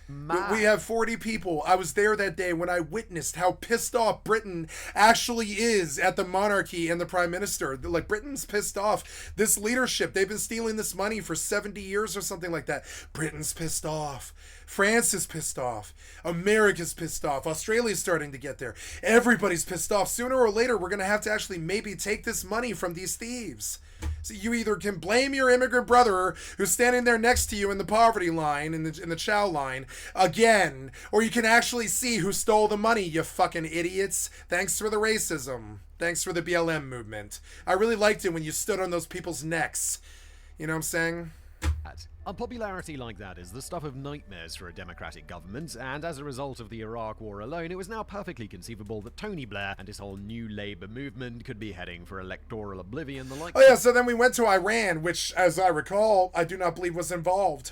We have 40 people. I was there that day when I witnessed how pissed off Britain actually is at the monarchy and the prime minister. Like, Britain's pissed off. This leadership, they've been stealing this money for 70 years or something like that. Britain's pissed off. France is pissed off. America's pissed off. Australia's starting to get there. Everybody's pissed off. Sooner or later, we're going to have to actually maybe take this money from these thieves. So you either can blame your immigrant brother who's standing there next to you in the poverty line, in the chow line, again, or you can actually see who stole the money, you fucking idiots. Thanks for the racism. Thanks for the BLM movement. I really liked it when you stood on those people's necks. You know what I'm saying? Unpopularity like that is the stuff of nightmares for a democratic government, and as a result of the Iraq War alone, it was now perfectly conceivable that Tony Blair and his whole new Labour movement could be heading for electoral oblivion. Oh yeah, so then we went to Iran, which, as I recall, I do not believe was involved.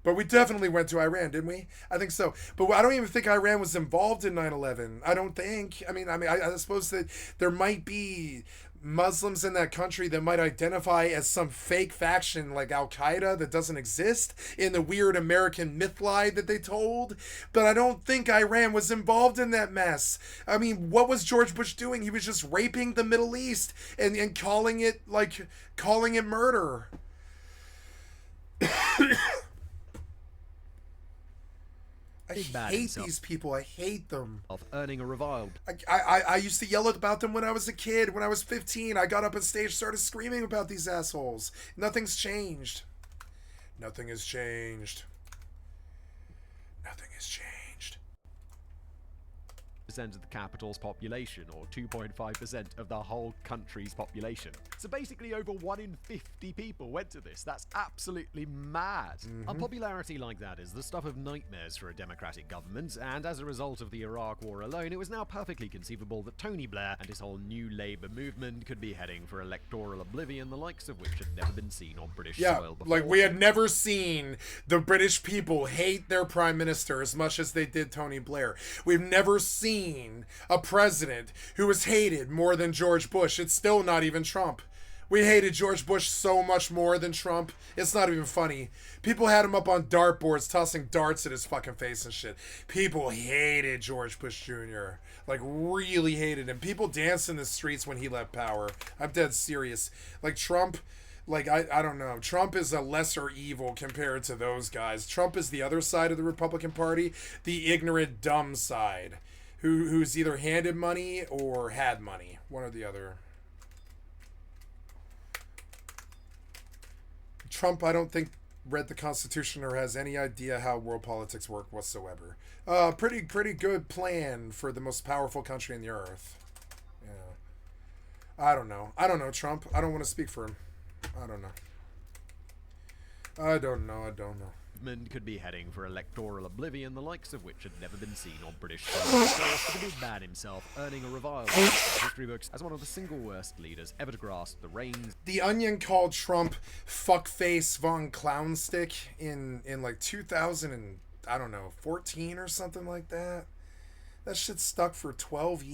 But we definitely went to Iran, didn't we? I think so. But I don't even think Iran was involved in 9/11. I don't think. I mean, I suppose that there might be Muslims in that country that might identify as some fake faction like Al-Qaeda that doesn't exist in the weird American myth lie that they told. But I don't think Iran was involved in that mess. I mean, what was George Bush doing? He was just raping the Middle East and calling it murder. I hate these people. I hate them. Of earning a reviled. I used to yell about them when I was a kid. When I was 15, I got up on stage, started screaming about these assholes. Nothing's changed. Nothing has changed. Nothing has changed. Of the capital's population, or 2.5% of the whole country's population. So basically over 1 in 50 people went to this. That's absolutely mad. A popularity like that is the stuff of nightmares for a democratic government, and as a result of the Iraq War alone, it was now perfectly conceivable that Tony Blair and his whole new Labour movement could be heading for electoral oblivion, the likes of which had never been seen on British soil before. Like we had never seen the British people hate their Prime Minister as much as they did Tony Blair. We've never seen a president who was hated more than George Bush. It's still not even Trump. We hated George Bush so much more than Trump. It's not even funny. People had him up on dartboards tossing darts at his fucking face and shit. People hated George Bush Jr. Like, really hated him. People danced in the streets when he left power. I'm dead serious. Like, Trump... Like, I don't know. Trump is a lesser evil compared to those guys. Trump is the other side of the Republican Party. The ignorant, dumb side. Who's either handed money or had money. One or the other. Trump, I don't think, read the Constitution or has any idea how world politics work whatsoever. Pretty good plan for the most powerful country on the earth. Yeah. I don't know, Trump. I don't want to speak for him. I don't know. Could be heading for electoral oblivion, the likes of which had never been seen on British soil. The big man himself earning a revival in history books as one of the single worst leaders ever to grasp the reins. The Onion called Trump fuckface von Clownstick in like 2014 or something like that. That shit stuck for 12 years.